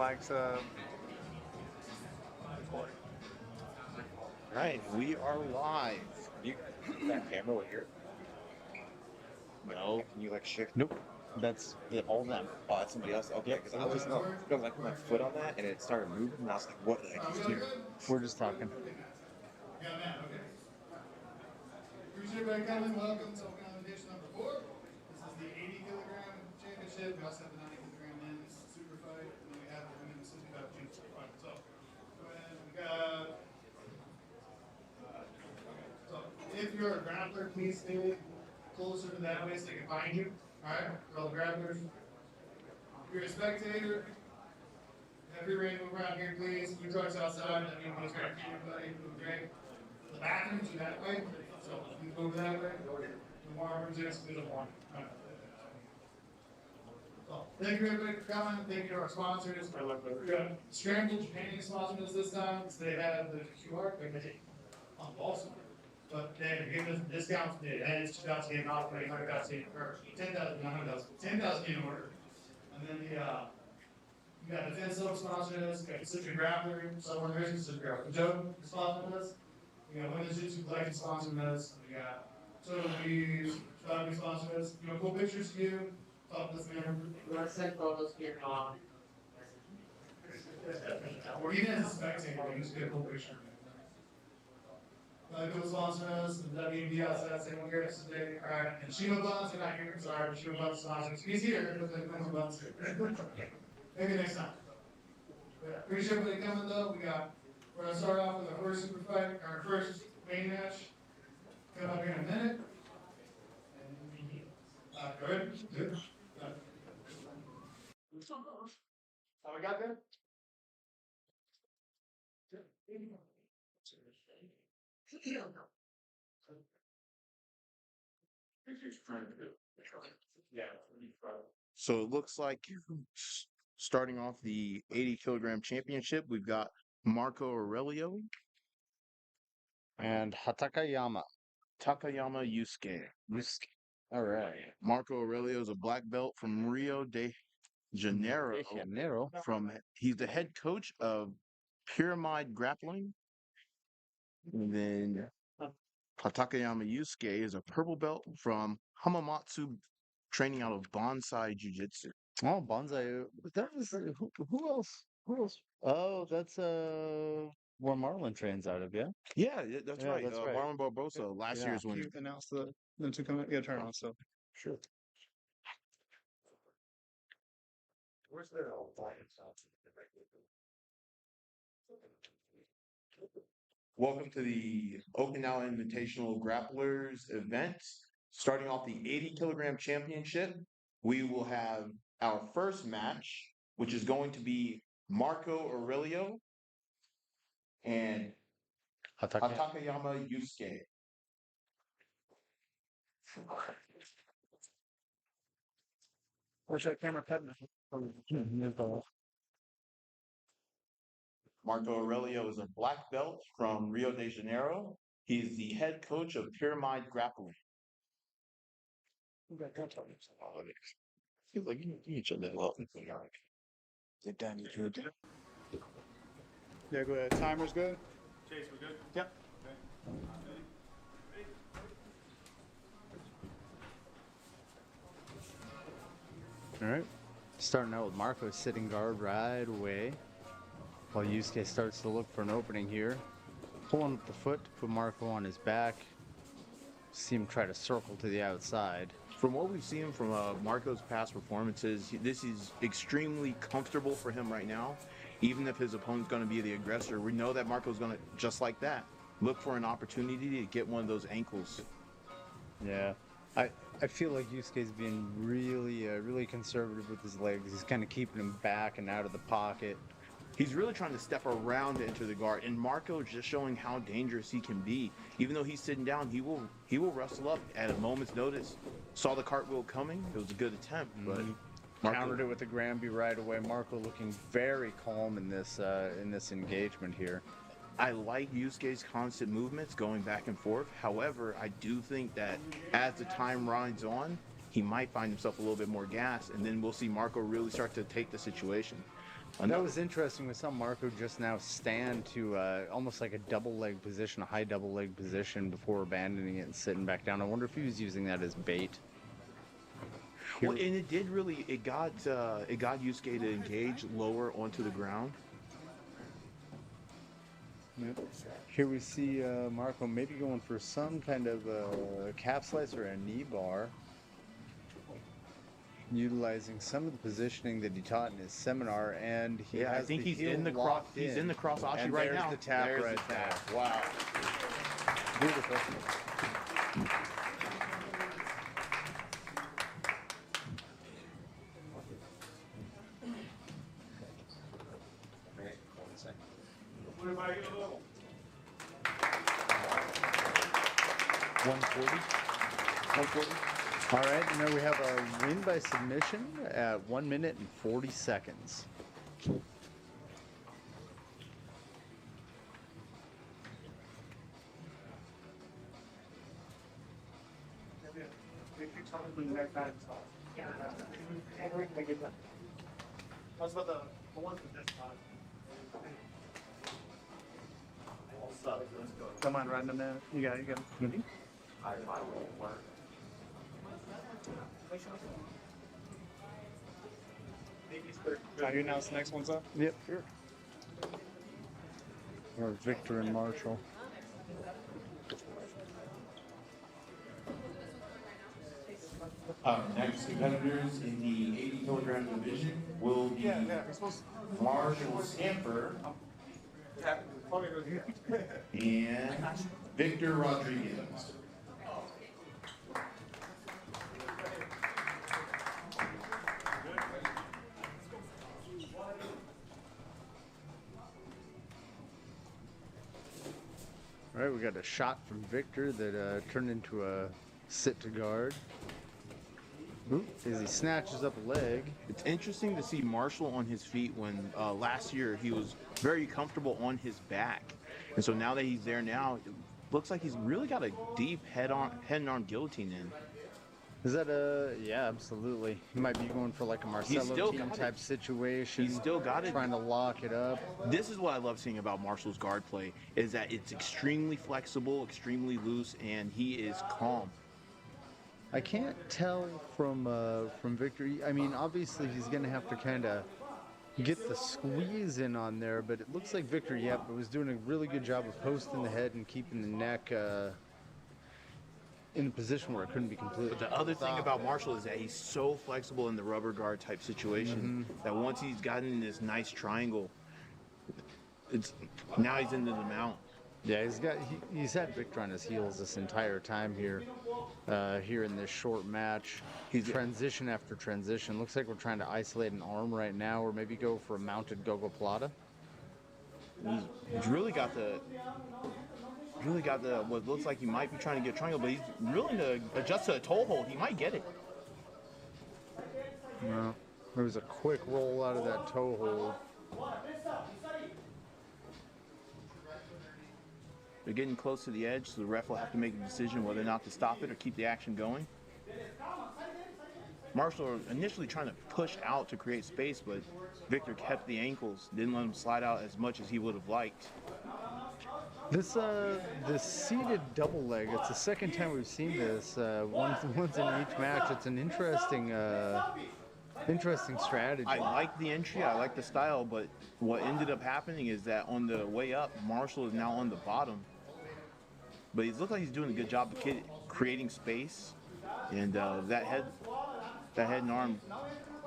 Mike's recording. Right, we are live. You that camera over here? No, can you like shift? Nope. That's All them. Oh, that's somebody else. Okay, because I was because I put my foot on that and it started moving, and I was like, "What did I just do?" we're just talking. Yeah, man, okay. Appreciate everybody coming. Welcome to Okinawa Invitational number 4. This is the 80 kilogram championship. We also have the 90 kilogram men's super fight, and then we have the women's 65 junior super fight. So, and we got. So, if you're a grappler, please stay closer to that way so they can find you. All right, for all the grapplers. If you're a spectator, have your ready to move around here, please. Food trucks outside. That means it's great for everybody. Food great. The bathrooms are that way, so you go that way. The warm rooms is the warm. So, thank you everybody for coming. Thank you to our sponsors. Scramble Japan sponsored us this time. So they have the QR code on Boston. But they're giving us discounts today. And it's 2,000 in off, 800,000 or 10,000, 900,000, 10,000 in order. And then the you got the 10 Silk sponsoring us, got Pacific Grappler, Southern Racing, Pacific Grappler Joe sponsoring us. We got Women's Jiu Jitsu Collective sponsoring us. We got Total Bees, Shotgun sponsoring us. You know, cool pictures of you. Top this man. You want to send photos to your mom? Or even as a spectator, you just get a cool picture. Cool sponsoring us. The WB outside saying we're here today. All right. And Shima Buns are not here. Sorry, but Shima Buns sponsors. He's here, but the Buns here. Maybe next time. Yeah, appreciate everybody coming though. We're gonna start off with our first super fight, our first main match. Come up here in a minute. Good. Good. How we got there? So it looks like starting off the 80 kilogram championship, we've got Marco Aurelio, And Hatakayama. Takayama Yusuke. All right. Marco Aurelio is a black belt from Rio de Janeiro. He's the head coach of Pyramid Grappling. And then Takayama Yusuke is a purple belt from Hamamatsu, training out of Bonsai Jiu Jitsu. Oh, Bonsai. That was who else? Who else? Oh, that's where Marlon trains out of, yeah. Yeah, that's Yeah, right. that's right. Marlon Barbosa, last Yeah. year's winner. You announced the two coming. Yeah, turn on. So Sure. Where's their Welcome to the Okinawa Invitational Grapplers event. Starting off the 80 kilogram championship, we will have our first match, which is going to be Marco Aurelio and Takayama Yusuke. where's that camera pen? Marco Aurelio is a black belt from Rio de Janeiro. He is the head coach of Pyramid Grappling. Feel like you should have loved it. Danny good. Yeah, go ahead. Timer's good. Chase, we're good. Yep. All right. Starting out with Marco sitting guard right away. While Yusuke starts to look for an opening here. Pulling up the foot to put Marco on his back. See him try to circle to the outside. From what we've seen from Marco's past performances, this is extremely comfortable for him right now. Even if his opponent's going to be the aggressor, we know that Marco's going to, just like that, look for an opportunity to get one of those ankles. Yeah. I feel like Yusuke's being really conservative with his legs. He's kind of keeping him back and out of the pocket. He's really trying to step around to enter the guard, and Marco is just showing how dangerous he can be. Even though he's sitting down, he will wrestle up at a moment's notice. Saw the cartwheel coming; it was a good attempt, but Marco Countered it with the Granby right away. Marco looking very calm in this engagement here. I like Yusuke's constant movements going back and forth. However, I do think that as the time rides on, he might find himself a little bit more gassed, and then we'll see Marco really start to take the situation. That was interesting. We saw Marco just now stand to almost like a double leg position, a high double leg position before abandoning it and sitting back down. I wonder if he was using that as bait. Well, and it did really. It got Yusuke to engage lower onto the ground. Yep. Here we see Marco maybe going for some kind of calf slice or a knee bar, utilizing some of the positioning that he taught in his seminar, and he Yeah, I has think the he's heel in the cross. locked He's in the cross ashi and right there's now. the tap There's right the tap. there. Wow, beautiful. What about you? 140. 140. All right, and then we have a win by submission at 1 minute and 40 seconds. What's about the ones with this time? Come on, random man. You got it. Can you announce the next one's up? Yep, sure. Or Victor and Marshall. Next competitors in the 80 kilogram division will be Marshall Scamper and Victor Rodriguez. All right, we got a shot from Victor that turned into a sit to guard. Oop, as he snatches up a leg. It's interesting to see Marshall on his feet when last year he was very comfortable on his back. And so now that he's there now, it looks like he's really got a deep head and arm guillotine in. Is that a... Yeah, absolutely. He might be going for like a Marcelo team type situation. He's still got it. Trying to lock it up. This is what I love seeing about Marshall's guard play, is that it's extremely flexible, extremely loose, and he is calm. I can't tell from Victor. I mean, obviously he's going to have to kind of get the squeeze in on there, but it looks like Victor, was doing a really good job of posting the head and keeping the neck in a position where it couldn't be completely. But the other thing about Marshall is that he's so flexible in the rubber guard type situation that once he's gotten in this nice triangle, now he's into the mount. Yeah, he's had Victor on his heels this entire time here in this short match. He's transition after transition. Looks like we're trying to isolate an arm right now, or maybe go for a mounted gogo plata. He's really got the what looks like he might be trying to get a triangle, but he's willing to adjust to a toe hold. He might get it. No, there was a quick roll out of that toe hold. They're getting close to the edge, so the ref will have to make a decision whether or not to stop it or keep the action going. Marshall initially trying to push out to create space, but Victor kept the ankles, didn't let him slide out as much as he would have liked. This seated double leg, it's the second time we've seen this, once in each match. It's an interesting strategy. I like the entry, I like the style, but what ended up happening is that on the way up, Marshall is now on the bottom. But he looks like he's doing a good job of creating space, and that head and arm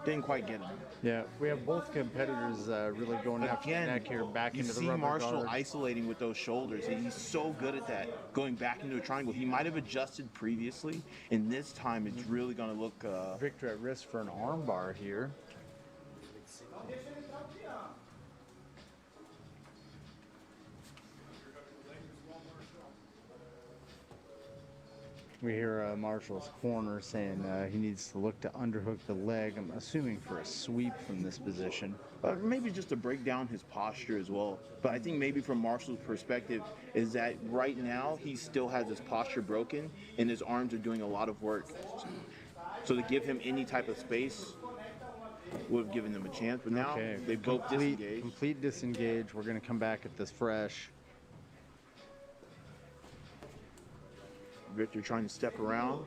didn't quite get him. Yeah, we have both competitors really going after the neck here, back into the rubber guard. You see Marshall isolating with those shoulders. He's so good at that, going back into a triangle. He might have adjusted previously, and this time it's really going to look... Victor at risk for an arm bar here. We hear Marshall's corner saying he needs to look to underhook the leg. I'm assuming for a sweep from this position. Maybe just to break down his posture as well. But I think maybe from Marshall's perspective is that right now he still has his posture broken and his arms are doing a lot of work. So to give him any type of space would have given them a chance, but now Okay, they both disengaged. complete disengage. We're gonna come back at this fresh. Victor trying to step around.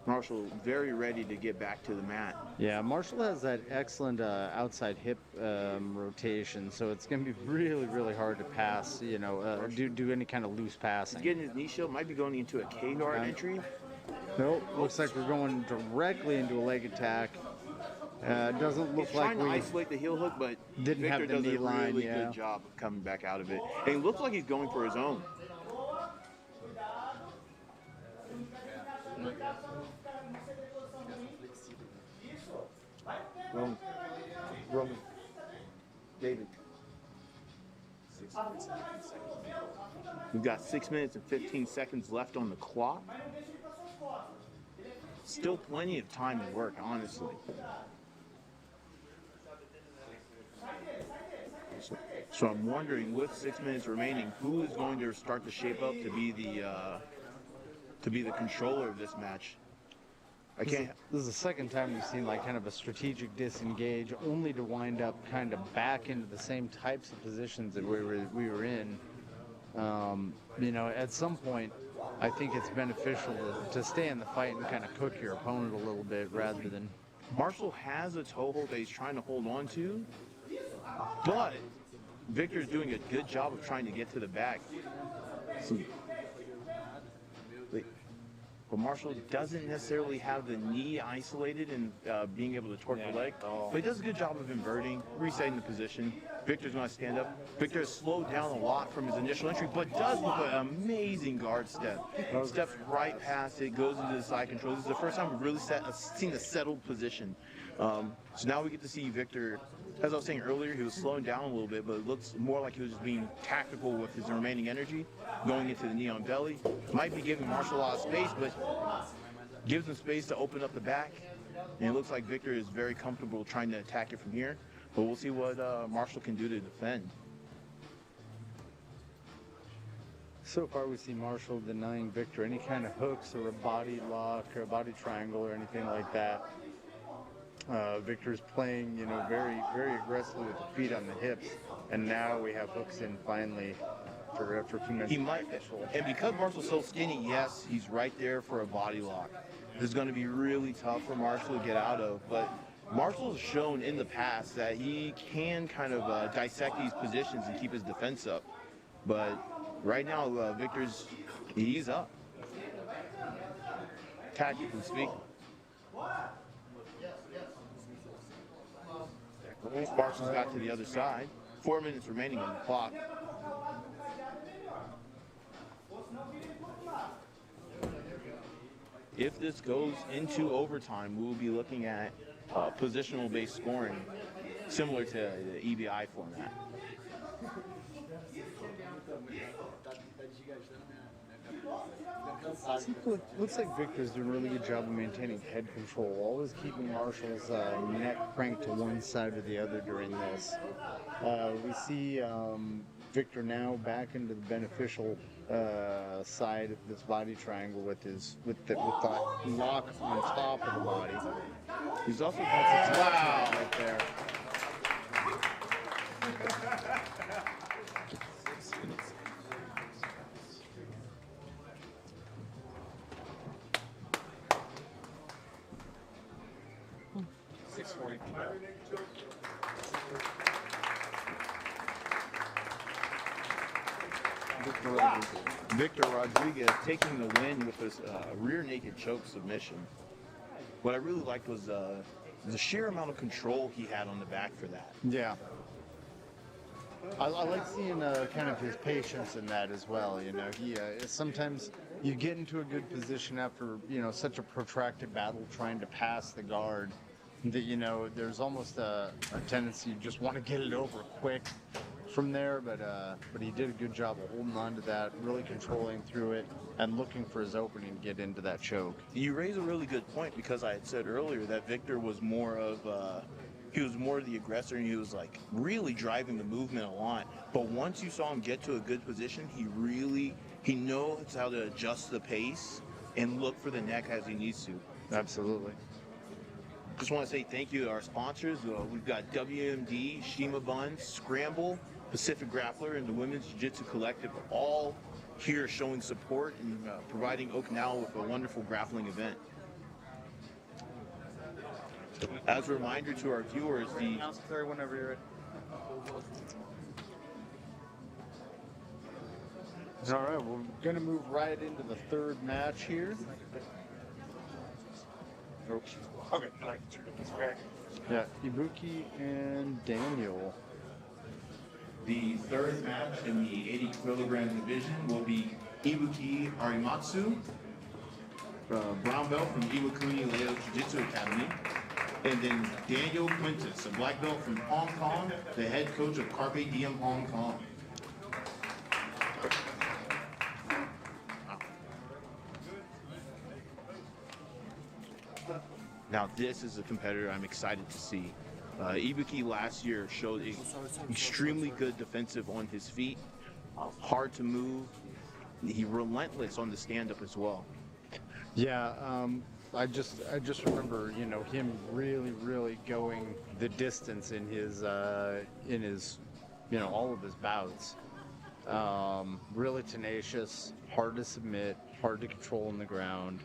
Marshall very ready to get back to the mat. Yeah, Marshall has that excellent outside hip rotation, so it's going to be really, really hard to pass, you know, do any kind of loose passing. He's getting his knee shield, might be going into a K-guard entry. Nope, looks like we're going directly into a leg attack. Doesn't look He's like trying to isolate the heel hook, but didn't Victor have the does knee a line, really yeah. good job of coming back out of it. And he looks like he's going for his own. Roman. David. We've got 6 minutes and 15 seconds left on the clock. Still plenty of time to work, honestly. So I'm wondering, with 6 minutes remaining, who is going to start to shape up to be the controller of this match? This is the second time we've seen like kind of a strategic disengage, only to wind up kind of back into the same types of positions that we were in. You know, at some point, I think it's beneficial to stay in the fight and kind of cook your opponent a little bit rather than. Marshall has a toehold that he's trying to hold on to, but Victor's doing a good job of trying to get to the back. But Marshall doesn't necessarily have the knee isolated and being able to torque the leg. But he does a good job of inverting, resetting the position. Victor's going to stand up. Victor has slowed down a lot from his initial entry, but does with an amazing guard step. Steps right past it, goes into the side control. This is the first time we've really seen a settled position. So now we get to see Victor, as I was saying earlier, he was slowing down a little bit, but it looks more like he was just being tactical with his remaining energy, going into the knee on belly. Might be giving Marshall a lot of space, but gives him space to open up the back. And it looks like Victor is very comfortable trying to attack it from here. But we'll see what Marshall can do to defend. So far, we see Marshall denying Victor any kind of hooks or a body lock or a body triangle or anything like that. Victor's playing, you know, very, very aggressively with the feet on the hips, and now we have hooks in finally for a few minutes. He might, and because Marshall's so skinny, yes, he's right there for a body lock. This is going to be really tough for Marshall to get out of, but Marshall's shown in the past that he can kind of dissect these positions and keep his defense up. But right now, he's up. Tactically speaking. Marshall's got to the other side. 4 minutes remaining on the clock. If this goes into overtime, we will be looking at positional-based scoring, similar to the EBI format. Looks like Victor's doing a really good job of maintaining head control, always keeping Marshall's neck cranked to one side or the other during this. We see Victor now back into the beneficial side of this body triangle with the lock on top of the body. He's also Wow, right there. Victor Rodriguez taking the win with this rear naked choke submission. What I really liked was the sheer amount of control he had on the back for that. Yeah. I like seeing kind of his patience in that as well. You know, he sometimes you get into a good position after, you know, such a protracted battle trying to pass the guard that, you know, there's almost a tendency you just want to get it over quick from there, but he did a good job of holding on to that, really controlling through it and looking for his opening to get into that choke. You raise a really good point, because I had said earlier that Victor was more of the aggressor, and he was like really driving the movement a lot. But once you saw him get to a good position, he knows how to adjust the pace and look for the neck as he needs to. Absolutely. Just want to say thank you to our sponsors. We've got WMD, Shima Buns, Scramble, Pacific Grappler, and the Women's Jiu Jitsu Collective, all here showing support and providing Okinawa with a wonderful grappling event. As a reminder to our viewers, Whenever you're ready. All right, we're going to move right into the third match here. Okay. Yeah, Ibuki and Daniel. the third match in the 80 kilogram division will be Ibuki Arimatsu, brown belt from Iwakuni Leo Jiu-Jitsu Academy. And then Daniel Quintus, a black belt from Hong Kong, the head coach of Carpe Diem Hong Kong. Now this is a competitor I'm excited to see. Ibuki last year showed extremely good defensive on his feet, hard to move. He's relentless on the stand-up as well. Yeah, I just remember, you know, him really going the distance in his, you know, all of his bouts. Really tenacious, hard to submit, hard to control on the ground.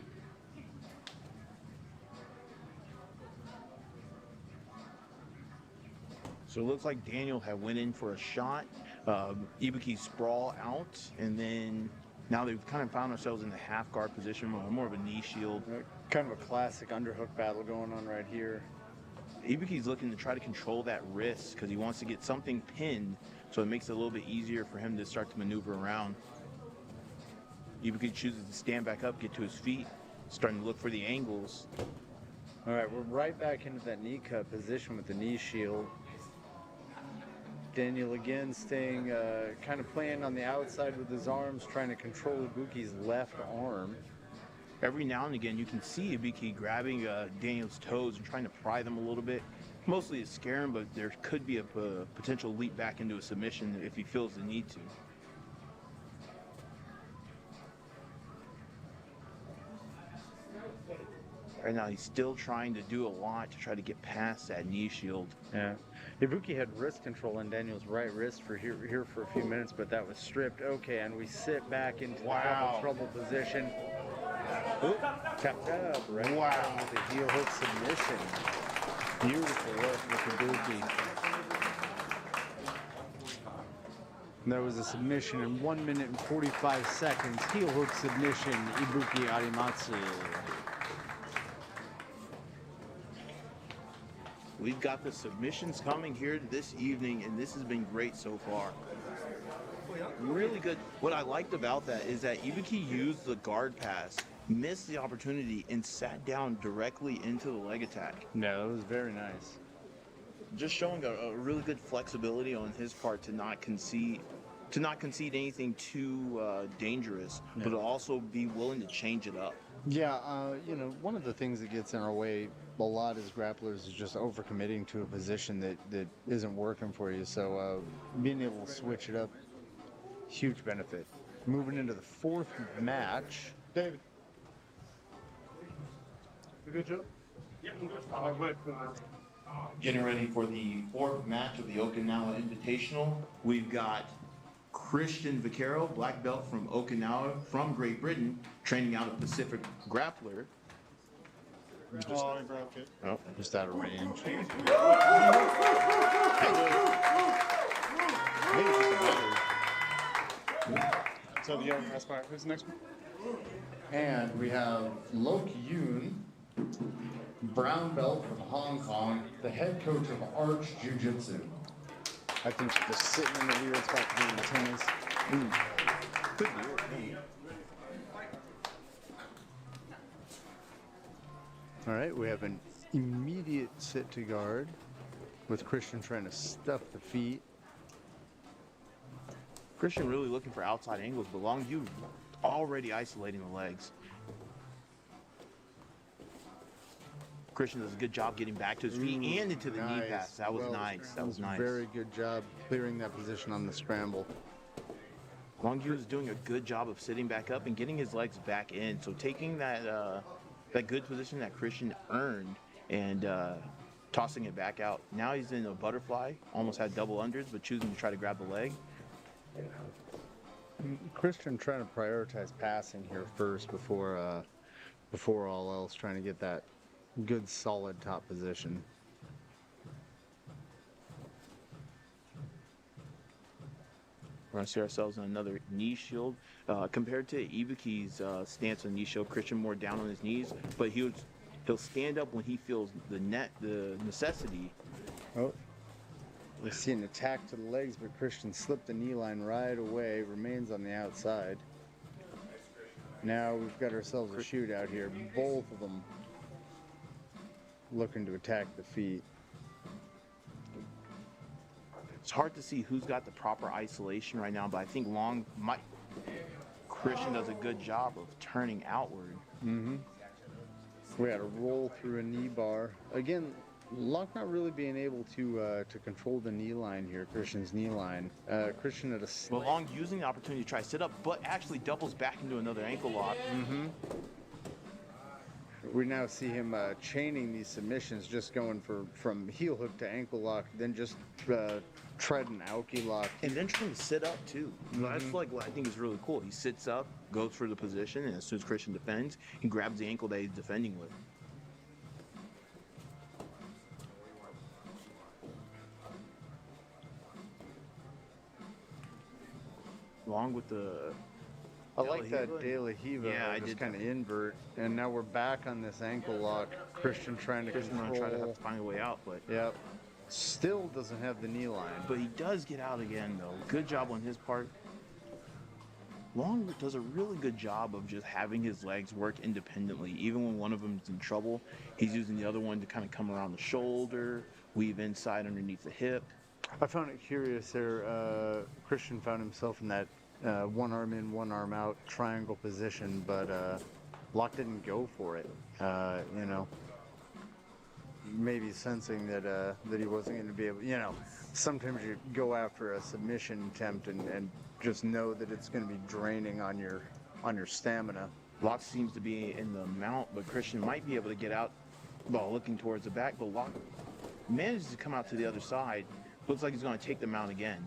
So it looks like Daniel had went in for a shot. Ibuki sprawl out, and then now they've kind of found ourselves in the half guard position, more of a knee shield. Kind of a classic underhook battle going on right here. Ibuki's looking to try to control that wrist because he wants to get something pinned, so it makes it a little bit easier for him to start to maneuver around. Ibuki chooses to stand back up, get to his feet, starting to look for the angles. All right, we're right back into that knee cut position with the knee shield. Daniel again staying, kind of playing on the outside with his arms, trying to control Ibuki's left arm. Every now and again, you can see Ibuki grabbing Daniel's toes and trying to pry them a little bit. Mostly to scare him, but there could be a potential leap back into a submission if he feels the need to. Right now, he's still trying to do a lot to try to get past that knee shield. Yeah. Ibuki had wrist control on Daniel's right wrist for here for a few minutes, but that was stripped. Okay, and we sit back into the double trouble position. Oop, tapped up, right? Wow. With the heel hook submission. Beautiful work with Ibuki. And there was a submission in 1 minute and 45 seconds. Heel hook submission, Ibuki Arimatsu. We've got the submissions coming here this evening, and this has been great so far. Really good. What I liked about that is that Ibuki used the guard pass, missed the opportunity, and sat down directly into the leg attack. Yeah, that was very nice. Just showing a really good flexibility on his part to not concede anything too dangerous, but to also be willing to change it up. Yeah, you know, one of the things that gets in our way a lot as grapplers is just overcommitting to a position that isn't working for you. So being able to switch it up, huge benefit. Moving into the fourth match. David. You good, Joe? Yeah, I'm good. I'm good. Getting ready for the fourth match of the Okinawa Invitational. We've got Christian Vaquero, black belt from Okinawa, from Great Britain, training out of Pacific Grappler. Oh, just out of range. So the young aspire, who's the next one? And we have Loki Yoon, brown belt from Hong Kong, the head coach of Arch Jiu Jitsu. I think just sitting in the weird spot doing the tennis. Good deal. All right, we have an immediate sit to guard with Christian trying to stuff the feet. Christian really looking for outside angles, but Longview already isolating the legs. Christian does a good job getting back to his feet and into the knee pass. That was nice. That was nice. Very good job clearing that position on the scramble. Longview is doing a good job of sitting back up and getting his legs back in. So taking that that good position that Christian earned and tossing it back out. Now he's in a butterfly, almost had double unders, but choosing to try to grab the leg. Christian trying to prioritize passing here first before all else, trying to get that good solid top position. We're going to see ourselves in another knee shield. Compared to Ibuki's stance on knee shield, Christian more down on his knees, but he'll stand up when he feels the necessity. Oh, we see an attack to the legs, but Christian slipped the knee line right away, remains on the outside. Now we've got ourselves a shootout here. Both of them looking to attack the feet. It's hard to see who's got the proper isolation right now, but I think Christian does a good job of turning outward. Mm-hmm. We had a roll through a knee bar. Again, Locke not really being able to control the knee line here, Christian's knee line. Christian at a Well, Long using the opportunity to try sit up, but actually doubles back into another ankle lock. Mm-hmm. We now see him chaining these submissions, just going from heel hook to ankle lock, then just tread an Aoki lock. And then trying to sit up too. That's like what I think is really cool. He sits up, goes for the position, and as soon as Christian defends, he grabs the ankle that he's defending with. Along with the I like that De La Hiva, yeah, just kind of invert, and now we're back on this ankle lock. Christian trying to Christian control. try to have to find a way out, but Yep. Still doesn't have the knee line. but he does get out again though. Good job on his part. Long does a really good job of just having his legs work independently. Even when one of them is in trouble, he's using the other one to kind of come around the shoulder, weave inside underneath the hip. I found it curious there. Christian found himself in that one arm in, one arm out triangle position, but Locke didn't go for it. You know, maybe sensing that he wasn't going to be able. You know, sometimes you go after a submission attempt and just know that it's going to be draining on your stamina. Locke seems to be in the mount, but Christian might be able to get out while looking towards the back, but Locke manages to come out to the other side. Looks like he's going to take the mount again.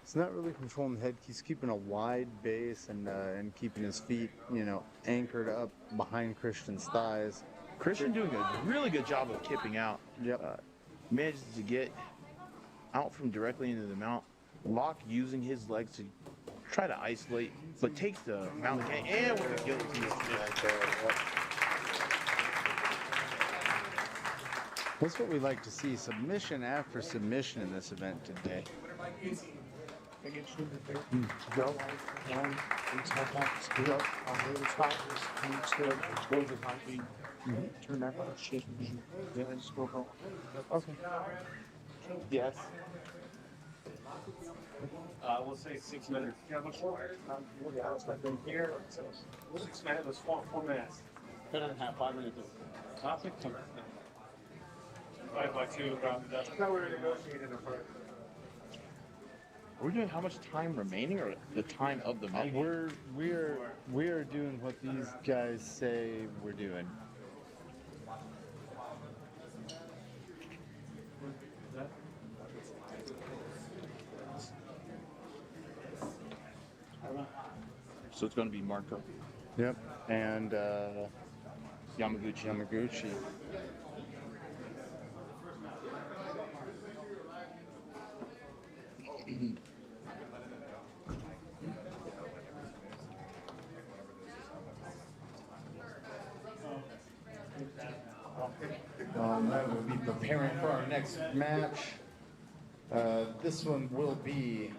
He's not really controlling the head. He's keeping a wide base and keeping his feet, you know, anchored up behind Christian's thighs. Christian doing a really good job of kipping out. Yep. Manages to get out from directly into the mount. Locke using his legs to try to isolate, but takes the mount again, and with the guillotine. That's what we like to see, submission after submission in this event today. Okay. Yes. We'll say 6 minutes. Yeah, before. Here, 6 minutes was 4 minutes. 10.5, 5 minutes. Not 6 minutes. 5 by 2 around the desk. No, we're negotiating a part. Are we doing how much time remaining, or the time of the match? We're doing what these guys say we're doing. So it's going to be Marco Yep. And Yamaguchi. that will be preparing for our next match. This one will be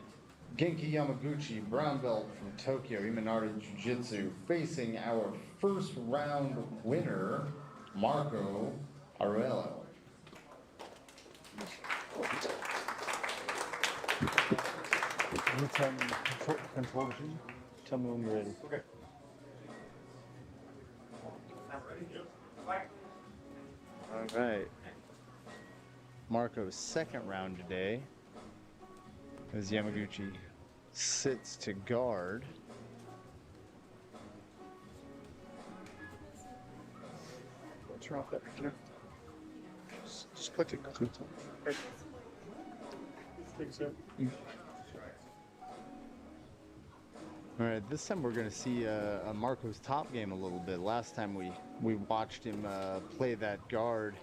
Genki Yamaguchi, brown belt from Tokyo Imanari Jiu-Jitsu, facing our first round winner, Marco Aurelio. You tell me, control machine? Tell me when you're ready. Okay. All right. Marco's second round today, as Yamaguchi sits to guard. pressure off that. Just click it. Okay. Think so. All right, this time we're going to see Marco's top game a little bit. Last time we watched him play that guard,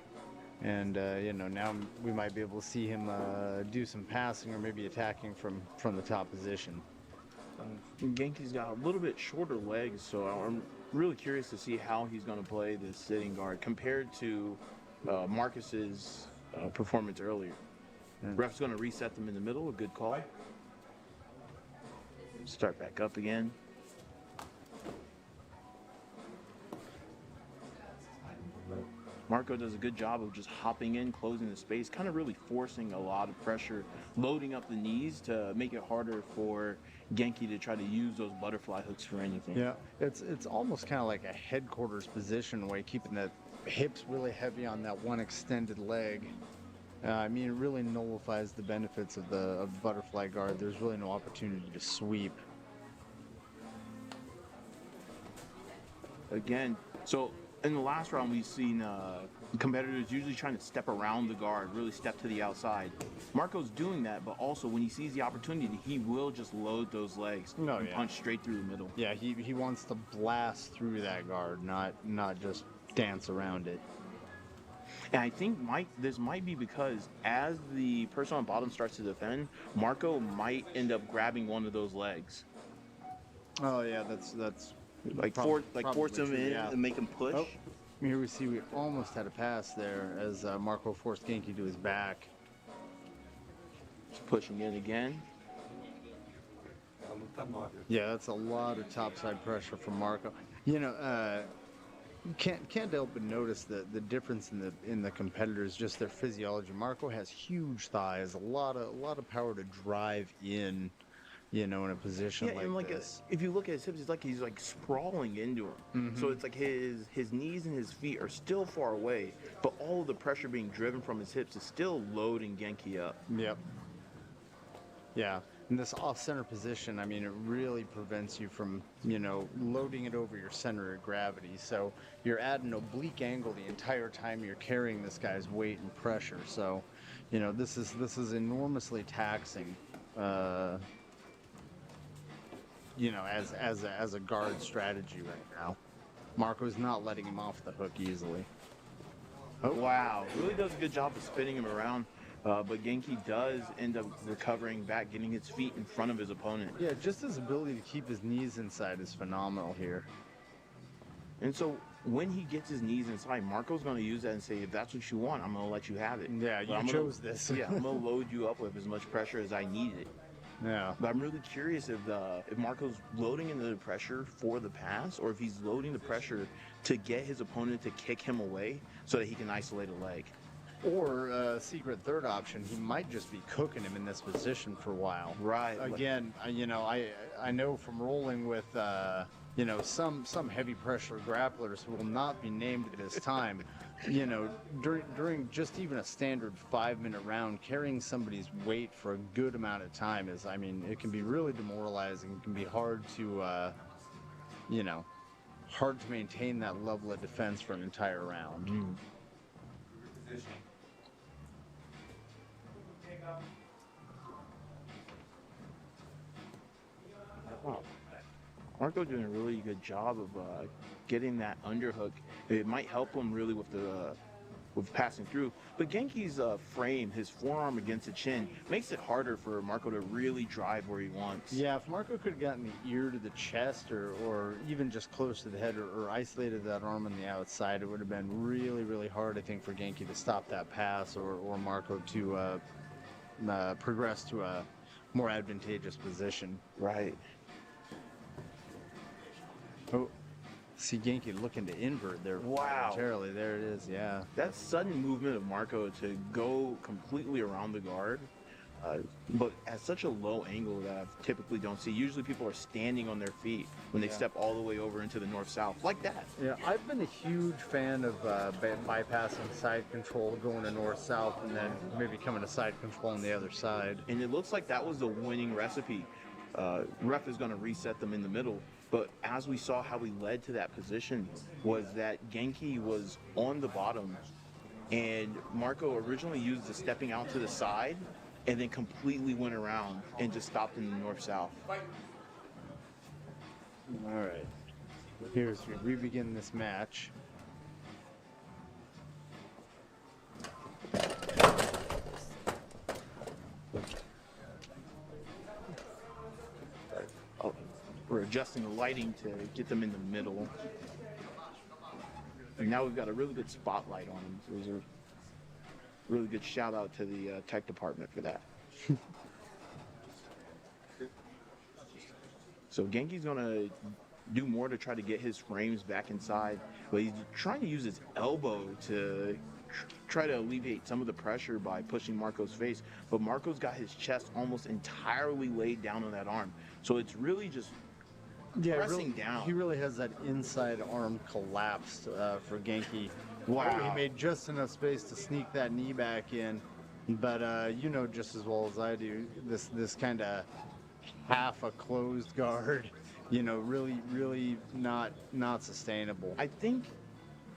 and you know, now we might be able to see him do some passing or maybe attacking from the top position. Genki's got a little bit shorter legs, so I'm really curious to see how he's going to play this sitting guard compared to Marcus's performance earlier. Ref's going to reset them in the middle, a good call. Start back up again. Marco does a good job of just hopping in, closing the space, kind of really forcing a lot of pressure, loading up the knees to make it harder for Genki to try to use those butterfly hooks for anything. Yeah, it's almost kind of like a headquarters position where you're keeping the hips really heavy on that one extended leg. I mean, it really nullifies the benefits of the butterfly guard. There's really no opportunity to sweep. Again, so in the last round, we've seen competitors usually trying to step around the guard, really step to the outside. Marco's doing that, but also when he sees the opportunity, he will just load those legs and punch straight through the middle. Yeah, he wants to blast through that guard, not just dance around it. And I think this might be because as the person on bottom starts to defend, Marco might end up grabbing one of those legs. Oh yeah, that's force him in and make him push. Oh, here we see we almost had a pass there as Marco forced Genki to his back. Just pushing in again. Yeah, that's a lot of topside pressure from Marco. You know, can't help but notice the difference in the competitors, just their physiology. Marco has huge thighs, a lot of power to drive in, you know, in a position like this. If you look at his hips, it's like he's like sprawling into him. Mm-hmm. So it's like his knees and his feet are still far away, but all of the pressure being driven from his hips is still loading Genki up. Yep. Yeah. In this off-center position, I mean, it really prevents you from, you know, loading it over your center of gravity. So you're at an oblique angle the entire time you're carrying this guy's weight and pressure. So, you know, this is enormously taxing, you know, as a guard strategy right now. Marco's not letting him off the hook easily. Oh wow, really does a good job of spinning him around. But Genki does end up recovering back, getting his feet in front of his opponent. Yeah, just his ability to keep his knees inside is phenomenal here. And so when he gets his knees inside, Marco's going to use that and say, if that's what you want, I'm going to let you have it. Yeah, you chose this. Yeah, I'm going to load you up with as much pressure as I need it. Yeah. But I'm really curious if Marco's loading into the pressure for the pass, or if he's loading the pressure to get his opponent to kick him away so that he can isolate a leg. Or secret third option, he might just be cooking him in this position for a while. Right. Again, you know, I know from rolling with you know, some heavy pressure grapplers who will not be named at this time. You know, during just even a standard 5-minute round, carrying somebody's weight for a good amount of time is, I mean, it can be really demoralizing. It can be hard to, you know, hard to maintain that level of defense for an entire round. Mm. Wow. Marco doing a really good job of getting that underhook. It might help him really with passing through. But Genki's frame, his forearm against the chin, makes it harder for Marco to really drive where he wants. Yeah, if Marco could have gotten the ear to the chest or even just close to the head or isolated that arm on the outside, it would have been really, really hard, I think, for Genki to stop that pass or Marco to progress to a more advantageous position. Right. Oh, see Genki looking to invert there. Wow. Momentarily. There it is, yeah. That sudden movement of Marco to go completely around the guard, but at such a low angle that I typically don't see. Usually people are standing on their feet when they step all the way over into the north-south, like that. Yeah, I've been a huge fan of bypassing side control, going to north-south, and then maybe coming to side control on the other side. And it looks like that was the winning recipe. Ref is going to reset them in the middle. But as we saw how he led to that position was that Genki was on the bottom, and Marco originally used the stepping out to the side and then completely went around and just stopped in the north-south. All right. Here's we begin this match. We're adjusting the lighting to get them in the middle. And now we've got a really good spotlight on them. So there's a really good shout out to the tech department for that. So Genki's gonna do more to try to get his frames back inside, but he's trying to use his elbow to try to alleviate some of the pressure by pushing Marco's face. But Marco's got his chest almost entirely laid down on that arm. So it's really just pressing down. He really has that inside arm collapsed for Genki. Wow. He made just enough space to sneak that knee back in, but you know just as well as I do, this kind of half a closed guard, you know, really not sustainable.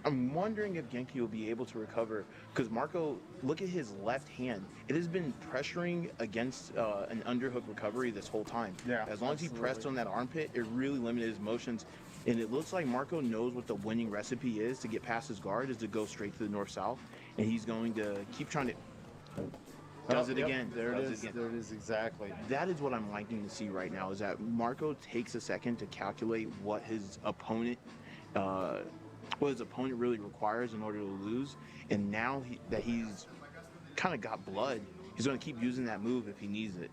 I'm wondering if Genki will be able to recover, because Marco, look at his left hand. It has been pressuring against an underhook recovery this whole time. Yeah, As long as he pressed on that armpit, it really limited his motions. And it looks like Marco knows what the winning recipe is to get past his guard, is to go straight to the north-south. And he's going to keep trying to... Does it again. There it Does is. again. There it is exactly. That is what I'm liking to see right now, is that Marco takes a second to calculate what his opponent really requires in order to lose. And now that he's kind of got blood, he's going to keep using that move if he needs it.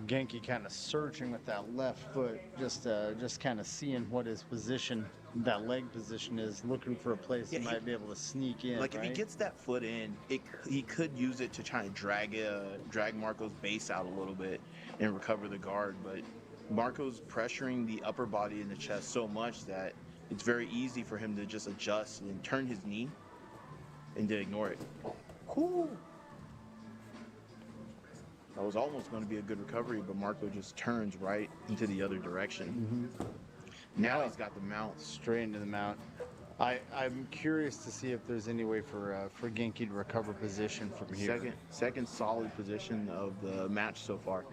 Genki kind of searching with that left foot, just kind of seeing what his position, that leg position is, looking for a place he might be able to sneak in. Like, if he gets that foot in, he could use it to try and drag Marco's base out a little bit and recover the guard. But Marco's pressuring the upper body and the chest so much that it's very easy for him to just adjust and turn his knee and to ignore it. Cool. That was almost going to be a good recovery, but Marco just turns right into the other direction. Now he's got the mount. Straight into the mount. I'm curious to see if there's any way for Genki to recover position from here. Second solid position of the match so far.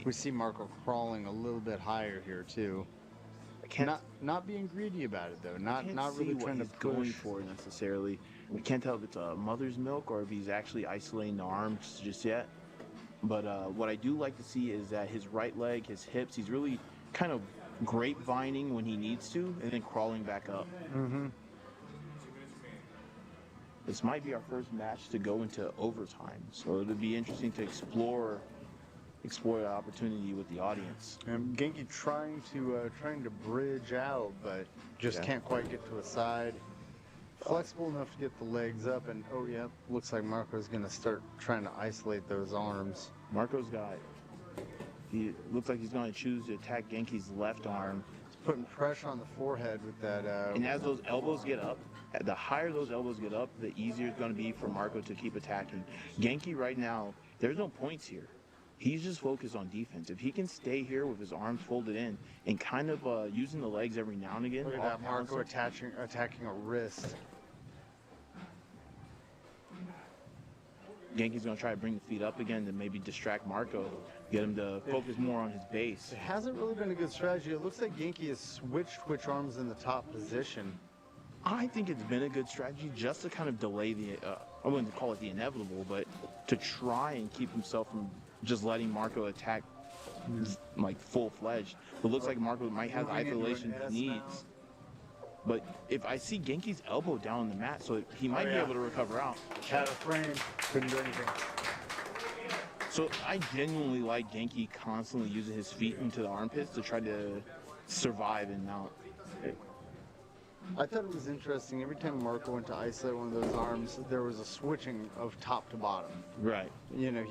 We see Marco crawling a little bit higher here too. Not being greedy about it though. Not really trying to push. Going for necessarily. We can't tell if it's a mother's milk or if he's actually isolating the arms just yet. But what I do like to see is that his right leg, his hips, he's really kind of grapevining when he needs to, and then crawling back up. This might be our first match to go into overtime, so it'll be interesting to explore the opportunity with the audience. And Genki trying to bridge out, but just can't quite get to a side. Flexible enough to get the legs up, and looks like Marco's gonna start trying to isolate those arms. He looks like he's going to choose to attack Genki's left arm. He's putting pressure on the forehead with that. And as those elbows get up, the higher those elbows get up, the easier it's going to be for Marco to keep attacking. Genki right now, there's no points here. He's just focused on defense. If he can stay here with his arms folded in and kind of using the legs every now and again. Look at that, Marco attacking a wrist. Genki's going to try to bring the feet up again to maybe distract Marco, get him to focus more on his base. It hasn't really been a good strategy. It looks like Genki has switched which arms in the top position. I think it's been a good strategy just to kind of delay I wouldn't call it the inevitable, but to try and keep himself from just letting Marco attack like full-fledged. But it looks like Marco might have the isolation he needs. But if I see Genki's elbow down on the mat, so he might be able to recover out. Had a frame, couldn't do anything. So I genuinely like Genki constantly using his feet into the armpits to try to survive and mount. I thought it was interesting. Every time Marco went to isolate one of those arms, there was a switching of top to bottom. Right. You know,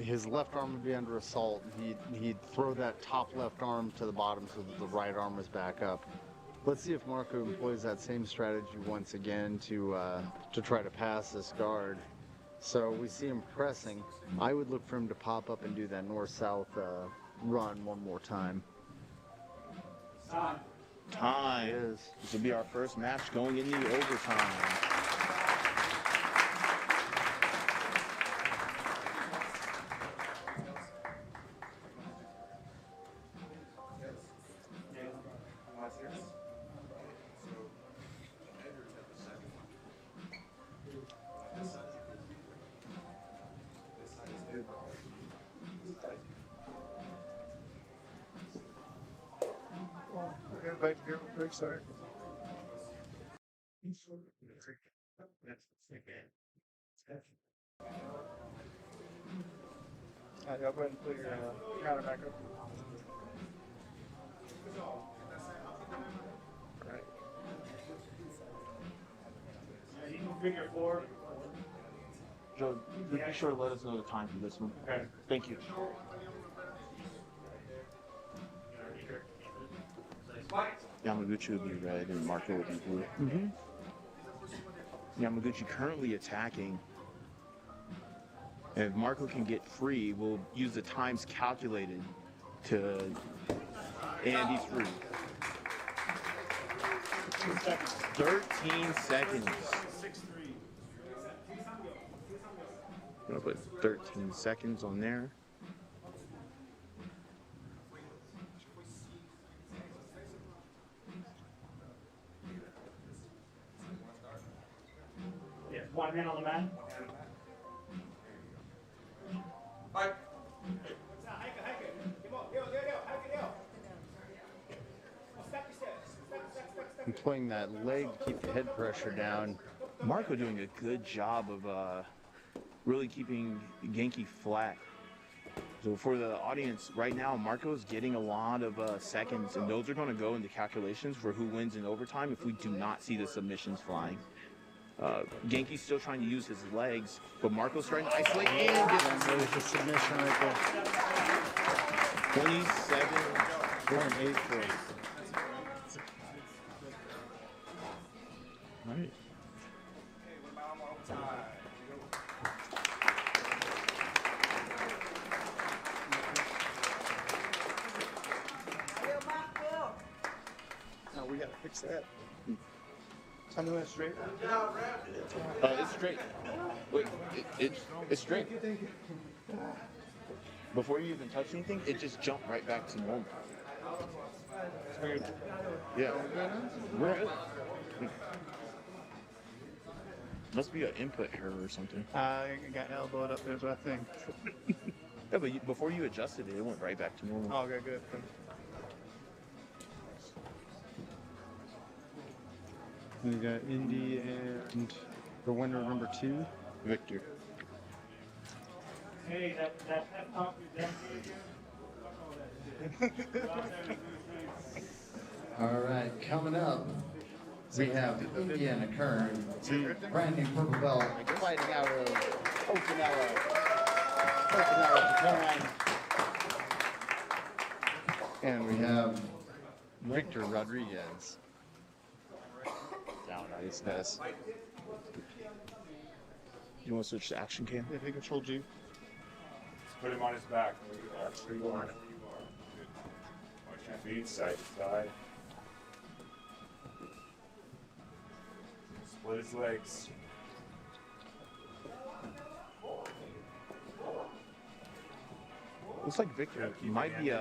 his left arm would be under assault. He'd throw that top left arm to the bottom so that the right arm was back up. Let's see if Marco employs that same strategy once again to try to pass this guard. So we see him pressing. I would look for him to pop up and do that north-south run one more time. Time. This will be our first match going into overtime. Sorry. Y'all go ahead and put your counter back up. Right. Yeah, you can figure 4. Joe, be sure to let us know the time for this one. Okay. Thank you. Yamaguchi would be red and Marco would be blue. Yamaguchi currently attacking. And if Marco can get free, we'll use the times calculated to... And he's free. 13 seconds. I'm gonna put 13 seconds on there. Yeah, 1 hand on the mat. Employing that leg to keep the head pressure down. Marco doing a good job of really keeping Genki flat. So for the audience right now, Marco's getting a lot of seconds, and those are going to go into calculations for who wins in overtime if we do not see the submissions flying. Genki's still trying to use his legs, but Marco's trying to isolate and get There's a submission right there. 27.8 for it. All right. No, we gotta fix that. Tell me when it's straight. It's straight. Wait, it's straight. Before you even touch anything, it just jumped right back to normal. Yeah. We're good. Must be an input error or something. I got elbowed up there, so I think. Yeah, but before you adjusted it, it went right back to normal. Oh, okay, good. We got Indy and the winner number 2. Victor. Hey, that All right, coming up, we have Indiana Kern, brand new purple belt. Fighting out of Okinawa, Japan. And we have Victor Rodriguez. Down on his nest. You want to switch to action cam? If he controlled you. Put him on his back. Watch your feet, side to side. Split his legs. Looks like Victor might be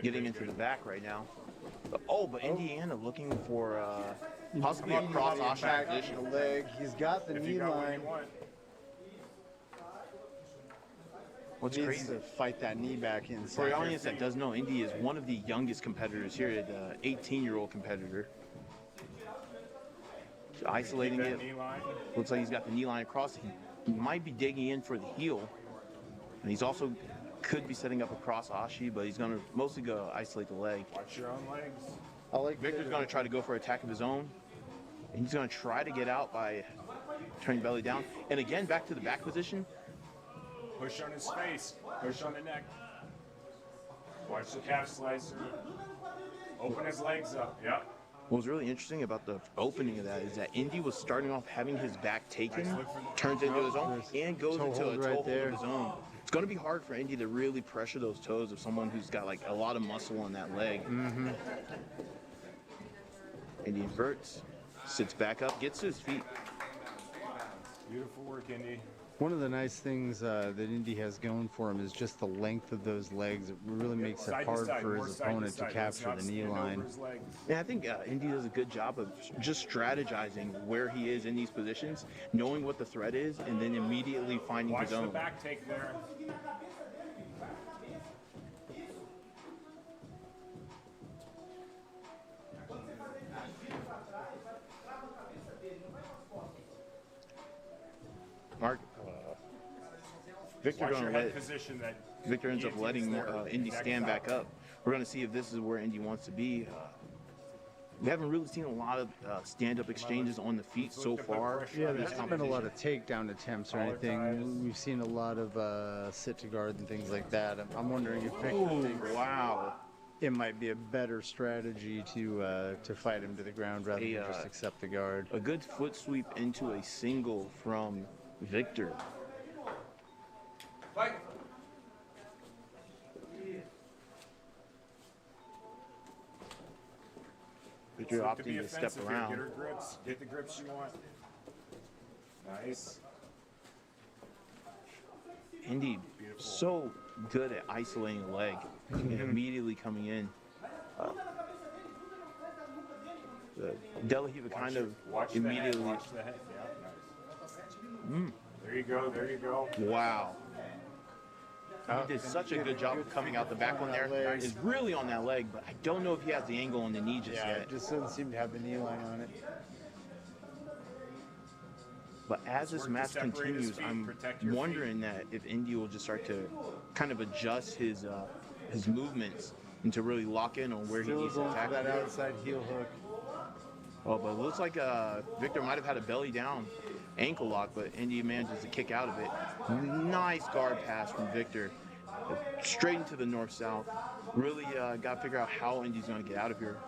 getting into the back right now. Oh, but Indiana looking for possibly a cross option position. The leg. He's got the If knee you got what line. you want. What's Needs crazy? to fight that knee back inside. For the audience that does know, Indy is one of the youngest competitors here, the 18-year-old competitor. Isolating Keep it. that knee line. Looks like he's got the knee line across. He might be digging in for the heel. And he's also could be setting up a cross ashi, but he's going to mostly go isolate the leg. Watch your own legs. I like Victor's going to try to go for an attack of his own. And he's going to try to get out by turning belly down. And again, back to the back position. Push on his face. Push on the neck. Watch the calf slicer. Open his legs up. Yep. What was really interesting about the opening of that is that Indy was starting off having his back taken, turns into his own, and goes Toe into a hold toe right hold there. of his own. It's going to be hard for Indy to really pressure those toes of someone who's got like a lot of muscle on that leg. Indy inverts, sits back up, gets to his feet. Beautiful work, Indy. One of the nice things that Indy has going for him is just the length of those legs. It really makes it Side to hard side, for more his side to opponent to side. Let's capture not the knee stand over line. his leg. And I think Indy does a good job of just strategizing where he is in these positions, knowing what the threat is, and then immediately finding Watch his the own. back take there. Mark, Victor Watch gonna your let head position that Victor ends up guillotine's letting there. Indy Neck stand is back up. We're going to see if this is where Indy wants to be. We haven't really seen a lot of stand-up exchanges on the feet so far. Yeah, in there this hasn't been a lot competition. of takedown attempts or Collar anything. ties. We've seen a lot of sit to guard and things like that. I'm wondering if Victor Ooh, thinks wow. it might be a better strategy to fight him to the ground rather than just accept the guard. A good foot sweep into a single from Victor. Victor Look to be opting to step offensive here. Get around. her grips. Get the grips you want. Nice. Indy so good at isolating a leg and immediately coming in. De La Riva kind of Watch the head. immediately. Watch the head. Yeah, nice. There you go. There you go. Wow. He did such a good job of coming out the back one there. Is really on that leg, but I don't know if he has the angle on the knee just Yeah, yet. it just doesn't seem to have the knee line on it. But as this work to match separate his continues, feet, I'm protect your wondering that if Indy will just start to kind of adjust his movements and to really lock in on where he Still needs to going for attack. that outside heel hook. Oh, but it looks like Victor might have had a belly down ankle lock, but Indy manages to kick out of it. Nice guard pass from Victor. Straight into the north-south. Really got to figure out how Indy's going to get out of here.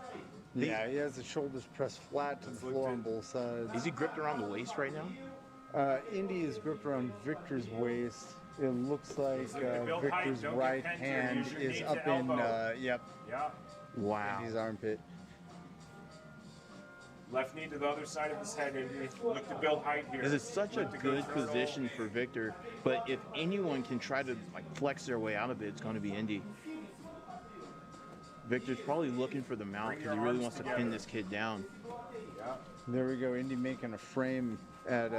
Yeah, he has the shoulders pressed flat to the floor on both sides. Is he gripped around the waist right now? Indy is gripped around Victor's waist. It looks like Look at the build height. Victor's Don't get right bent here. hand Use your is knee to up in, elbow. yep, Yeah. Wow. Indy's armpit. Left knee to the other side of his head, Indy. Look to build height here. This is such a Look to go good through it all. position for Victor, but if anyone can try to flex their way out of it, it's going to be Indy. Victor's probably looking for the mount Bring because he your really arms wants to together. pin this kid down. Yeah. There we go, Indy making a frame at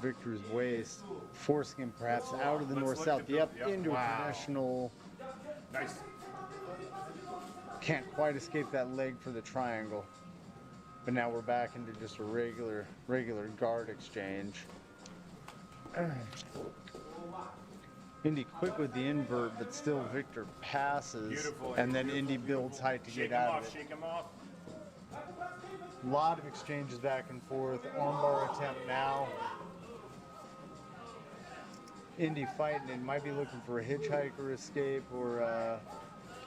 Victor's waist, forcing him perhaps out of the Let's north-south. look to Yep, build- into Wow. a traditional. Nice. Can't quite escape that leg for the triangle. But now we're back into just a regular guard exchange. Indy quick with the invert, but still Victor passes. Beautiful, And then beautiful, Indy builds height to Shake get him out off. of it. Shake him off. A lot of exchanges back and forth. Armbar attempt now. Indy fighting and might be looking for a hitchhiker escape or,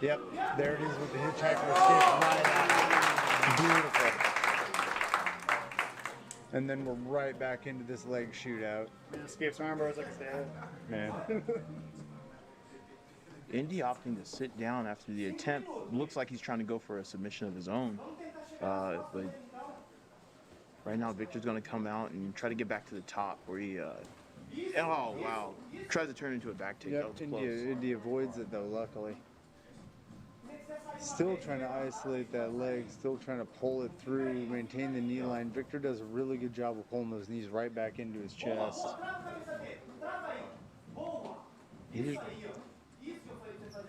yep, there it is with the hitchhiker escape right out. Beautiful. And then we're right back into this leg shootout. Escapes armbars, like I said. Man. Indy opting to sit down after the attempt. Looks like he's trying to go for a submission of his own. But right now, Victor's going to come out and try to get back to the top where he, oh, wow. Tries to turn into a back take. That Yep, was close. Indy avoids it though, luckily. Still trying to isolate that leg, still trying to pull it through, maintain the knee line. Victor does a really good job of pulling those knees right back into his chest.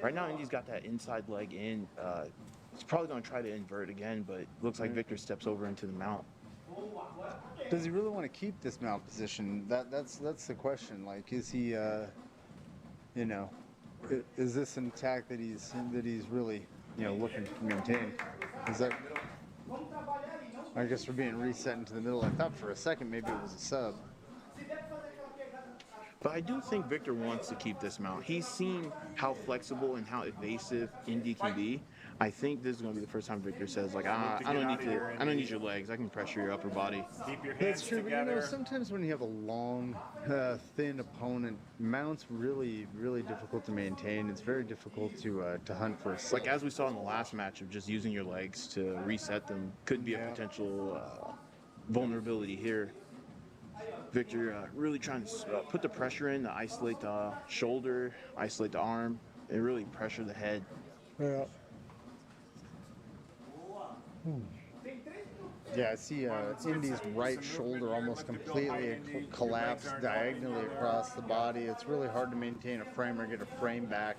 Right now, Indy's got that inside leg in. He's probably going to try to invert again, but looks like Victor steps over into the mount. Does he really want to keep this mount position? That's the question. Like, is he, you know, is this an attack that he's really, you know, looking to maintain? Is that? I guess we're being reset into the middle. I thought for a second maybe it was a sub. But I do think Victor wants to keep this mount. He's seen how flexible and how evasive Indy can be. I think this is going to be the first time Victor says, like, I don't need your legs. I can pressure your upper body. Keep your hands That's true, but you know, together. sometimes when you have a long, thin opponent, mount's really, really difficult to maintain. It's very difficult to hunt for a Like, as we saw in the last match of just using your legs to reset them could be a potential vulnerability here. Victor really trying to put the pressure in to isolate the shoulder, isolate the arm, and really pressure the head. Yeah. Yeah, I see Indy's right shoulder almost completely collapsed diagonally across the body. It's really hard to maintain a frame or get a frame back.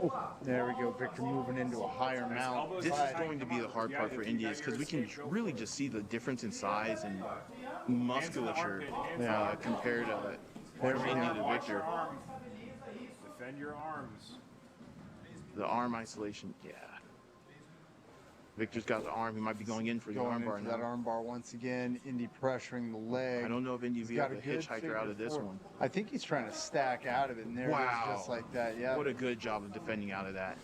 Ooh, there we go, Victor moving into a higher mount. This is going to be the hard part for Indy, because we can really just see the difference in size and musculature compared to Indy to Victor. Defend your arms. The arm isolation, yeah. Victor's got the arm. He might be going in for the Going armbar into now. that armbar once again. Indy pressuring the leg. I don't know if Indy will be able to hitchhiker out of this one. I think he's trying to stack out of it, and there it is, just like that. Yeah. What a good job of defending out of that.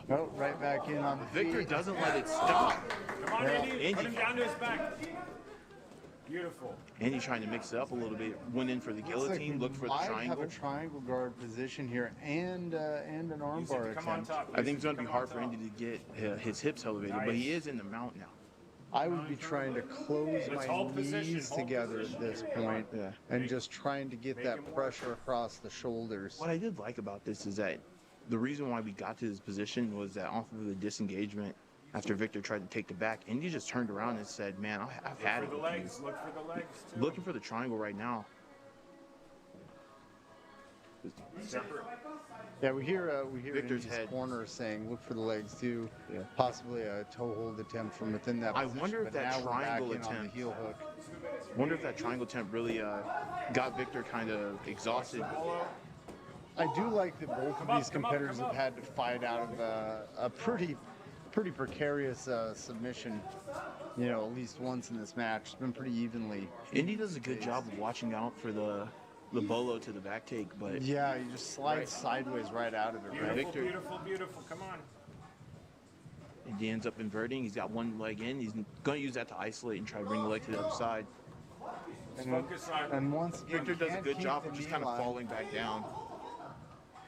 Oh, right back in on the Victor feet. doesn't let it stop. Come on, Indy. Indy. Put him down to his back. Beautiful. Indy trying to mix it up a little bit. Went in for the Looks like guillotine, we looked for the might triangle. have a triangle guard position here and an armbar Come on attempt. top. I think it's going to be Come hard on for top. Indy to get his hips elevated, but he is in the mount now. I would be trying to close Let's my hold position, knees hold together position. at this point Yeah. and just trying to get Make that him work. pressure across the shoulders. What I did like about this is that the reason why we got to this position was that off of the disengagement, after Victor tried to take the back, Indy just turned around and said, man, I've had Look it for the with you." legs. Look for the legs, too. Looking for the triangle right now. Separate. Yeah, we hear Victor's Indy's head. corner saying, look for the legs too. Yeah. Possibly a toe hold attempt from within that I position. wonder if but that now we're back triangle in on the attempt- heel hook. Wonder if that triangle attempt really got Victor kind of exhausted. I do like that both of these come up, competitors come have up. had to fight out of a pretty precarious submission, you know, at least once in this match. It's been pretty evenly. Indy does a good job of watching out for the bolo to the back take, but Yeah, you just slide sideways right out of it, right? Beautiful, Victor. beautiful, beautiful. Come on. Indy ends up inverting. He's got one leg in. He's going to use that to isolate and try to bring the leg to the other side. Focus on. And once again, Victor does a can't good keep job the of just knee kind of line. falling back down.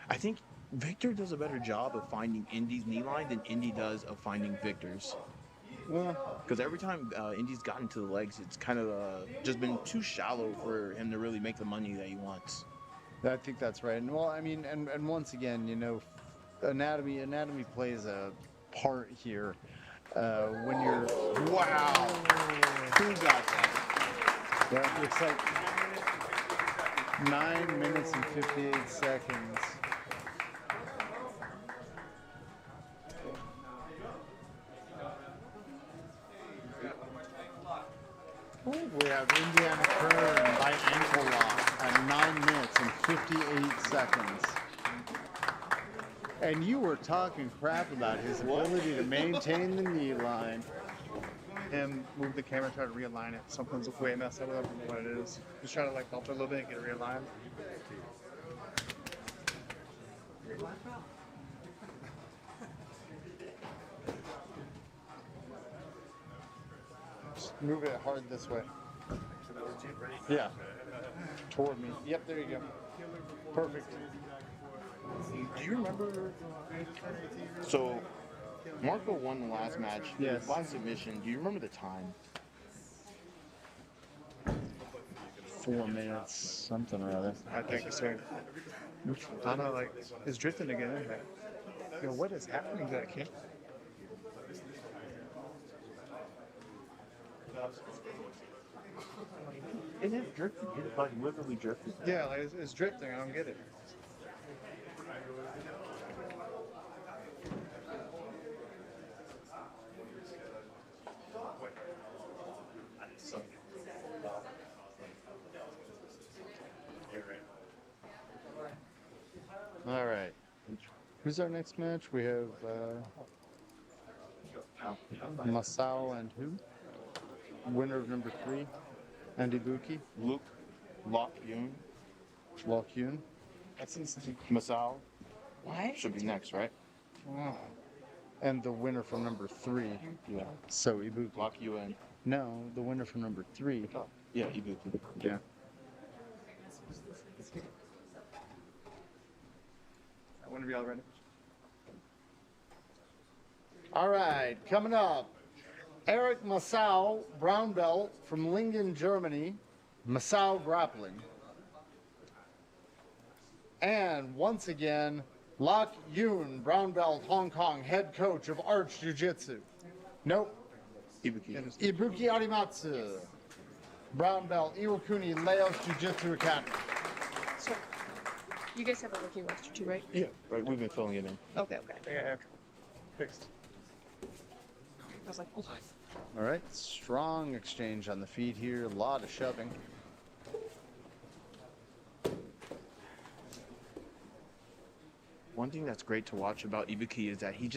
I think Victor does a better job of finding Indy's knee line than Indy does of finding Victor's. Well, Because every time Indy's gotten to the legs, it's kind of just been too shallow for him to really make the money that he wants. I think that's right. And well, I mean, and once again, you know, anatomy plays a part here. When you're Wow! Who got that? yeah, it's like 9 minutes and 58 seconds. We have Indiana Kern by ankle lock at 9 minutes and 58 seconds. And you were talking crap about his ability to maintain the knee line. Him move the camera, try to realign it. Something's way messed up. I don't know what it is. Just try to like bump it a little bit and get it realigned. Just move it hard this way. Yeah. Toward me. Yep, there you go. Perfect. Do you remember? So, Marco won the last match. Yes. By submission. Do you remember the time? 4 minutes, something or other. I think so. I don't know, like, it's drifting again, isn't it? Yo, what is happening to that kid? It is drifting. It's like literally drifting. Yeah, like it's drifting. I don't get it. All right. Who's our next match? We have Masal and who? Winner of number 3, and Ibuki, Luke, Lock, Yoon, Walkyun. That's insane. Masal What? should be next, right? Oh. And the winner from number 3. Yeah. So Ibuki. Lock you in. No, the winner from number 3. Yeah, Ibuki. Yeah. Whenever y'all ready. All right, coming up, Eric Masal, brown belt from Lingen, Germany, Masal grappling. And once again, Lok Yoon, brown belt, Hong Kong, head coach of Arch Jiu Jitsu. Nope. Ibuki. Ibuki Arimatsu, brown belt, Iwakuni Laos Jiu Jitsu Academy. So, you guys have a working roster too, right? Yeah, right. We've been filling it in. Okay. Yeah, fixed. I was like, hold on. All right, strong exchange on the feet here, a lot of shoving. One thing that's great to watch about Ibuki is that he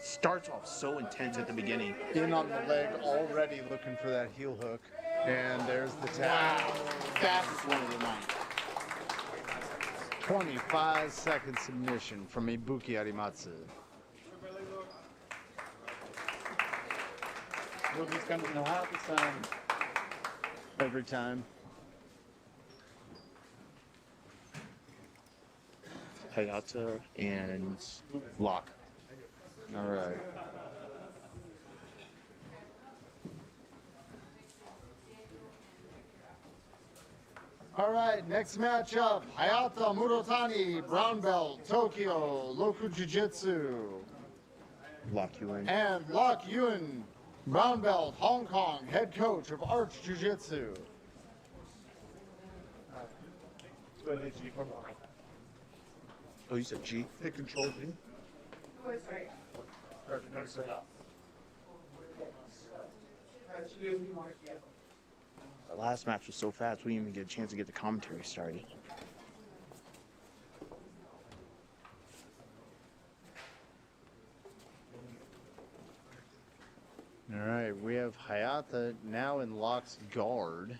starts off so intense at the beginning. In on the leg, already looking for that heel hook. And there's the tap. Fastest one of the night. 25-second submission from Ibuki Arimatsu. Loki's coming to half the time. Every time. Hayata and Lock. All right. All right, next matchup, Hayata Murotani, brown belt, Tokyo, Loku Jiu-Jitsu. Lock you in. And Lok Yun, brown belt, Hong Kong, head coach of Arch Jiu-Jitsu. Oh, you said G? Take control, G. The last match was so fast, we didn't even get a chance to get the commentary started. All right, we have Hayata now in Locke's guard.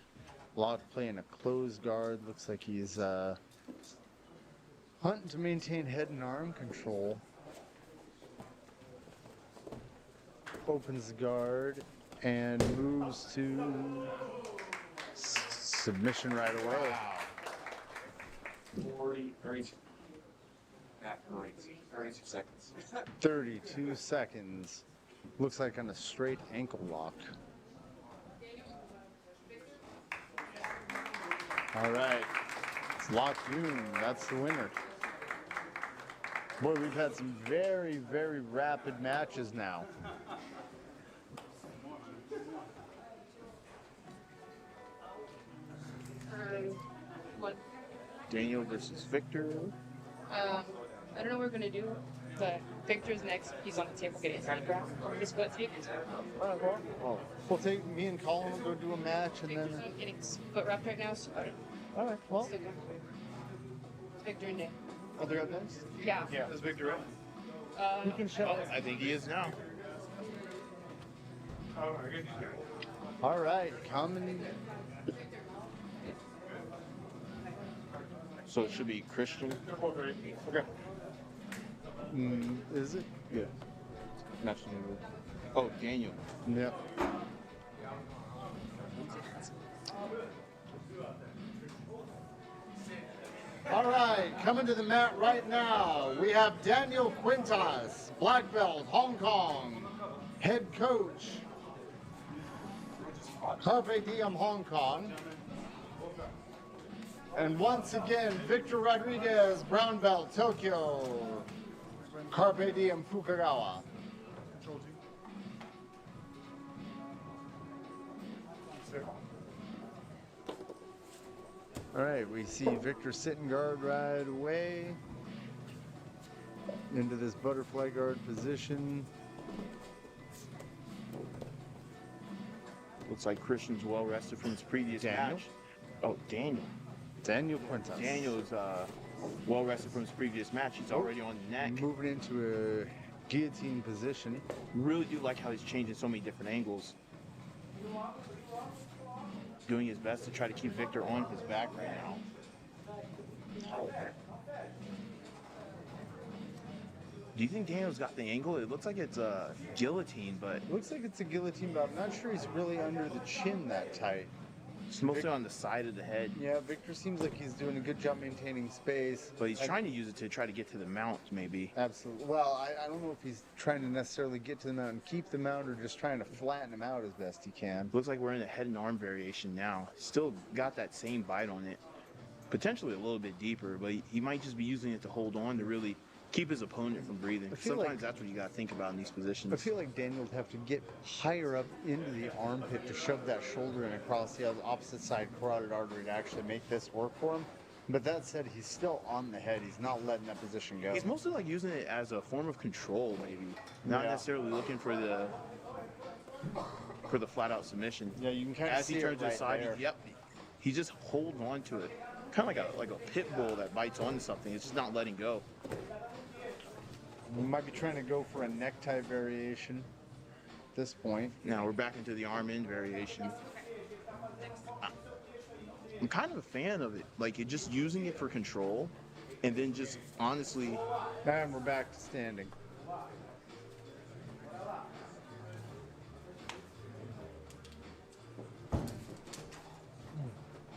Locke playing a closed guard. Looks like he's hunting to maintain head and arm control. Opens the guard and moves to submission right away. 32 seconds. 32 seconds. Looks like on a straight ankle lock. All right. It's Lok Yoon. That's the winner. Boy, we've had some very, very rapid matches now. What? Daniel versus Victor. I don't know what we're gonna do, but Victor's next. He's on the table getting his hand grab. We're just going to take his Oh, we'll take me and Colin will go do a match and Victor's then. getting foot wrapped right now, so All right. Well, still good. Victor and Dan. Oh, they're up next? Yeah. Yeah. Is Victor up? we can show. I think he is now. All right, coming. So it should be Christian. Okay. Is it? Yeah. National. Oh, Daniel. Yep. All right, coming to the mat right now, we have Daniel Quintas, black belt, Hong Kong, head coach, Carpe Diem, Hong Kong. And once again, Victor Rodriguez, brown belt, Tokyo, Carpe Diem, Fukugawa. Control G. All right, we see Victor sitting guard right away into this butterfly guard position. Looks like Christian's well rested from his previous Daniel? match. Oh, Daniel. Daniel Quintas. Daniel's well rested from his previous match. He's already on the neck. Moving into a guillotine position. Really do like how he's changing so many different angles. Doing his best to try to keep Victor on his back right now. Do you think Daniel's got the angle? It looks like it's a guillotine, but Looks like it's a guillotine, but I'm not sure he's really under the chin that tight. it's mostly on the side of the head. Yeah, Victor seems like he's doing a good job maintaining space. But he's trying to use it to try to get to the mount, maybe. Absolutely. Well, I don't know if he's trying to necessarily get to the mount and keep the mount or just trying to flatten him out as best he can. Looks like we're in a head and arm variation now. Still got that same bite on it. Potentially a little bit deeper, but he might just be using it to hold on to really keep his opponent from breathing. Sometimes that's what you got to think about in these positions. I feel like Daniel would have to get higher up into the armpit to shove that shoulder in across the opposite side carotid artery to actually make this work for him. But that said, he's still on the head. He's not letting that position go. He's mostly like using it as a form of control, maybe. Not necessarily looking for the flat out submission. Yeah, you can kind of as see he turns it right to the side. there. Yep, he just holds on to it, kind of like a pit bull that bites onto something. It's just not letting go. We might be trying to go for a necktie variation at this point. Now we're back into the arm in variation. I'm kind of a fan of it, like it just using it for control, and then just honestly. And we're back to standing.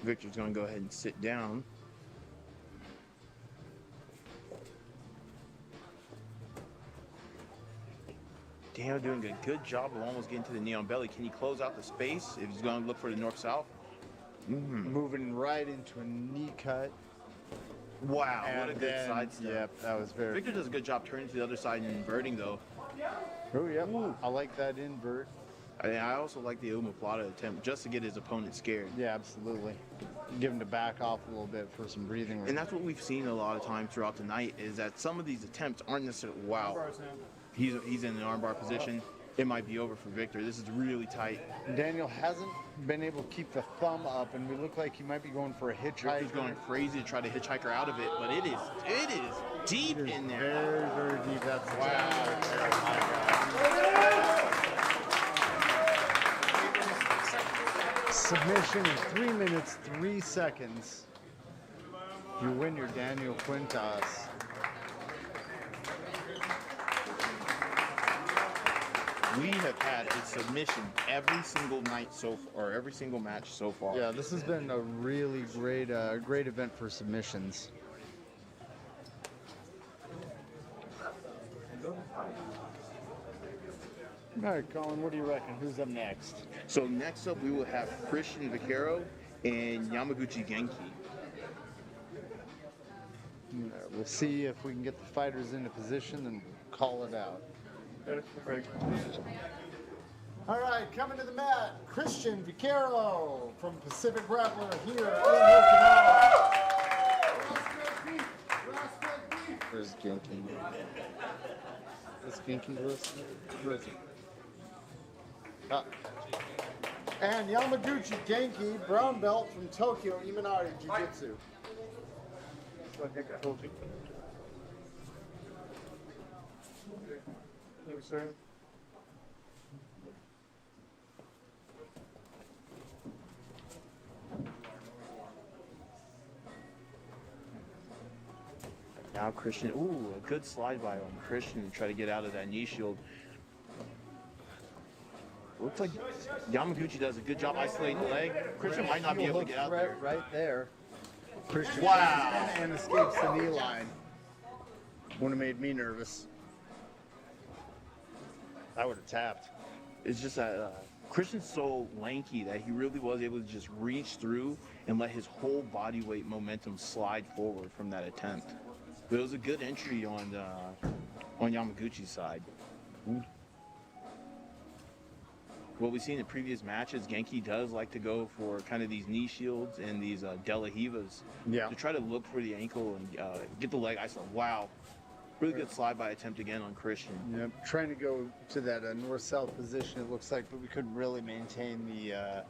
Victor's gonna go ahead and sit down. Daniel doing a good job of almost getting to the knee on belly. Can he close out the space if he's going to look for the north-south? Moving right into a knee cut. Wow, what a And good then- side step. Yep, that was very. Victor does a good job turning to the other side and inverting, though. Oh, yep. I like that invert. I also like the omoplata attempt just to get his opponent scared. Yeah, absolutely. Give him to back off a little bit for some breathing room. And that's what we've seen a lot of times throughout the night is that some of these attempts aren't necessarily, wow, he's in an armbar position. It might be over for Victor. This is really tight. Daniel hasn't been able to keep the thumb up, and we look like he might be going for a hitchhike. Victor's going crazy to try to hitchhike her out of it, but it is deep in there. Very, very deep. That's submission in 3 minutes, 3 seconds. You win your Daniel Quintas. We have had a submission every single night so far, or every single match so far. Yeah, this has been a really great, great event for submissions. All right, Colin, what do you reckon? Who's up next? So next up, we will have Christian Vaquero and Yamaguchi Genki. We'll see if we can get the fighters into position and call it out. All right, coming to the mat, Christian Vaquero from Pacific Grappler here in Okinawa. Where's Genki? Is Genki listening? Where is he? And Yamaguchi Genki, brown belt from Tokyo Imanari Jiu Jitsu. Now Christian, ooh, a good slide by on Christian to try to get out of that knee shield. Looks like Yamaguchi does a good job isolating the leg. Christian might not be able to get out there. Right there. Christian Wow. and escapes the knee line. Would have made me nervous. I would have tapped. It's just that Christian's so lanky that he really was able to just reach through and let his whole body weight momentum slide forward from that attempt. But it was a good entry on Yamaguchi's side. What we've seen in previous matches, Genki does like to go for kind of these knee shields and these De La Rivas to try to look for the ankle and get the leg isolation. Wow. Really good slide by attempt again on Christian. Yep, trying to go to that north-south position, it looks like, but we couldn't really maintain the...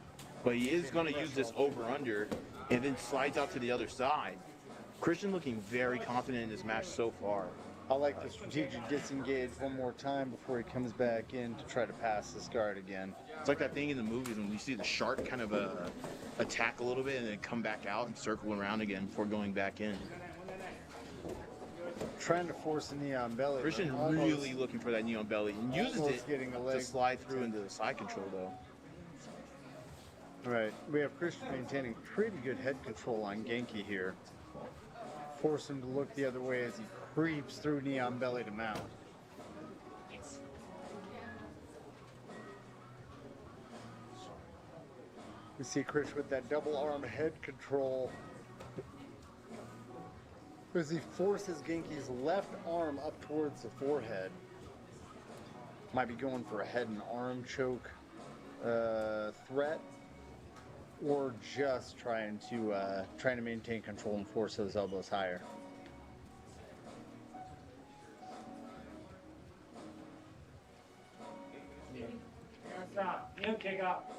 But he is going to use this over-under and then slides out to the other side. Christian looking very confident in this match so far. I like the strategic disengage one more time before he comes back in to try to pass this guard again. It's like that thing in the movies when you see the shark kind of attack a little bit and then come back out and circle around again before going back in. trying to force a knee on belly. Christian almost- really looking for that knee on belly and uses almost it getting a to leg. slide through into the side control though. Right. We have Christian maintaining pretty good head control on Genki here. Force him to look the other way as he creeps through knee on belly to mount. We see Chris with that double arm head control as he forces Genki's left arm up towards the forehead. Might be going for a head and arm choke threat, or just trying to maintain control and force those elbows higher. Stop. You kick up.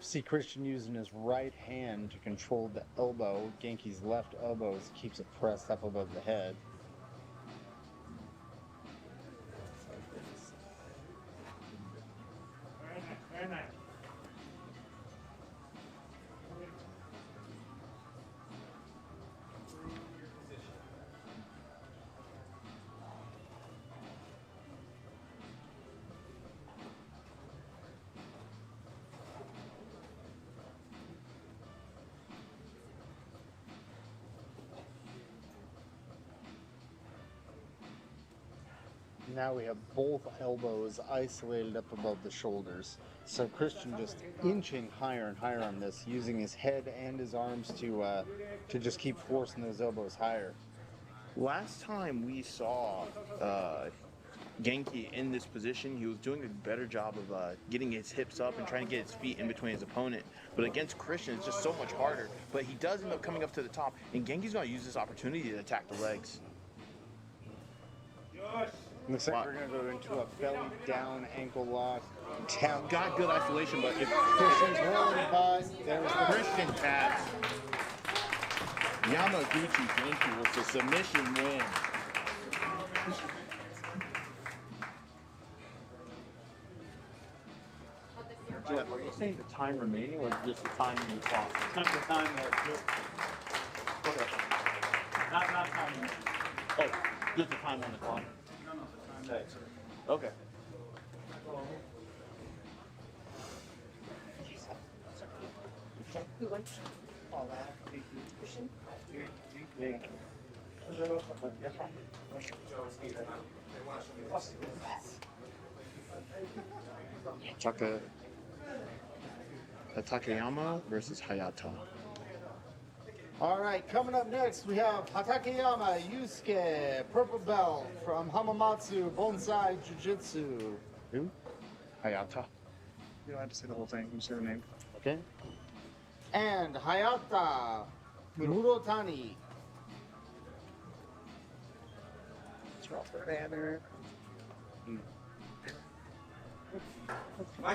See Christian using his right hand to control the elbow. Genki's left elbow keeps it pressed up above the head. Very nice. Very nice. Now we have both elbows isolated up above the shoulders. So Christian just inching higher and higher on this, using his head and his arms to just keep forcing those elbows higher. Last time we saw Genki in this position, he was doing a better job of getting his hips up and trying to get his feet in between his opponent. But against Christian, it's just so much harder. But he does end up coming up to the top, and Genki's going to use this opportunity to attack the legs. Looks like we're going to go into a belly down ankle lock. Tap. Got good isolation, but if Christian's rolling by. There's the Christian taps, Yamaguchi Genki with the submission win. Jeff, are you saying the time remaining or just the time in the clock? Time to time. Okay. Not time. Oh, just the time on the clock. Okay. Takayama versus Hayata. All right, coming up next, we have Hatakeyama Yusuke, purple belt from Hamamatsu Bonsai Jiu Jitsu. Who? Hayata. You don't have to say the whole thing. You say her name. Okay. And Hayata Murotani. Just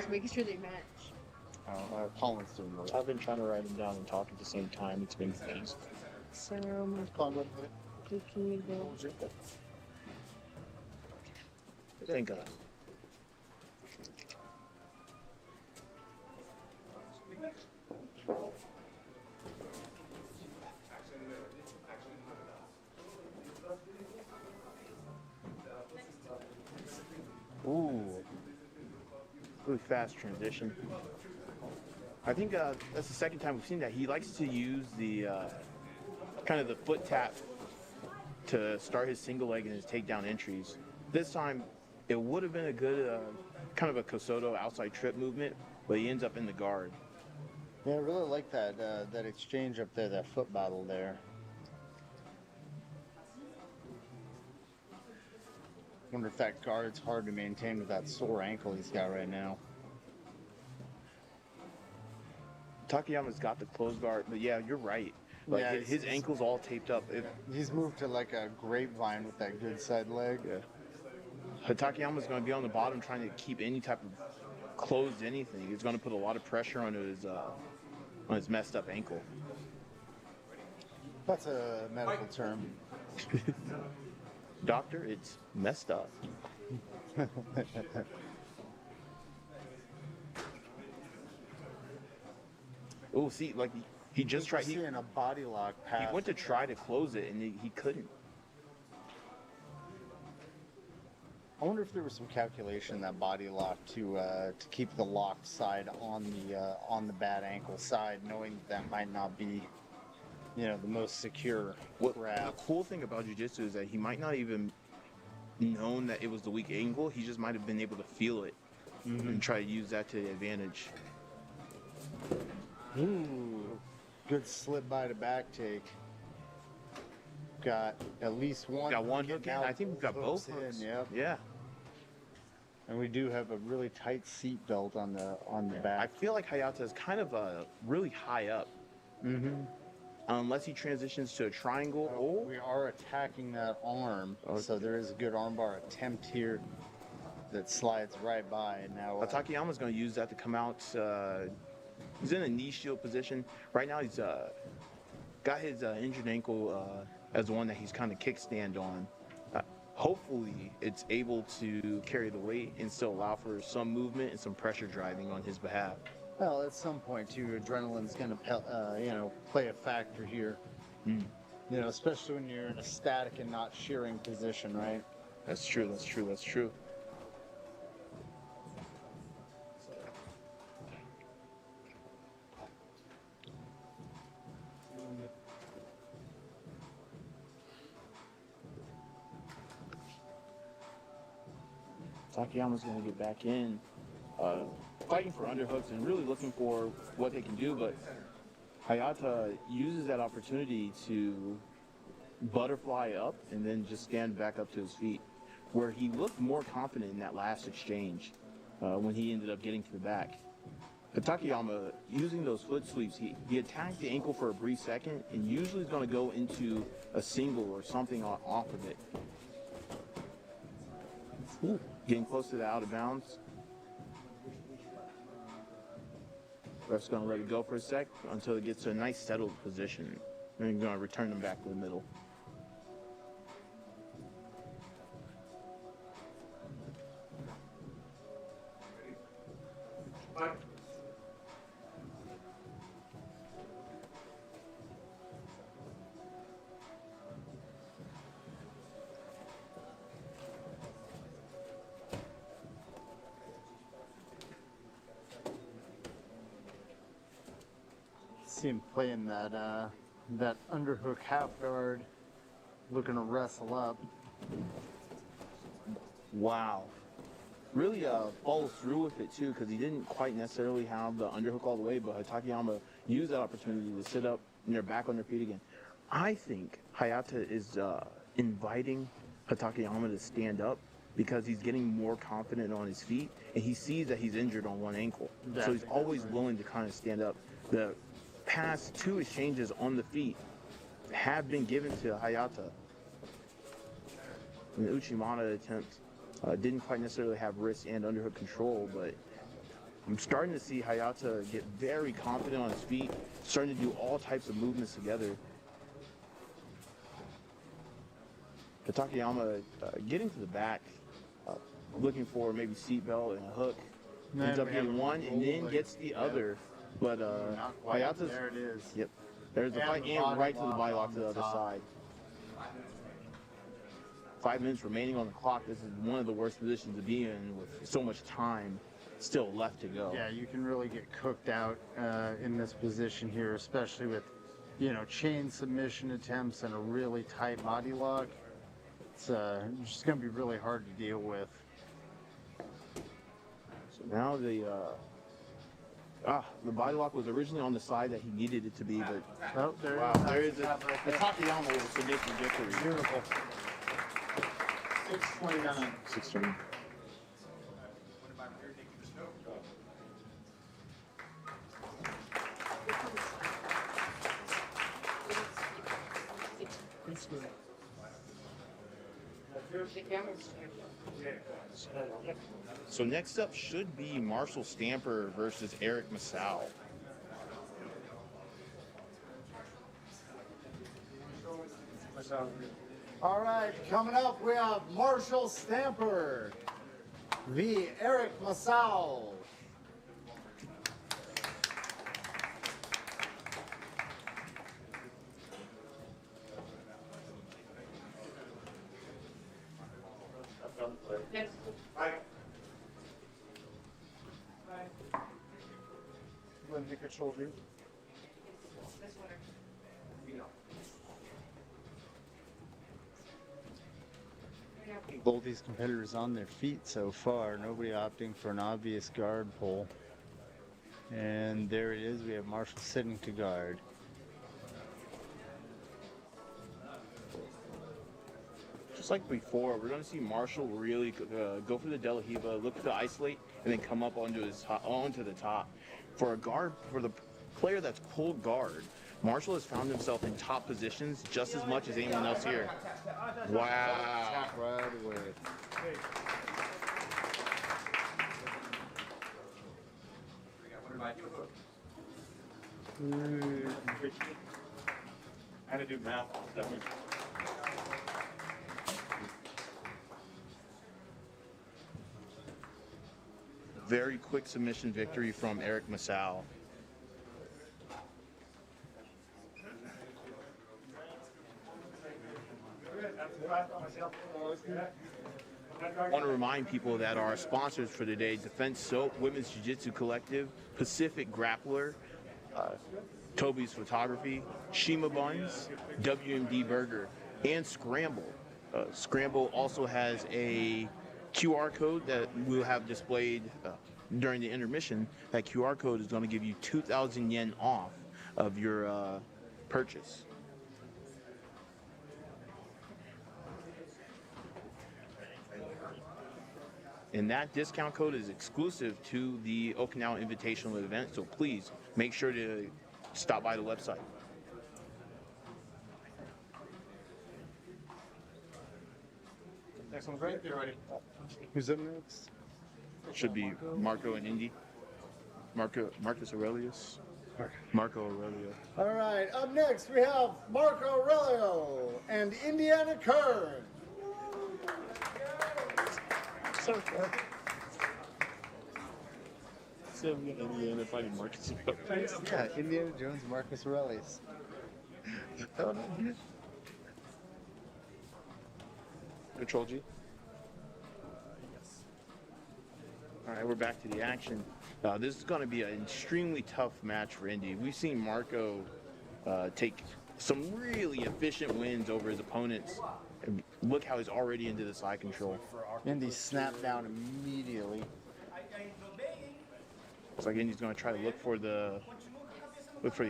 making sure they match. Colin's doing those. I've been trying to write them down and talk at the same time. It's been crazy. So, taking the Thank God. Ooh. Really fast transition. I think that's the second time we've seen that. He likes to use the kind of the foot tap to start his single leg and his takedown entries. This time, it would have been a good kind of a Kosoto outside trip movement, but he ends up in the guard. Yeah, I really like that that exchange up there, that foot battle there. Wonder if that guard's hard to maintain with that sore ankle he's got right now. Takayama's got the closed guard, but yeah, you're right. Like Yeah, his ankle's all taped up. He's moved to like a grapevine with that good side leg. Yeah. Takayama's going to be on the bottom trying to keep any type of closed anything. He's going to put a lot of pressure on his messed up ankle. That's a medical term. Doctor, it's messed up. Oh, see, like he just tried. He seeing a body lock pass. went to try to close it and he couldn't. I wonder if there was some calculation in that body lock to keep the locked side on the bad ankle side, knowing that might not be, you know, the most secure The grab. cool thing about jiu-jitsu is that he might not even known that it was the weak ankle. He just might have been able to feel it and try to use that to the advantage. Ooh, good slip by to back take. Got at least one. Got one hook hook in. I think we've got both in. hooks. Yep. Yeah. And we do have a really tight seat belt on the I back. feel like Hayata is kind of really high up. Mm-hmm. Unless he transitions to a triangle. Oh, We are attacking that arm, so there is a good armbar attempt here that slides right by. And now Takayama's going to use that to come out. He's in a knee shield position. Right now he's got his injured ankle as the one that he's kind of kickstand on. Hopefully it's able to carry the weight and still allow for some movement and some pressure driving on his behalf. well, at some point too, adrenaline's going to play a factor here. Mm. You know, especially when you're in a static and not shearing position, right? That's true, that's true, that's true. Takayama's going to get back in, fighting for underhooks and really looking for what they can do, but Hayata uses that opportunity to butterfly up and then just stand back up to his feet, where he looked more confident in that last exchange when he ended up getting to the back. But Takayama, using those foot sweeps, he attacked the ankle for a brief second and usually is going to go into a single or something off of it. Ooh, getting close to the out of bounds. Ref's going to let it go for a sec until it gets to a nice settled position. And he's going to return them back to the middle. See him playing that underhook half guard, looking to wrestle up. Wow. Really follows through with it too, because he didn't quite necessarily have the underhook all the way, but Takayama used that opportunity to sit up and they're back on their feet again. I think Hayata is inviting Takayama to stand up because he's getting more confident on his feet and he sees that he's injured on one ankle. So he's always willing to kind of stand up. The past two exchanges on the feet have been given to Hayata. And the Uchimata attempt didn't quite necessarily have wrist and underhook control, but I'm starting to see Hayata get very confident on his feet, starting to do all types of movements together. Takayama getting to the back, looking for maybe seatbelt and a hook. Ends up getting one and then gets the other. But Hayata's, there it is. Yep. There's the fight and right to the body lock to the other side. 5 minutes remaining on the clock. This is one of the worst positions to be in with so much time still left to go. Yeah, you can really get cooked out in this position here, especially with, you know, chain submission attempts and a really tight body lock. It's just going to be really hard to deal with. So now the body lock was originally on the side that he needed it to be, but Oh, there wow, it is. there is a Takayama with a significant victory. Beautiful. 629. 6-20. The camera's So next up should be Marshall Stamper versus Eric Masal. All right, coming up, we have Marshall Stamper v. Eric Masal. Yes. When they control you. This one. Both these competitors on their feet so far. Nobody opting for an obvious guard pull. And there it is. We have Marshall sitting to guard. Just like before, we're going to see Marshall really go for the De La Hiva, look to isolate, and then come up onto the top. For a guard, for the player that's pulled guard, Marshall has found himself in top positions just as much as anyone else here. Wow. Tap right away. I had to do math. Very quick submission victory from Eric Masal. I want to remind people that our sponsors for today, Defense Soap, Women's Jiu Jitsu Collective, Pacific Grappler, Toby's Photography, Shima Buns, WMD Burger, and Scramble. Scramble also has a QR code that we'll have displayed during the intermission. That QR code is going to give you 2,000 yen off of your purchase. And that discount code is exclusive to the Okinawa Invitational event, so please make sure to stop by the website. Next one's right. You're ready. Who's up next? Should be Marco and Indy. Marcus Aurelius. Marco Aurelio. All right, up next we have Marco Aurelio and Indiana Kern. So good. So Indiana fighting Marcus Aurelius. Yeah, Indiana Jones, Marcus Aurelius. Control G. All right, we're back to the action. This is going to be an extremely tough match for Indy. We've seen Marco take some really efficient wins over his opponents. And look how he's already into the side control. Indy snapped down immediately. Looks like Indy's going to try to look for the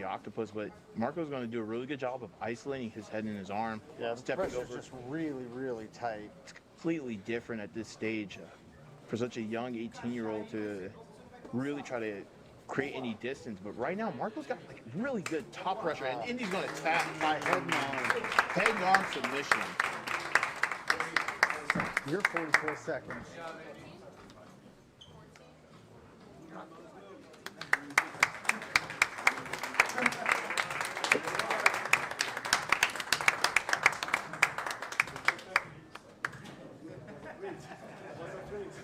octopus, but Marco's going to do a really good job of isolating his head and his arm. Yeah, the stepping pressure's over. just really, really tight. It's completely different at this stage for such a young 18-year-old to really try to create any distance. But right now, Marco's got like really good top pressure, and Indy's going to tap by head and arm. Head and arm submission. You're 44 seconds.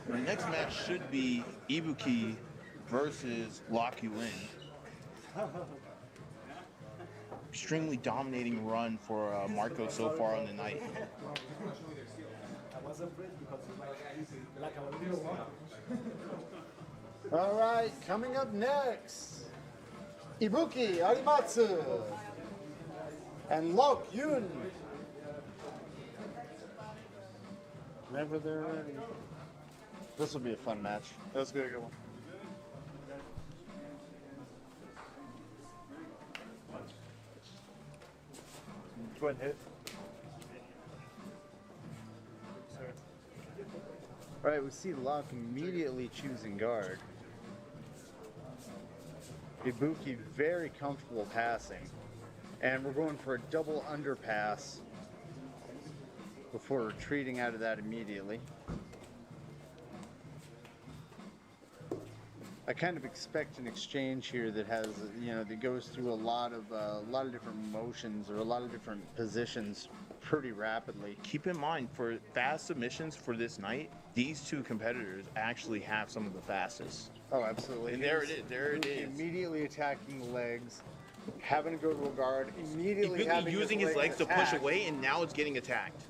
The next match should be Ibuki versus Loki. Extremely dominating run for Marco so far on the night. All right, coming up next, Ibuki Arimatsu and Loki. Whenever they're ready. This will be a fun match. That's gonna be a good one. Go ahead and hit. All right, we see Locke immediately choosing guard. Ibuki very comfortable passing. And we're going for a double underpass before retreating out of that immediately. I kind of expect an exchange here that has, that goes through a lot of different motions or a lot of different positions pretty rapidly. Keep in mind, for fast submissions for this night, these two competitors actually have some of the fastest. Oh, absolutely. And there it is. There it is. Immediately attacking the legs, having to go to a guard, immediately having using his legs to push away, and now it's getting attacked.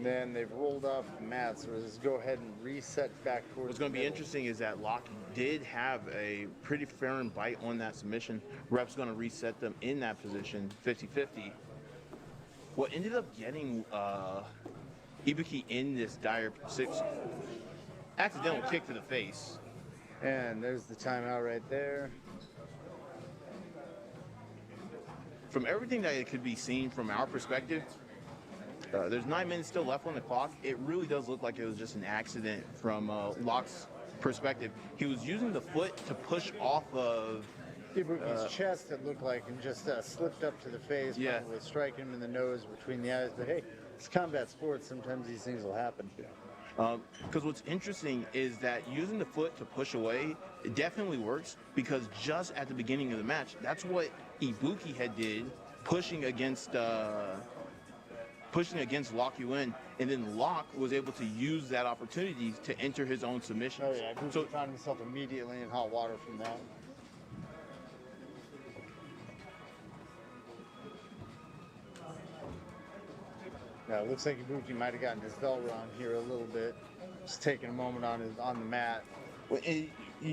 Then they've rolled off the mat, so let's go ahead and reset back towards What's going to be the middle. interesting is that Loki did have a pretty firm bite on that submission. Rep's going to reset them in that position, 50-50. What ended up getting Ibuki in this dire accidental kick to the face. And there's the timeout right there. From everything that it could be seen from our perspective, there's 9 minutes still left on the clock. It really does look like it was just an accident from Locke's perspective. He was using the foot to push off of Ibuki's chest, it looked like, and just slipped up to the face, Yeah. probably striking him in the nose between the eyes. But hey, it's combat sports. Sometimes these things will happen. Because what's interesting is that using the foot to push away, it definitely works, because just at the beginning of the match, that's what Ibuki had did, pushing against Lock Yuan, and then Lock was able to use that opportunity to enter his own submission. Oh yeah, Ibuki So found himself immediately in hot water from that. Yeah, it looks like Ibuki might have gotten his bell rung here a little bit. Just taking a moment on the mat.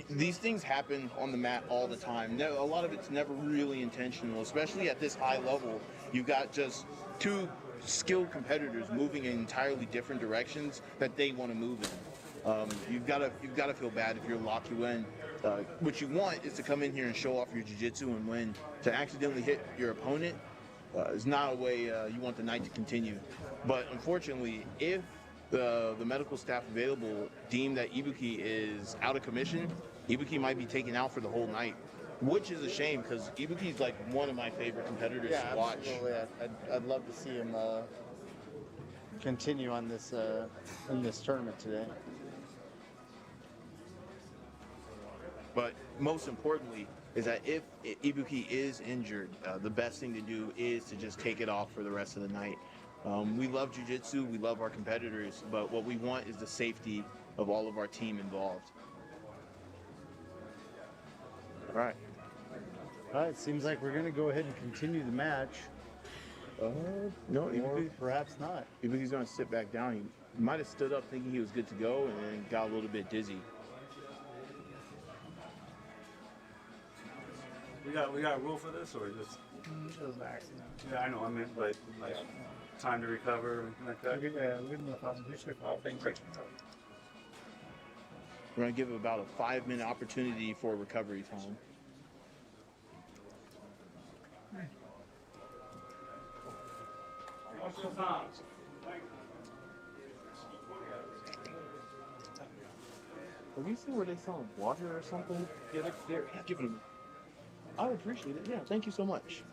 these things happen on the mat all the time. A lot of it's never really intentional, especially at this high level. You've got just two skilled competitors moving in entirely different directions that they want to move in. You've got to feel bad if you're Lock Yuan. What you want is to come in here and show off your jiu-jitsu and win. To accidentally hit your opponent is not a way you want the night to continue. But unfortunately, if the medical staff available deem that Ibuki is out of commission, Ibuki might be taken out for the whole night, which is a shame because Ibuki's like one of my favorite competitors to watch. Absolutely. I'd love to see him continue on this in this tournament today. But most importantly is that if Ibuki is injured, the best thing to do is to just take it off for the rest of the night. We love jiu-jitsu, we love our competitors, but what we want is the safety of all of our team involved. All right, seems like we're going to go ahead and continue the match. No, Or Ibuki, perhaps not. Ibuki's going to sit back down. He might have stood up thinking he was good to go and then got a little bit dizzy. We got a rule for this, or just? It was an accident. Yeah, I know. I meant, but like time to recover and like that. We didn't know if I was usually We're going to give about a 5-minute opportunity for recovery time. Have you seen where they sell water or something? Yeah, they're giving them. I would appreciate it. Yeah, thank you so much.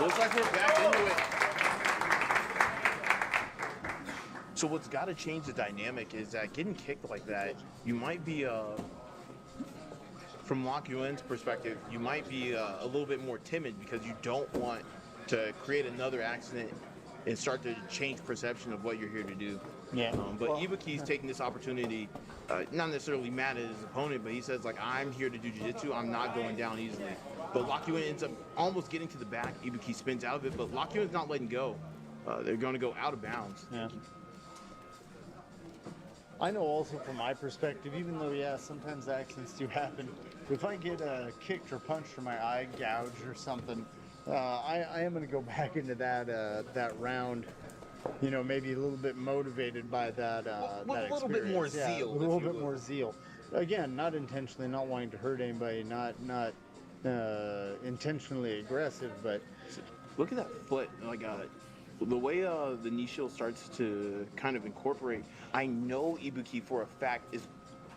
Looks like we're back into it. So what's got to change the dynamic is that getting kicked like that, you might be, from Lock Yuan's perspective, you might be a little bit more timid because you don't want to create another accident and start to change perception of what you're here to do. Yeah. But Ibuki's taking this opportunity, not necessarily mad at his opponent, but he says, like, I'm here to do jiu-jitsu, I'm not going down easily. But Lock Yuan ends up almost getting to the back. Ibuki spins out of it, but Lock Yuan's not letting go. They're going to go out of bounds. Yeah. I know also from my perspective, even though, yeah, sometimes accidents do happen, if I get kicked or punched or my eye gouged or something, I am going to go back into that round, you know, maybe a little bit motivated by that With that a little bit more experience. zeal, Yeah, if a little you bit will. more zeal. Again, not intentionally, not wanting to hurt anybody, not intentionally aggressive, but Look at that foot. Like, The way the knee shield starts to kind of incorporate, I know Ibuki for a fact is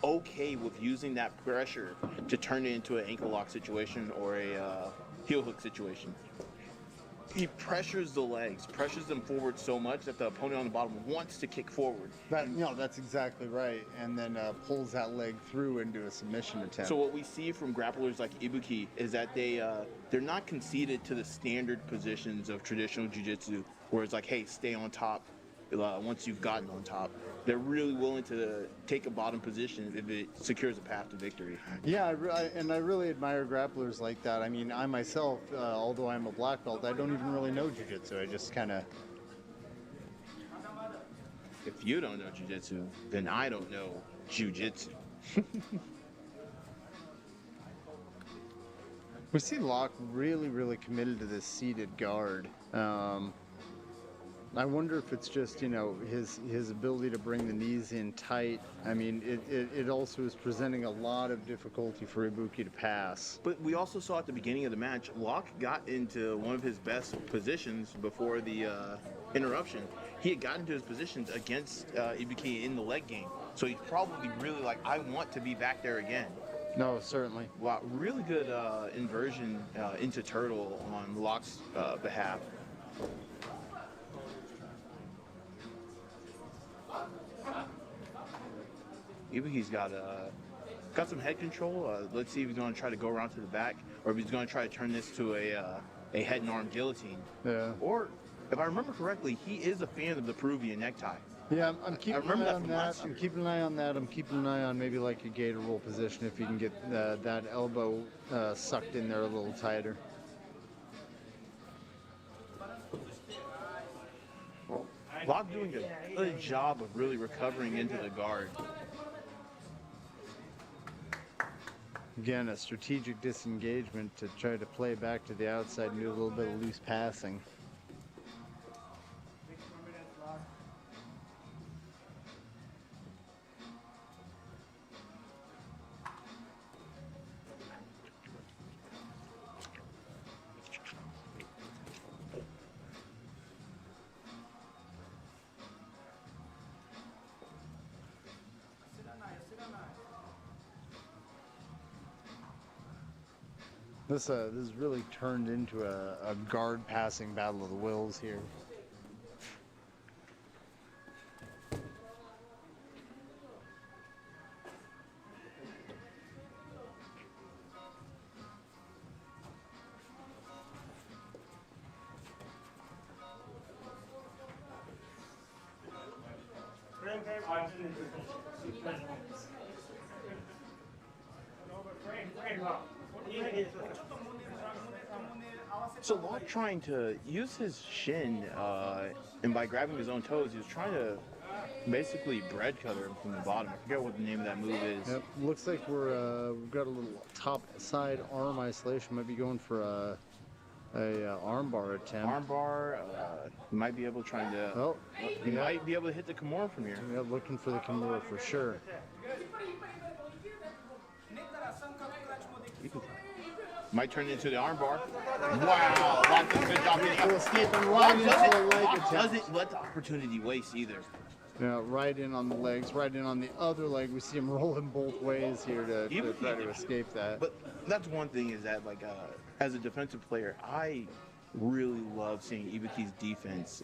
okay with using that pressure to turn it into an ankle lock situation or a heel hook situation. He pressures the legs, pressures them forward so much that the opponent on the bottom wants to kick forward. That's exactly right, and then pulls that leg through into a submission attempt. So what we see from grapplers like Ibuki is that they're not conceded to the standard positions of traditional jiu-jitsu, where it's like, hey, stay on top once you've gotten on top. They're really willing to take a bottom position if it secures a path to victory. Yeah, I really admire grapplers like that. I mean, I myself, although I'm a black belt, I don't even really know jiu-jitsu. I just kind of... If you don't know jiu-jitsu, then I don't know jiu-jitsu. We see Locke really committed to this seated guard. I wonder if it's just, you know, his ability to bring the knees in tight. I mean, it also is presenting a lot of difficulty for Ibuki to pass. But we also saw at the beginning of the match, Locke got into one of his best positions before the interruption. He had gotten to his positions against Ibuki in the leg game. So he's probably really like, I want to be back there again. No, certainly. Wow, really good inversion into turtle on Locke's behalf. Ibuki's got some head control. Let's see if he's going to try to go around to the back, or if he's going to try to turn this to a head and arm guillotine. Yeah. Or, if I remember correctly, he is a fan of the Peruvian necktie. Yeah, I'm keeping an eye on that. last I'm year. keeping an eye on that. I'm keeping an eye on maybe like a gator roll position if you can get that elbow sucked in there a little tighter. Locke doing a good job of really recovering into the guard. Again, a strategic disengagement to try to play back to the outside and do a little bit of loose passing. This has really turned into a guard passing battle of the wills here. So Locke trying to use his shin, and by grabbing his own toes, he was trying to basically bread cutter him from the bottom. I forget what the name of that move is. Yep, looks like we've got a little top side arm isolation. Might be going for a arm bar attempt. Arm bar, he might be able to try to. Oh, he might be able to hit the Kimura from here. Yeah, looking for the Kimura for sure. Might turn into the arm bar. Wow, Locke does a good job hitting. Escaping right into a leg Locke attempt. doesn't let the opportunity waste either. Yeah, right in on the legs, right in on the other leg. We see him rolling both ways here to try to escape that. But that's one thing is that, like, as a defensive player, I really love seeing Ibuki's defense.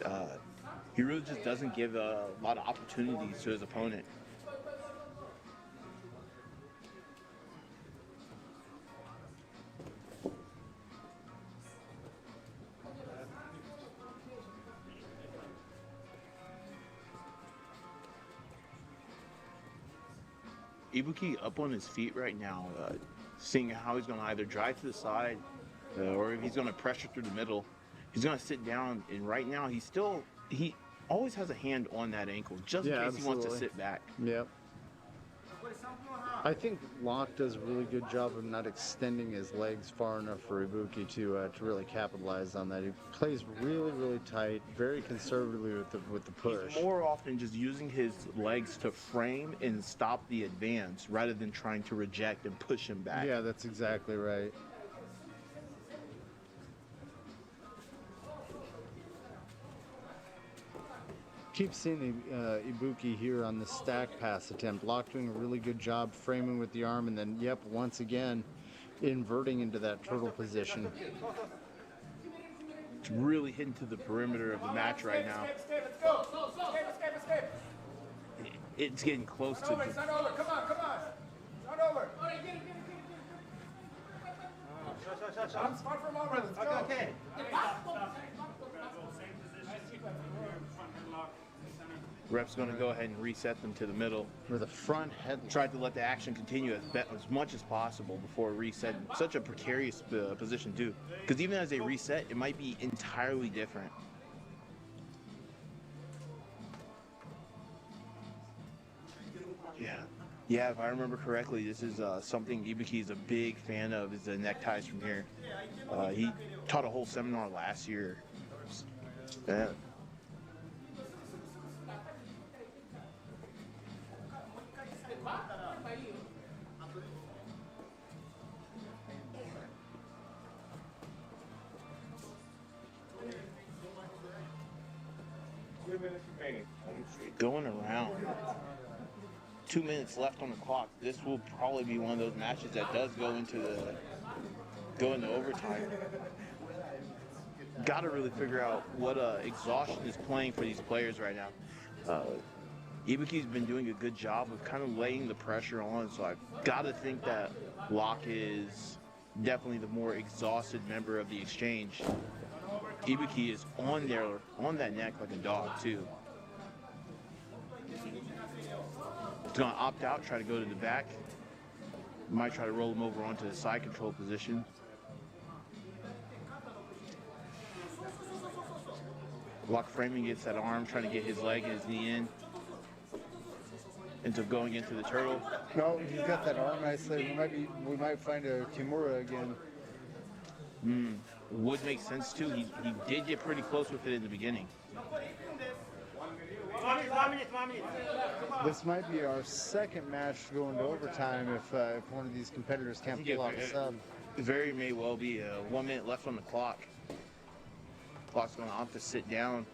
He really just doesn't give a lot of opportunities to his opponent. Ibuki up on his feet right now, seeing how he's going to either drive to the side or if he's going to pressure through the middle. He's going to sit down, and right now he always has a hand on that ankle just in case he wants to sit back. Yep. I think Locke does a really good job of not extending his legs far enough for Ibuki to really capitalize on that. He plays really tight, very conservatively with the push. He's more often just using his legs to frame and stop the advance rather than trying to reject and push him back. Yeah, that's exactly right. Keep seeing Ibuki here on the stack pass attempt. Lock doing a really good job framing with the arm, and then, yep, once again, inverting into that turtle position. It's really hitting to the perimeter of the match right now. It's getting close to the... Come on. Start over. I'm smart for a moment. Let's go. Okay. Ref's going to go ahead and reset them to the middle. With a front headlock. Tried to let the action continue as much as possible before reset. Such a precarious position too, because even as they reset, it might be entirely different. Yeah. If I remember correctly, this is something Ibuki is a big fan of. Is the neckties from here. He taught a whole seminar last year. Yeah. Going around. 2 minutes left on the clock. This will probably be one of those matches that does go into overtime. Got to really figure out what exhaustion is playing for these players right now. Ibuki's been doing a good job of kind of laying the pressure on, so I've got to think that Locke is definitely the more exhausted member of the exchange. Ibuki is on that neck like a dog too. He's gonna opt out, try to go to the back. Might try to roll him over onto the side control position. Lock framing gets that arm, trying to get his leg and his knee in. Ends up going into the turtle. No, he's got that arm isolated. We might find a Kimura again. Would make sense too. He did get pretty close with it in the beginning. This might be our second match going to overtime if one of these competitors can't pull out a sub. Very may well be 1 minute left on the clock. Clock's going to opt to sit down.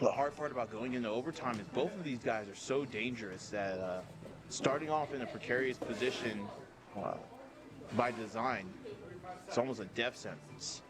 The hard part about going into overtime is both of these guys are so dangerous that starting off in a precarious position by design, it's almost a death sentence.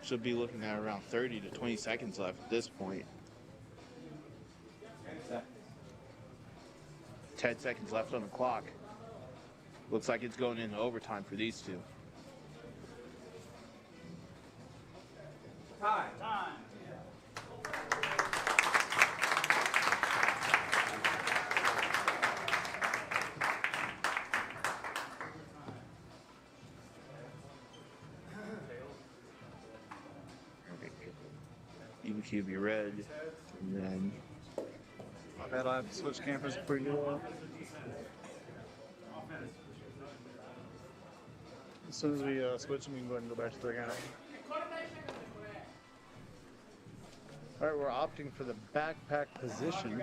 Should be looking at around 30 to 20 seconds left at this point. 10 seconds left on the clock. Looks like it's going into overtime for these two. Time. Ibuki will be red, and then I bet I have to switch cameras before you do that. As soon as we switch them, we can go ahead and go back to the guy. All right, we're opting for the backpack position.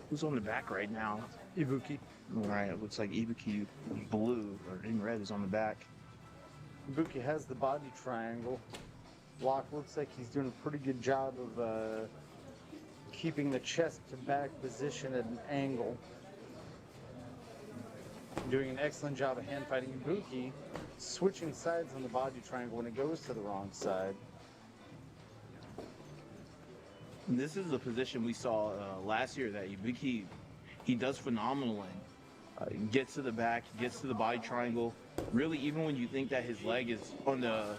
who's on the back right now? Ibuki. All right, it looks like Ibuki blue or in red is on the back. Ibuki has the body triangle. Block looks like he's doing a pretty good job of keeping the chest to back position at an angle. Doing an excellent job of hand fighting. Ibuki switching sides on the body triangle when it goes to the wrong side. This is the position we saw last year that Ibuki, he does phenomenal in. Gets to the back, gets to the body triangle. Really, even when you think that his leg is on the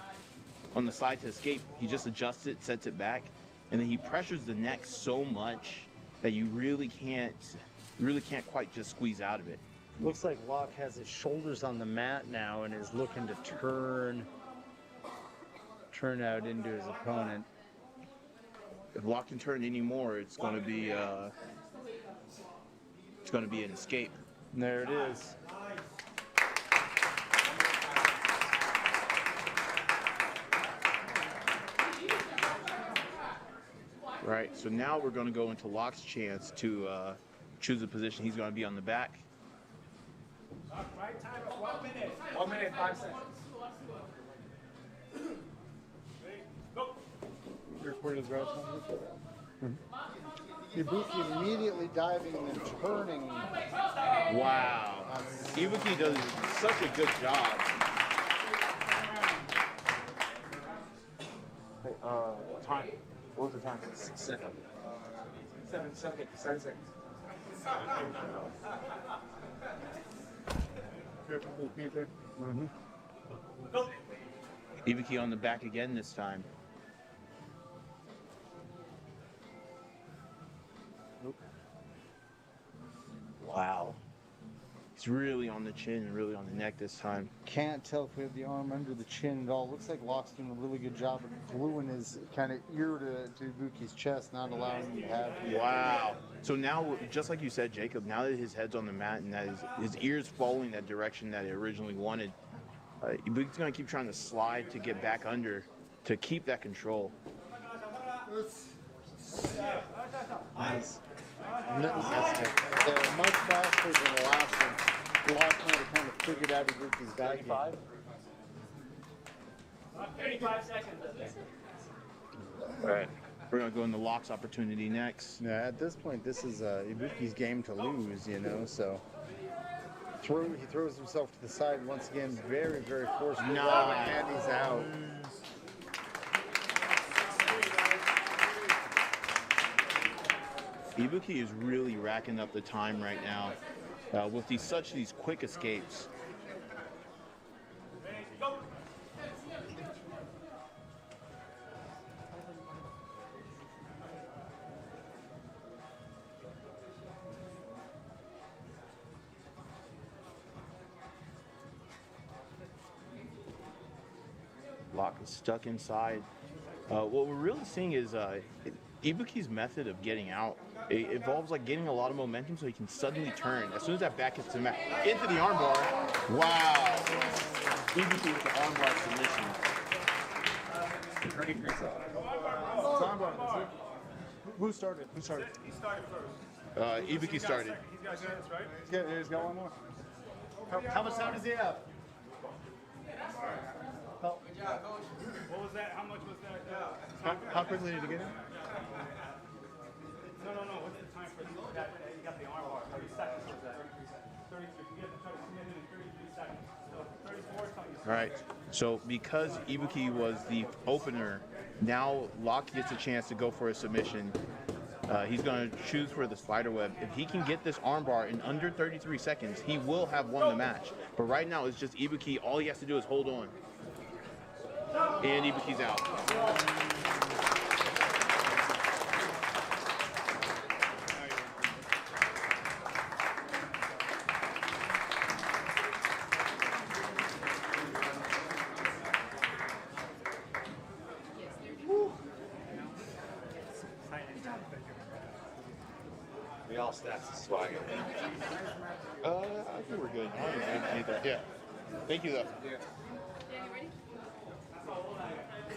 side to escape, he just adjusts it, sets it back, and then he pressures the neck so much that you really can't quite just squeeze out of it. Looks like Locke has his shoulders on the mat now and is looking to turn out into his opponent. If Locke can turn anymore, it's going to be it's going to be an escape. And there it is. Right, so now we're going to go into Locke's chance to choose a position. He's going to be on the back. Right time of 1 minute. 1 minute, 5 seconds. Go. Your report is right. Ibuki immediately diving and then turning. Wow. Ibuki does such a good job. Hey, time. What was the time? 6 seconds. 7 seconds. 7 seconds. Ibuki on the back again this time. Wow. He's really on the chin and really on the neck this time. Can't tell if we have the arm under the chin at all. Looks like Locke's doing a really good job of gluing his kind of ear to Ibuki's chest, not allowing him to have. Wow. So now, just like you said, Jacob, now that his head's on the mat and that his ear's following that direction that it originally wanted, Ibuki's going to keep trying to slide to get back under to keep that control. Nice. They're much faster than the last one. Locke might have kind of figured out Ibuki's back. 35? 35 seconds. All right. We're going to go into Locke's opportunity next. Yeah, at this point, this is Ibuki's game to lose, you know, so. He throws himself to the side once again, very, very forceful. Nice. And he's out. Ibuki is really racking up the time right now with these quick escapes. Locke is stuck inside. What we're really seeing is Ibuki's method of getting out. It involves like getting a lot of momentum so he can suddenly turn. As soon as that back hits the mat, into the armbar. Wow. Ibuki with the armbar submission. Who started? He started first. Ibuki started. He's got chance, right? He's got one more. How much time does he have? What was that? How much was that? How quickly did he get in? No. What's the time for that? You got the arm bar. 30 seconds was that? 33. You get to try to submit it in 33 seconds. So 34 something. All right. So because Ibuki was the opener, now Locke gets a chance to go for a submission. He's going to choose for the spider web. If he can get this armbar in under 33 seconds, he will have won the match. But right now, it's just Ibuki. All he has to do is hold on. And Ibuki's out. We all stats the swag. I think we're good. I don't need that. Yeah. Thank you, though.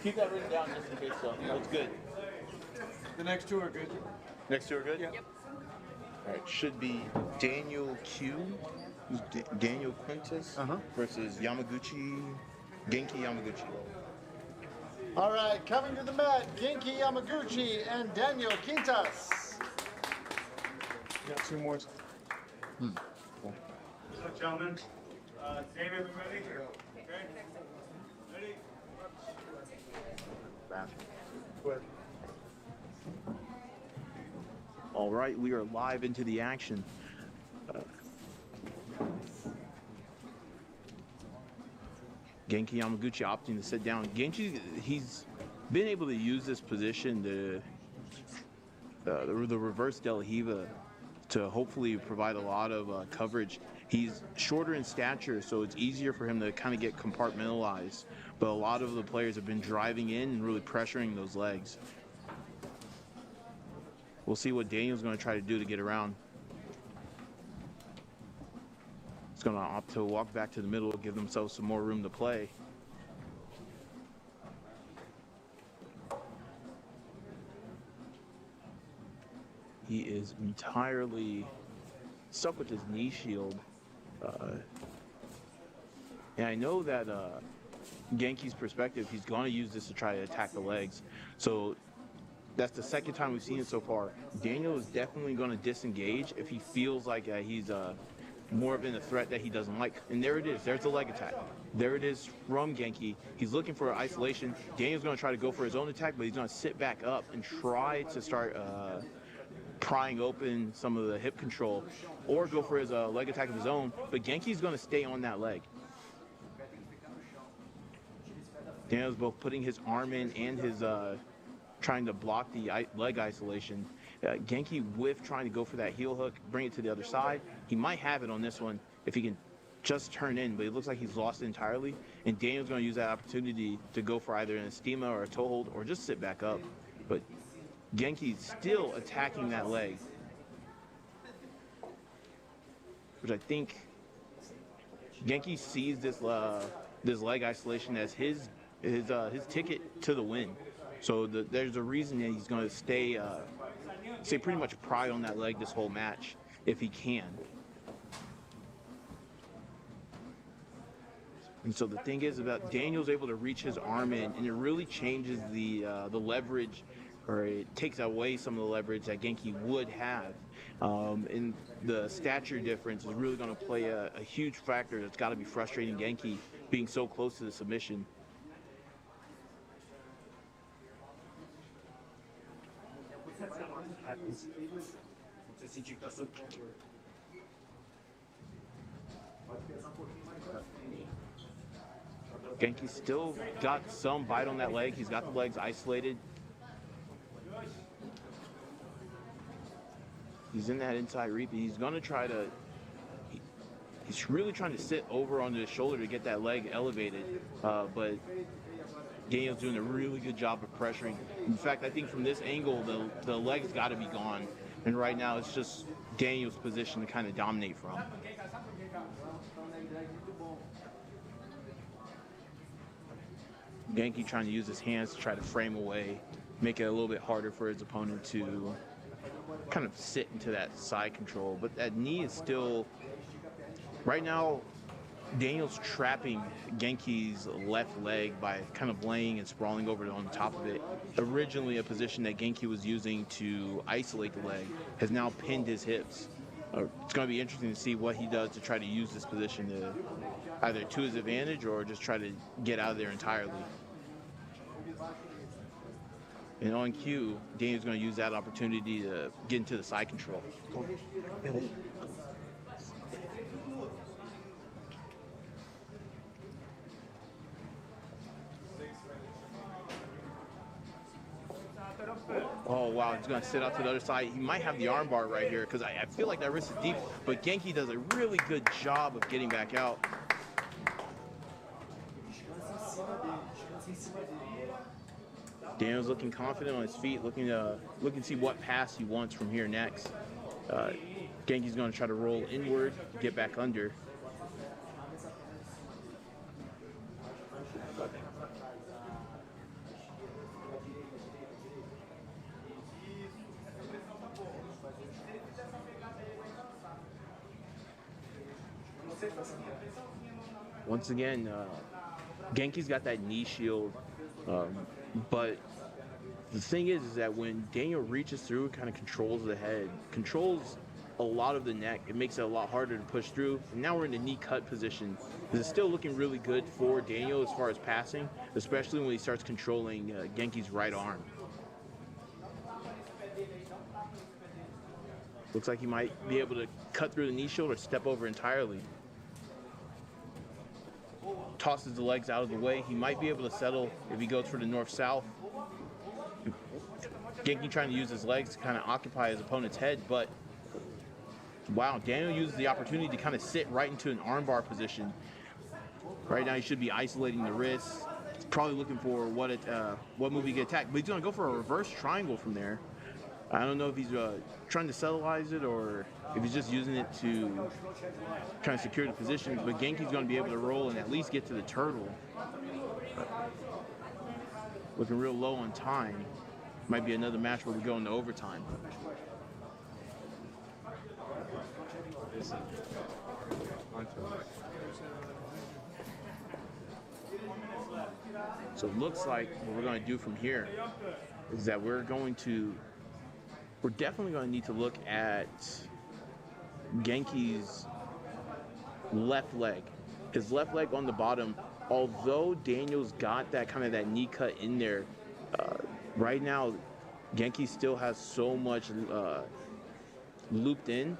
Keep that written down just in case, though. That's good. The next two are good. Next two are good? Yep. All right, should be Daniel Q, who's Daniel Quintus versus Yamaguchi, Genki Yamaguchi. All right, coming to the mat, Genki Yamaguchi and Daniel Quintas. Got two more. So, gentlemen, David, we ready? Okay. Ready? All right, we are live into the action. Genki Yamaguchi opting to sit down. Genki, he's been able to use this position, the reverse De La Hiva, to hopefully provide a lot of coverage. He's shorter in stature, so it's easier for him to kind of get compartmentalized. But a lot of the players have been driving in and really pressuring those legs. We'll see what Daniel's going to try to do to get around. going to opt to walk back to the middle, give themselves some more room to play. He is entirely stuck with his knee shield. And I know that Genki's perspective, he's going to use this to try to attack the legs. So that's the second time we've seen it so far. Daniel is definitely going to disengage if he feels like he's more of a threat that he doesn't like. And there it is. There's the leg attack. There it is from Genki. He's looking for isolation. Daniel's going to try to go for his own attack, but he's going to sit back up and try to start prying open some of the hip control or go for his leg attack of his own. But Genki's going to stay on that leg. Daniel's both putting his arm in and his trying to block the leg isolation. Genki with trying to go for that heel hook, bring it to the other side. He might have it on this one if he can just turn in, but it looks like he's lost it entirely. And Daniel's going to use that opportunity to go for either an estima or a toe hold or just sit back up. But Genki's still attacking that leg, which I think Genki sees this leg isolation as his ticket to the win. So there's a reason that he's going to stay pretty much pride on that leg this whole match if he can. And so the thing is about Daniel's able to reach his arm in, and it really changes the leverage, or it takes away some of the leverage that Genki would have. And the stature difference is really going to play a huge factor that's got to be frustrating Genki, being so close to the submission. Genki's still got some bite on that leg. He's got the legs isolated. He's in that inside repeat. He's going to try to... He's really trying to sit over onto his shoulder to get that leg elevated. But Daniel's doing a really good job of pressuring. In fact, I think from this angle, the leg's got to be gone. And right now, it's just Daniel's position to kind of dominate from. Genki trying to use his hands to try to frame away, make it a little bit harder for his opponent to kind of sit into that side control. But that knee is still, right now, Daniel's trapping Genki's left leg by kind of laying and sprawling over on top of it. Originally a position that Genki was using to isolate the leg has now pinned his hips. It's going to be interesting to see what he does to try to use this position to either to his advantage or just try to get out of there entirely. And on cue, Daniel's going to use that opportunity to get into the side control. Oh, wow, he's going to sit out to the other side. He might have the armbar right here because I feel like that wrist is deep, but Genki does a really good job of getting back out. Daniel's looking confident on his feet, looking to see what pass he wants from here next. Genki's going to try to roll inward, get back under. Once again, Genki's got that knee shield, but the thing is that when Daniel reaches through and kind of controls the head, controls a lot of the neck, it makes it a lot harder to push through. And now we're in the knee cut position. This is still looking really good for Daniel as far as passing, especially when he starts controlling Genki's right arm. Looks like he might be able to cut through the knee shield or step over entirely. Tosses the legs out of the way. He might be able to settle if he goes for the north-south. Genki trying to use his legs to kind of occupy his opponent's head, but wow, Daniel uses the opportunity to kind of sit right into an armbar position. Right now he should be isolating the wrists. He's probably looking for what move he can attack, but he's going to go for a reverse triangle from there. I don't know if he's trying to subtleize it or if he's just using it to try to secure the position. But Genki's going to be able to roll and at least get to the turtle. Looking real low on time. Might be another match where we go into overtime. So it looks like what we're going to do from here is that we're definitely going to need to look at Genki's left leg. His left leg on the bottom, although Daniel's got that kind of that knee cut in there, right now Genki still has so much looped in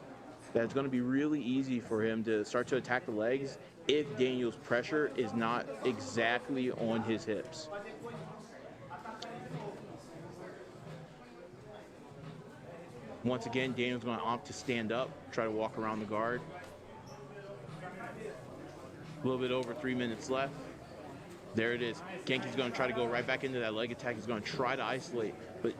that it's going to be really easy for him to start to attack the legs if Daniel's pressure is not exactly on his hips. Once again, Daniel's going to opt to stand up, try to walk around the guard. A little bit over 3 minutes left. There it is. Genki's going to try to go right back into that leg attack. He's going to try to isolate. But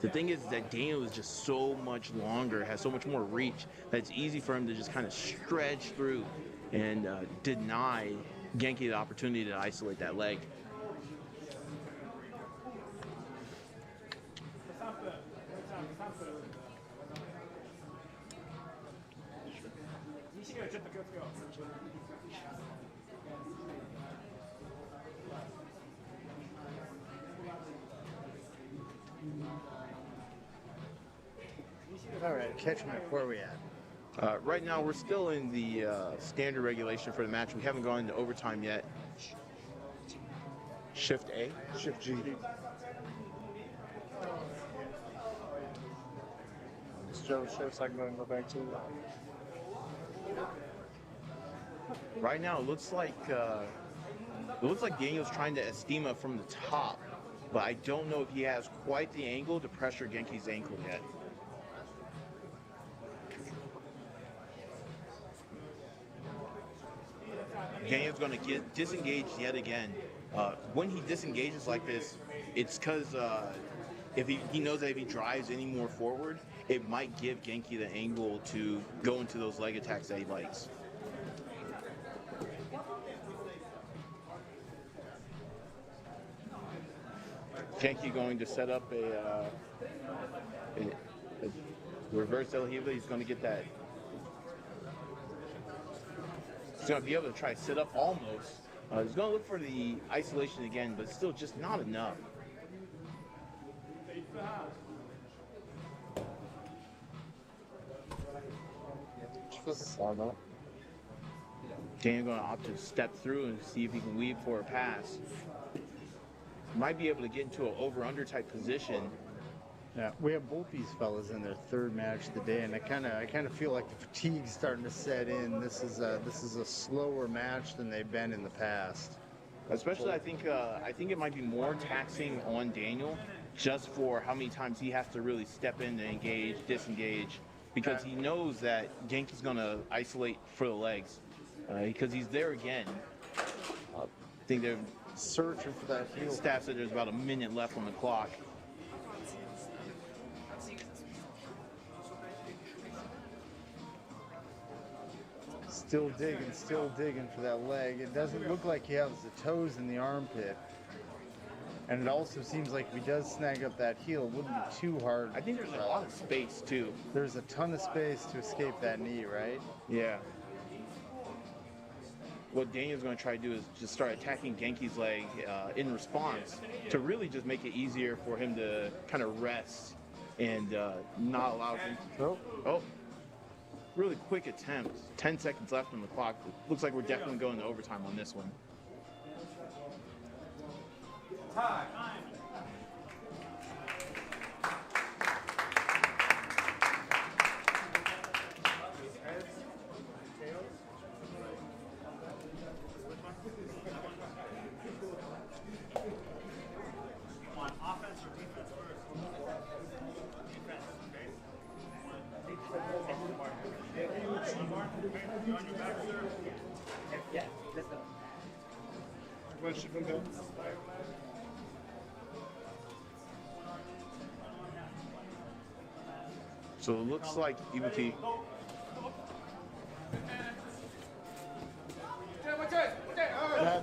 the thing is that Daniel is just so much longer, has so much more reach, that it's easy for him to just kind of stretch through and deny Genki the opportunity to isolate that leg. All right, catch me up. Where are we at? Right now, we're still in the standard regulation for the match. We haven't gone into overtime yet. Shift A? Shift G. Joe shifts, I can go and go back to Right now, it looks like Daniel's trying to estima from the top, but I don't know if he has quite the angle to pressure Genki's ankle yet. Daniel's going to get disengaged yet again. When he disengages like this, it's because if he knows that if he drives any more forward, it might give Genki the angle to go into those leg attacks that he likes. Genki going to set up a reverse El Hiva. He's going to get that. He's going to be able to try to sit up almost. He's going to look for the isolation again, but still just not enough. Daniel going to opt to step through and see if he can weave for a pass. Might be able to get into an over-under type position. Yeah, we have both these fellas in their third match of the day, and I kind of feel like the fatigue's starting to set in. This is a slower match than they've been in the past. Especially, I think it might be more taxing on Daniel, just for how many times he has to really step in to engage, disengage, because he knows that Genki's going to isolate for the legs, because he's there again. I think they're searching for that heel. Staff said there's about a minute left on the clock. Still digging for that leg. It doesn't look like he has the toes in the armpit. And it also seems like if he does snag up that heel, it wouldn't be too hard. I think there's a lot of space, too. There's a ton of space to escape that knee, right? Yeah. What Daniel's going to try to do is just start attacking Genki's leg in response to really just make it easier for him to kind of rest and not allow him. Oh. Really quick attempt. 10 seconds left on the clock. Looks like we're definitely going to overtime on this one. So it looks like Ibuki.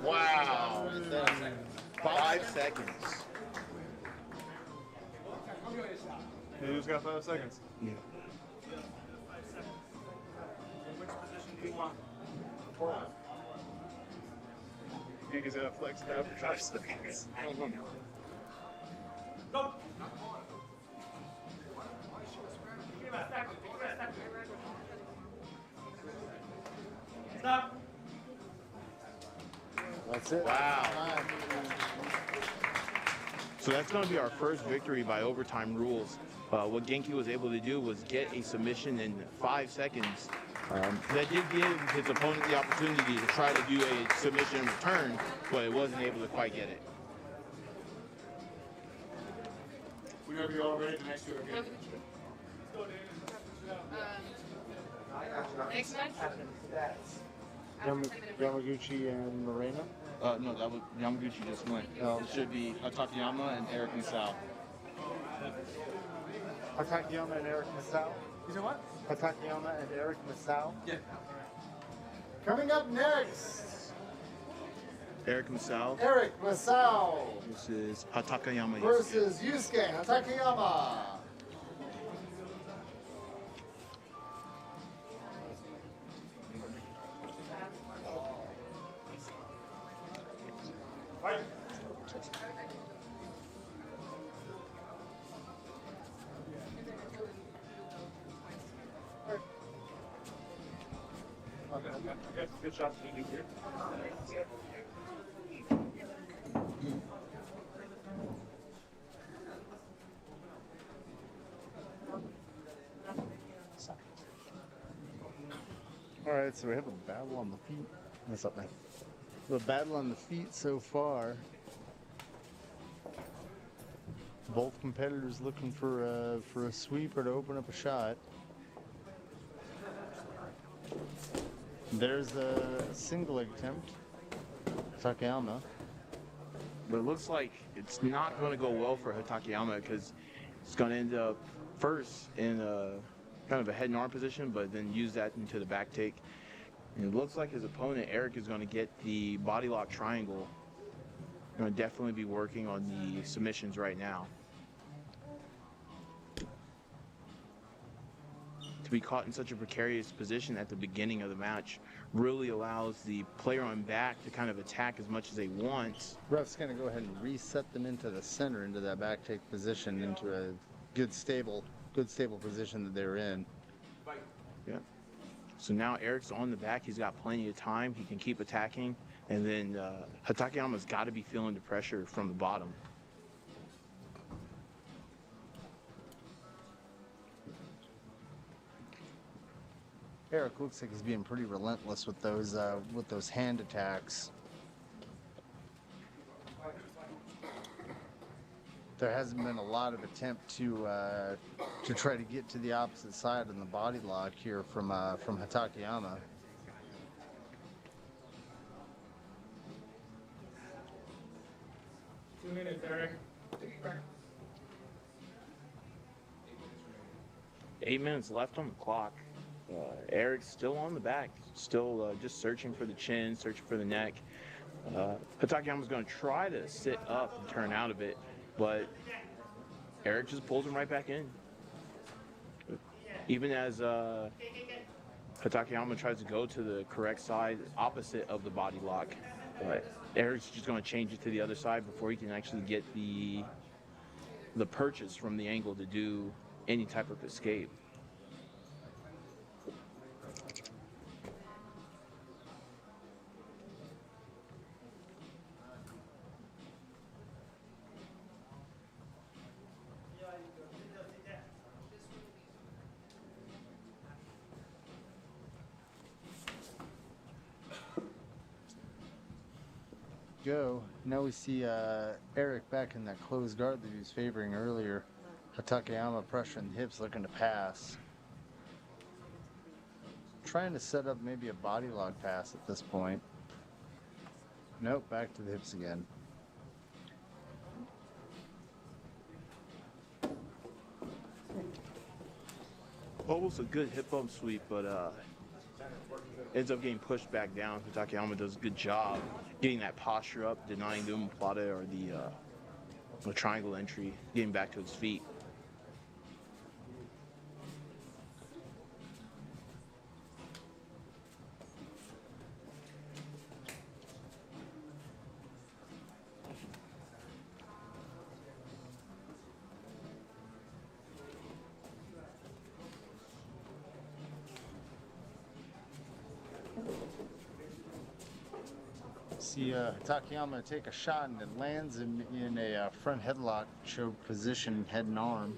Wow. 5 seconds. You just got 5 seconds. Yeah. Which position do you want? He's gonna flex it out for 5 seconds. Go! Stop! That's it. Wow. So that's going to be our first victory by overtime rules. What Genki was able to do was get a submission in 5 seconds. That did give his opponent the opportunity to try to do a submission in return, but it wasn't able to quite get it. Whenever you're all ready, the next two are good. Next match? Yamaguchi and Moreno. No, that was Yamaguchi just went. It should be Hatakeyama and Eric Masal. Hatakeyama and Eric Masal. You said what? Hatakeyama and Eric Masal. Yeah. Coming up next, Eric Masal Eric Masal versus Hatakeyama. versus Yusuke Hatakeyama. Good shot to you here. All right, so we have a battle on the feet. What's up, man? A battle on the feet so far. Both competitors looking for a sweep or to open up a shot. There's a single leg attempt. Takayama. But it looks like it's not going to go well for Hatakeyama because it's going to end up first in a kind of a head and arm position, but then use that into the back take. And it looks like his opponent, Eric, is going to get the body lock triangle. Going to definitely be working on the submissions right now. To be caught in such a precarious position at the beginning of the match really allows the player on back to kind of attack as much as they want. Ref's gonna go ahead and reset them into the center, into that back take position, into a good stable position that they're in. Yeah. So now Eric's on the back. He's got plenty of time. He can keep attacking. And then Hatakeyama's got to be feeling the pressure from the bottom. Eric looks like he's being pretty relentless with those hand attacks. There hasn't been a lot of attempt to try to get to the opposite side in the body lock here from Hatakeyama. Two minutes, Eric. 8 minutes left on the clock. Eric's still on the back, still just searching for the chin, searching for the neck. Hatakeyama's going to try to sit up and turn out a bit, but Eric just pulls him right back in. Even as Hatakeyama tries to go to the correct side, opposite of the body lock, Eric's just going to change it to the other side before he can actually get the purchase from the angle to do any type of escape. Go. Now we see Eric back in that closed guard that he was favoring earlier. Hatakeyama pressuring the hips, looking to pass. Trying to set up maybe a body lock pass at this point. Nope, back to the hips again. Almost a good hip bump sweep, but ends up getting pushed back down. Takayama does a good job getting that posture up, denying the omoplata or the triangle entry, getting back to his feet. See Takayama take a shot and it lands him in a front headlock choke position, head and arm.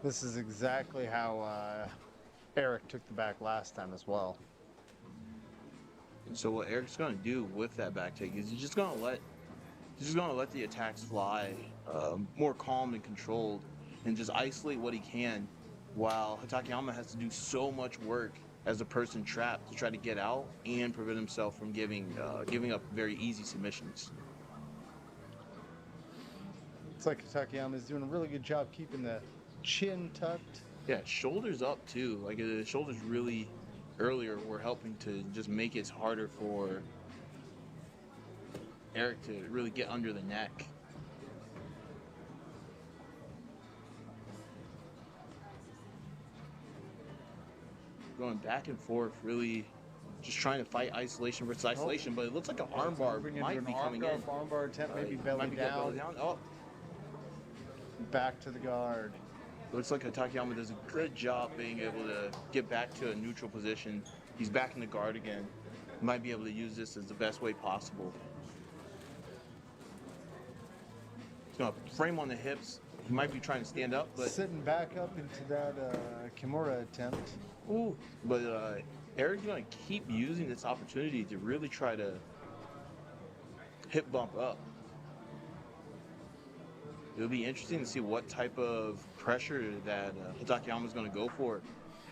This is exactly how Eric took the back last time as well. And so what Eric's going to do with that back take is he's just going to let the attacks fly, more calm and controlled, and just isolate what he can, while Takayama has to do so much work as a person trapped to try to get out and prevent himself from giving up very easy submissions. It's like Takayama is doing a really good job keeping the chin tucked. Yeah, shoulders up too. Like the shoulders really earlier were helping to just make it harder for Eric to really get under the neck. Going back and forth, really just trying to fight isolation versus isolation, but it looks like an armbar might be coming in. Armbar attempt, maybe belly down. Oh, Back to the guard. looks like Takayama does a good job being able to get back to a neutral position. He's back in the guard again. Might be able to use this as the best way possible. He's gonna frame on the hips. He might be trying to stand up, but Sitting back up into that Kimura attempt. ooh, but Eric's gonna keep using this opportunity to really try to hip bump up. It'll be interesting to see what type of pressure that Takayama's going to go for.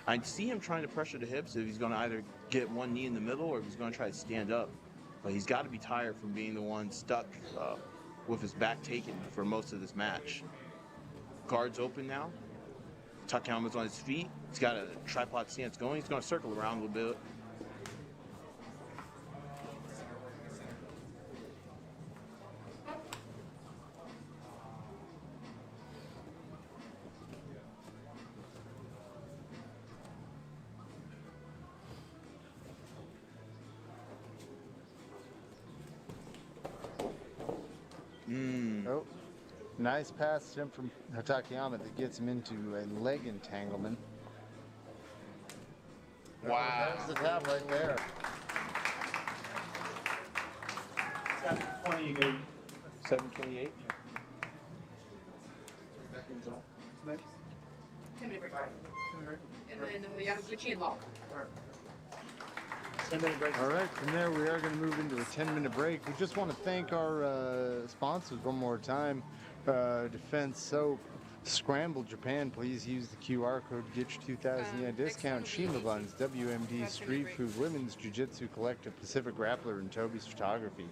I see him trying to pressure the hips if he's going to either get one knee in the middle or if he's going to try to stand up. But he's got to be tired from being the one stuck with his back taken for most of this match. Guards open now. Takayama's on his feet. He's got a tripod stance going. He's going to circle around a little bit. Oh, nice pass attempt from Takayama that gets him into a leg entanglement. Wow. There's the tap right there. 728. 728. 10-minute break. And then Yamaguchi and Lock. All right, from there we are going to move into a 10-minute break. We just want to thank our sponsors one more time. Defense Soap, Scramble Japan, please use the QR code to get your 2,000 yen discount. Shima Buns, WMD Street Food, Women's Jiu Jitsu Collective, Pacific Grappler, and Toby's Photography.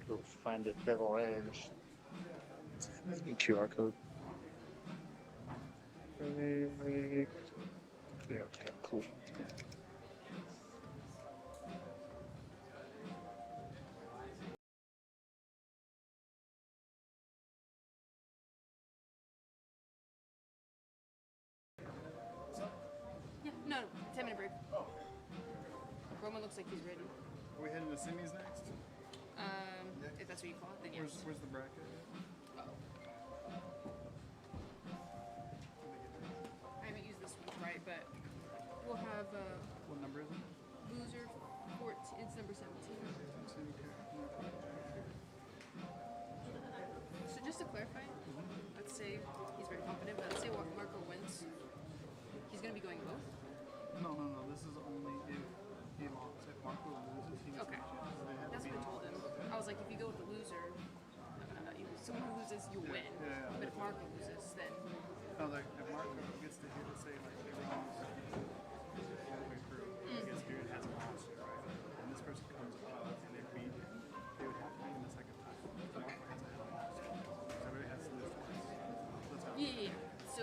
Go find it, Devil Edge. QR code. Okay, cool. Yeah, no, 10-minute break. Roman looks like he's ready. Are we heading to semis next? If that's what you call it, then yes. Where's the bracket? I haven't used this one right, but we'll have What number is it? loser 14. It's number 17. So just to clarify, let's say he's very confident, but let's say Marco wins. He's going to be going both? No. This is only if he lost. If Marco loses, he gets Okay. the chance. They have to That's be what I told him. I was like, if you go with the loser, someone who loses, you win. Yeah. But if Marco loses, then No, like if Marco gets to hit, say like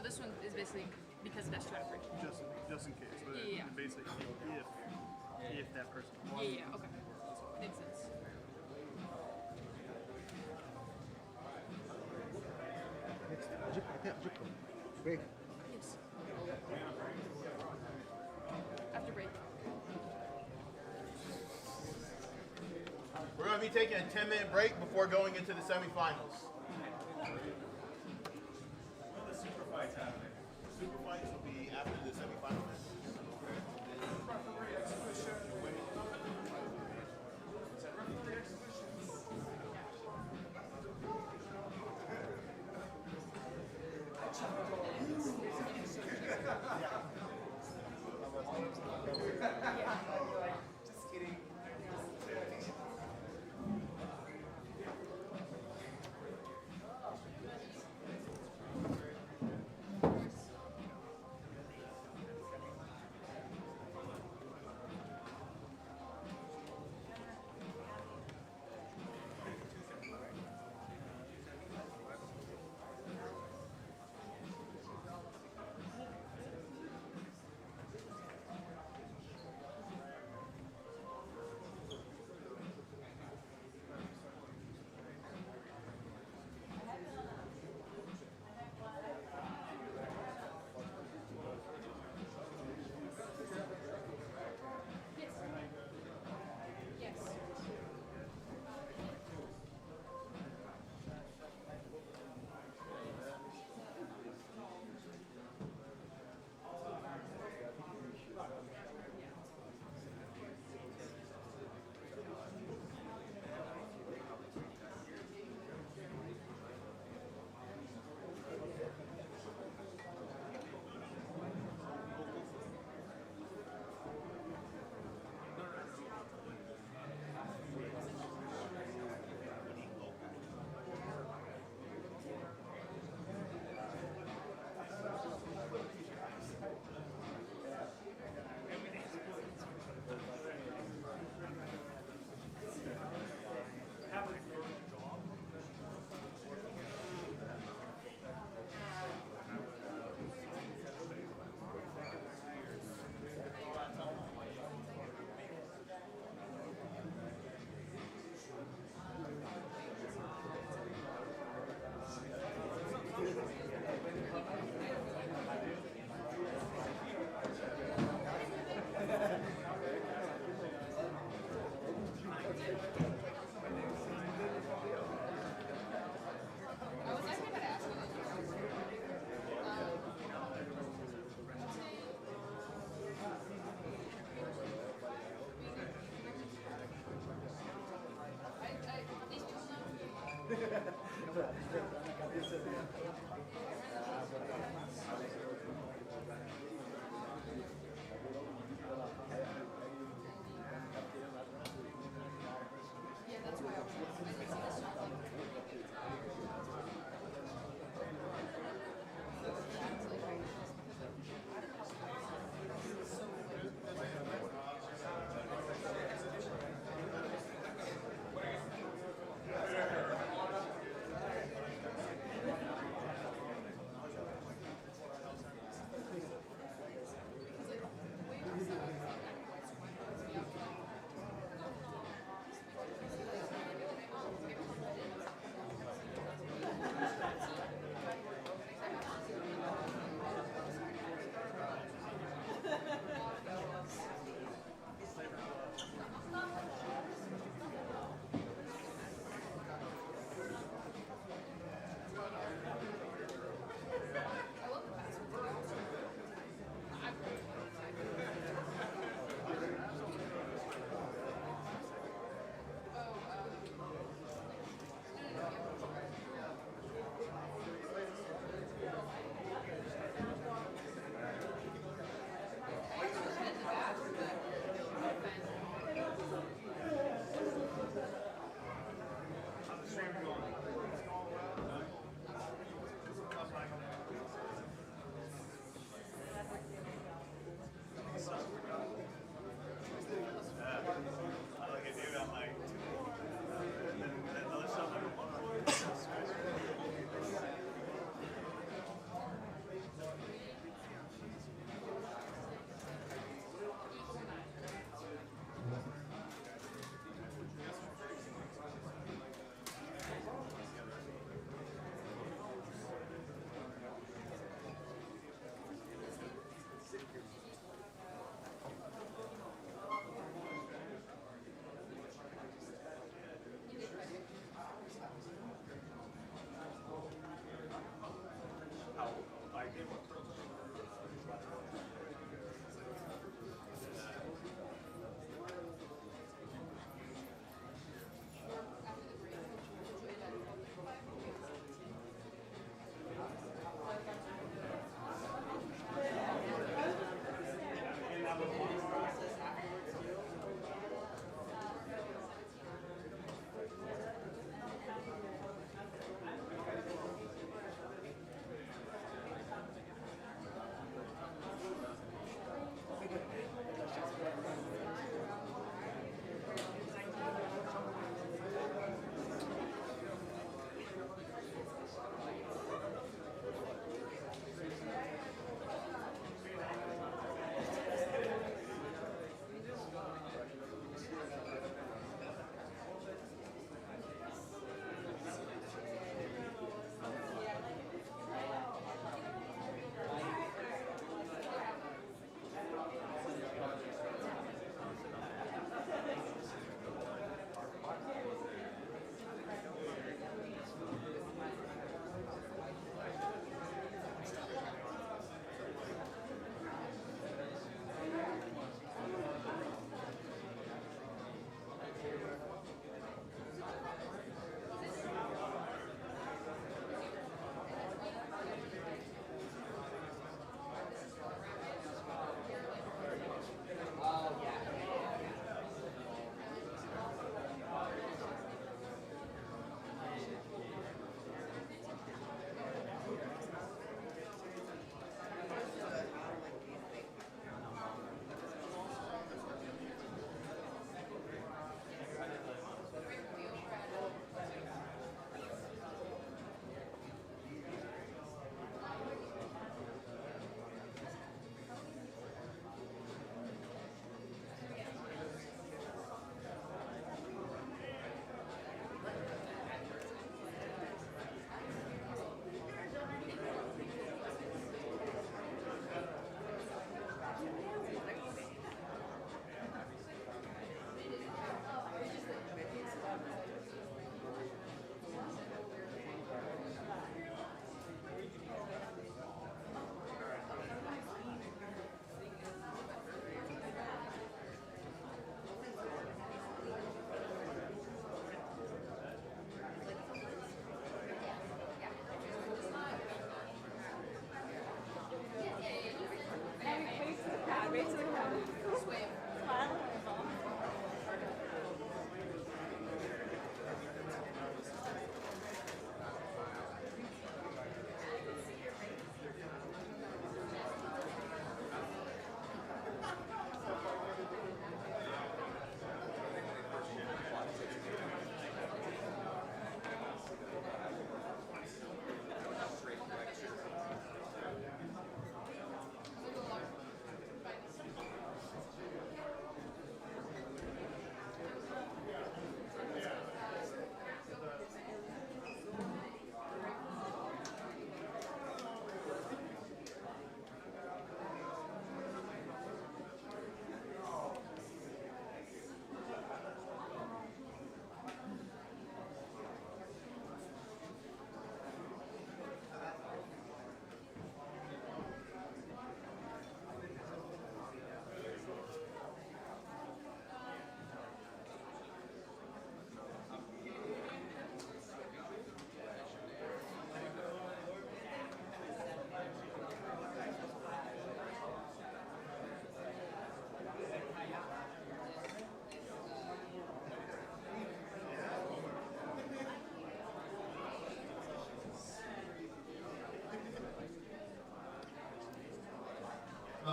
So this one is basically because of extra effort. Just in case. But Yeah. basically, if that person wants. Yeah. Okay. Makes sense. Yes. After break. We're going to be taking a 10-minute break before going into the semifinals. The super fights happening. Super fights will be after the semifinals.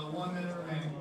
1 minute remaining.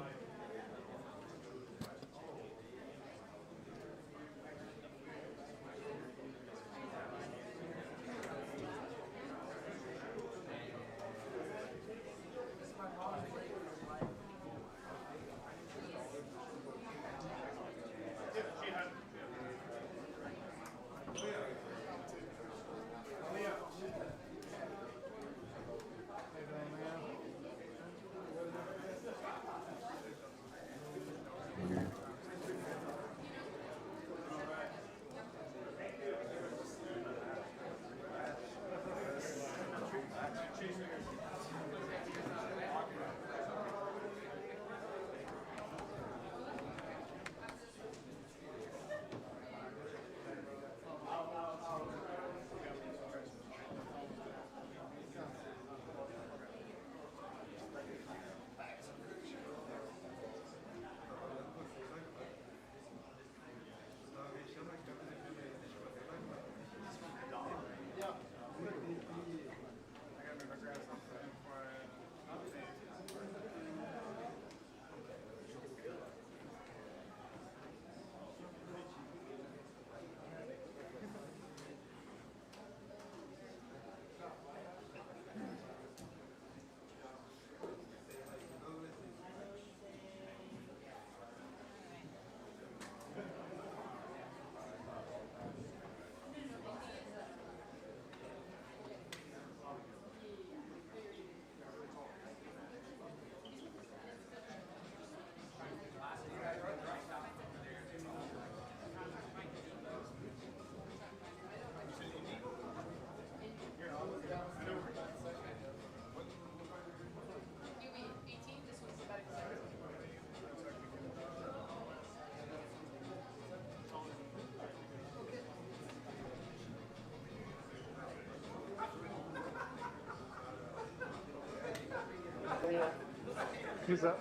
Who's that?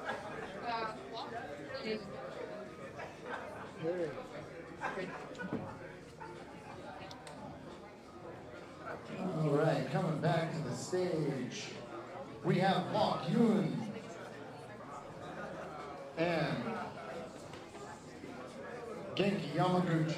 Hey. All right, coming back to the stage, we have Loki and Genki Yamaguchi.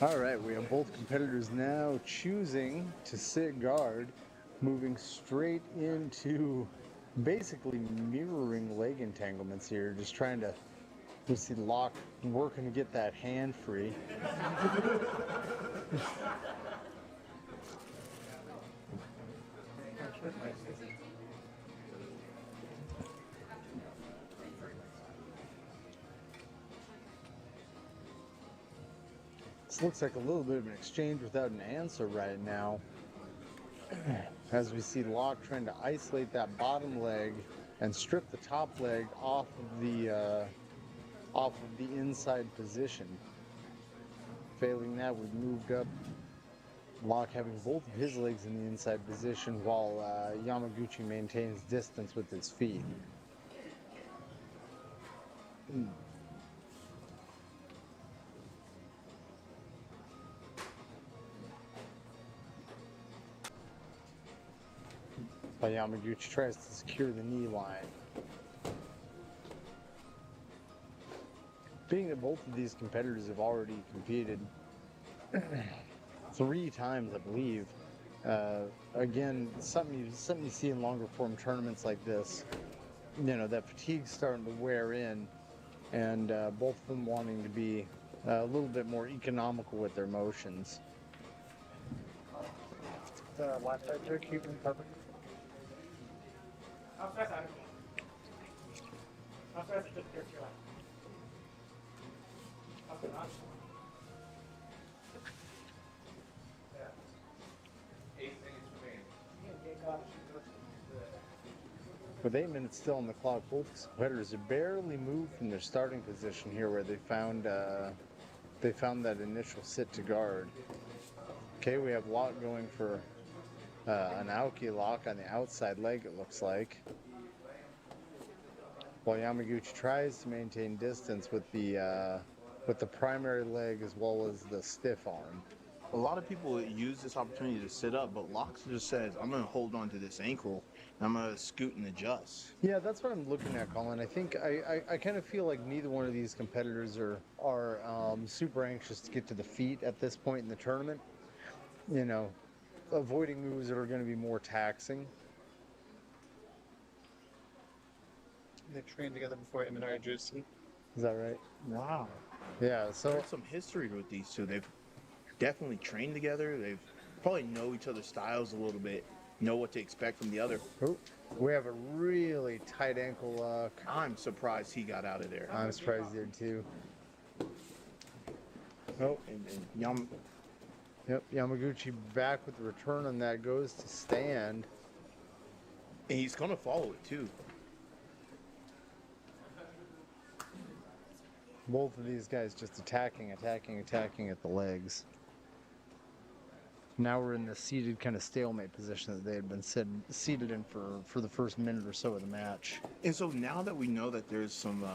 All right, we have both competitors now choosing to sit guard, moving straight into basically mirroring leg entanglements here, just trying to see Lock working to get that hand free. This looks like a little bit of an exchange without an answer right now. As we see Lock trying to isolate that bottom leg and strip the top leg off of the inside position. Failing that, we've moved up. Lock having both of his legs in the inside position while Yamaguchi maintains distance with his feet. Yamaguchi tries to secure the knee line. Being that both of these competitors have already competed 3 times, I believe, again, something you see in longer form tournaments like this, you know, that fatigue's starting to wear in, and both of them wanting to be a little bit more economical with their motions. The left side jerk, keeping perfect. How fast I How fast it took your life? How fast? Yeah. 8 minutes remaining. With 8 minutes still on the clock, both competitors have barely moved from their starting position here, where they found that initial sit to guard. Okay, we have Lock going for an Aoki lock on the outside leg, it looks like. while Yamaguchi tries to maintain distance with the primary leg as well as the stiff arm. A lot of people use this opportunity to sit up, but Locke just says, I'm going to hold on to this ankle, and I'm going to scoot and adjust. Yeah, that's what I'm looking at, Colin. I think I kind of feel like neither one of these competitors are super anxious to get to the feet at this point in the tournament. You know, avoiding moves that are going to be more taxing. They trained together before elimination Jiu Jitsu. Is that right? Wow. Yeah, so There's some history with these two. They've definitely trained together. They've probably know each other's styles a little bit, know what to expect from the other. oh, we have a really tight ankle lock. I'm surprised he got out of there. I'm surprised he did too. Oh, And yep, Yamaguchi back with the return on that, goes to stand. and he's going to follow it too. Both of these guys just attacking at the legs. Now we're in the seated kind of stalemate position that they had been seated in for the first minute or so of the match. And so now that we know that there's some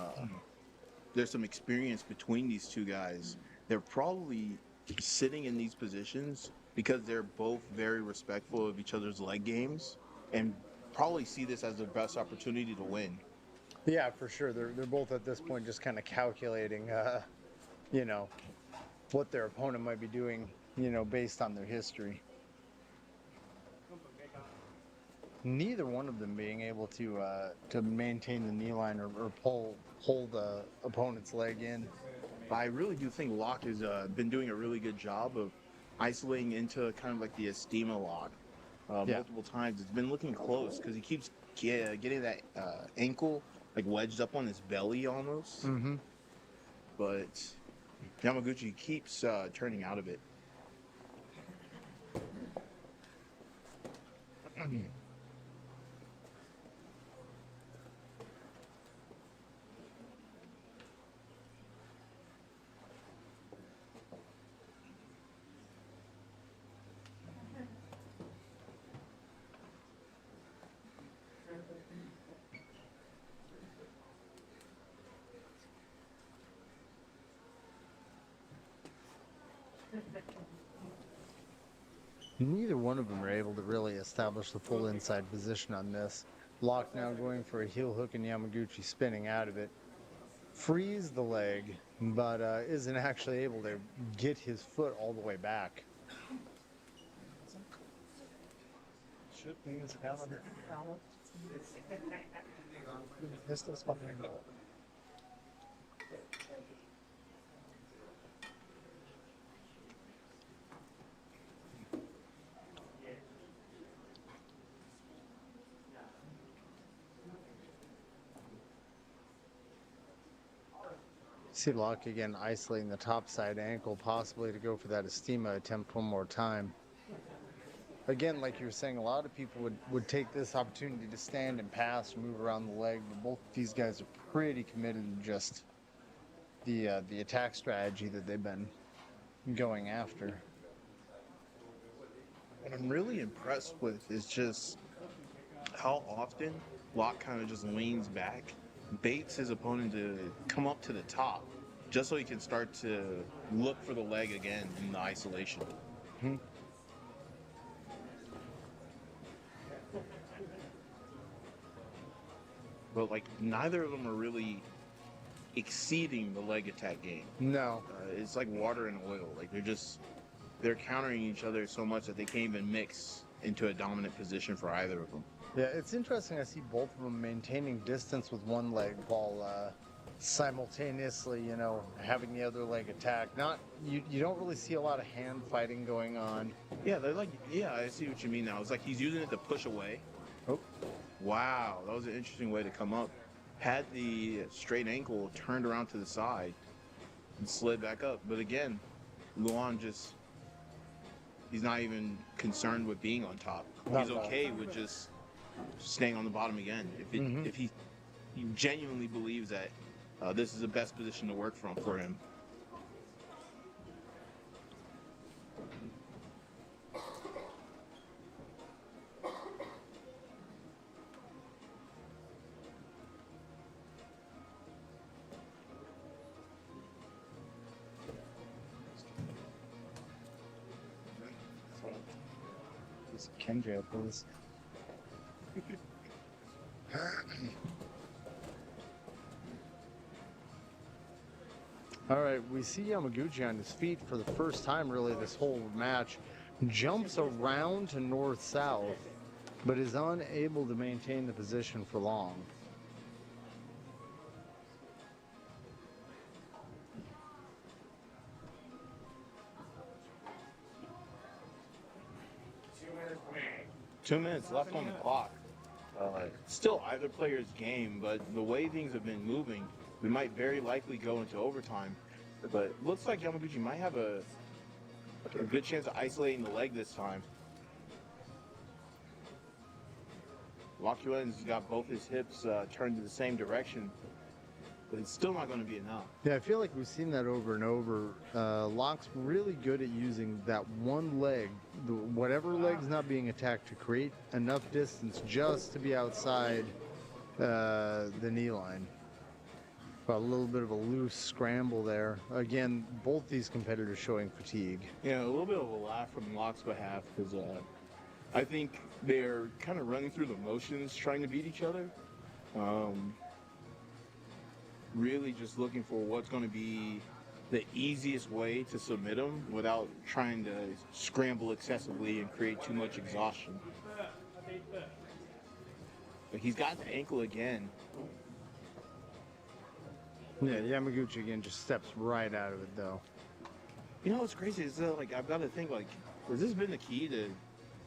experience between these two guys, they're probably sitting in these positions because they're both very respectful of each other's leg games and probably see this as their best opportunity to win. Yeah, for sure. They're both at this point just kind of calculating, you know, what their opponent might be doing, you know, based on their history. Neither one of them being able to maintain the knee line or pull the opponent's leg in. I really do think Locke has been doing a really good job of isolating into kind of like the Estima lock multiple times. It's been looking close because he keeps getting that ankle like wedged up on his belly almost. Mm-hmm. But Yamaguchi keeps turning out of it. Neither one of them are able to really establish the full inside position on this. Locke now going for a heel hook and Yamaguchi spinning out of it. Frees the leg, but isn't actually able to get his foot all the way back. Should be his calendar. This is fucking cool. See Locke again isolating the top side ankle, possibly to go for that Estima attempt one more time. Again, like you were saying, a lot of people would take this opportunity to stand and pass or move around the leg, but both these guys are pretty committed to just the attack strategy that they've been going after. What I'm really impressed with is just how often Locke kind of just leans back, baits his opponent to come up to the top, just so he can start to look for the leg again in the isolation. Hmm. But like neither of them are really exceeding the leg attack game. No. It's like water and oil. Like they're countering each other so much that they can't even mix into a dominant position for either of them. Yeah, it's interesting. I see both of them maintaining distance with one leg while simultaneously, you know, having the other leg attack. You don't really see a lot of hand fighting going on. Yeah, I see what you mean now. It's like he's using it to push away. Oh. Wow, that was an interesting way to come up. Had the straight ankle turned around to the side and slid back up. But again, Luan he's not even concerned with being on top. He's okay with just staying on the bottom again. If he genuinely believes that this is the best position to work from for him. This Kendra, please. All right, we see Yamaguchi on his feet for the first time really this whole match. Jumps around to north-south, but is unable to maintain the position for long. Two minutes left on the clock. Still either player's game, but the way things have been moving, we might very likely go into overtime. But looks like Yamaguchi might have a good chance of isolating the leg this time. Loki's got both his hips turned in the same direction, but it's still not going to be enough. Yeah, I feel like we've seen that over and over. Locke's really good at using that one leg, whatever leg's not being attacked, to create enough distance just to be outside the knee line. A little bit of a loose scramble there. Again, both these competitors showing fatigue. Yeah, a little bit of a laugh from Locke's behalf because I think they're kind of running through the motions trying to beat each other. Really just looking for what's going to be the easiest way to submit them without trying to scramble excessively and create too much exhaustion. But he's got the ankle again. Yeah, Yamaguchi again just steps right out of it though. You know what's crazy is like I've got to think like, has this been the key to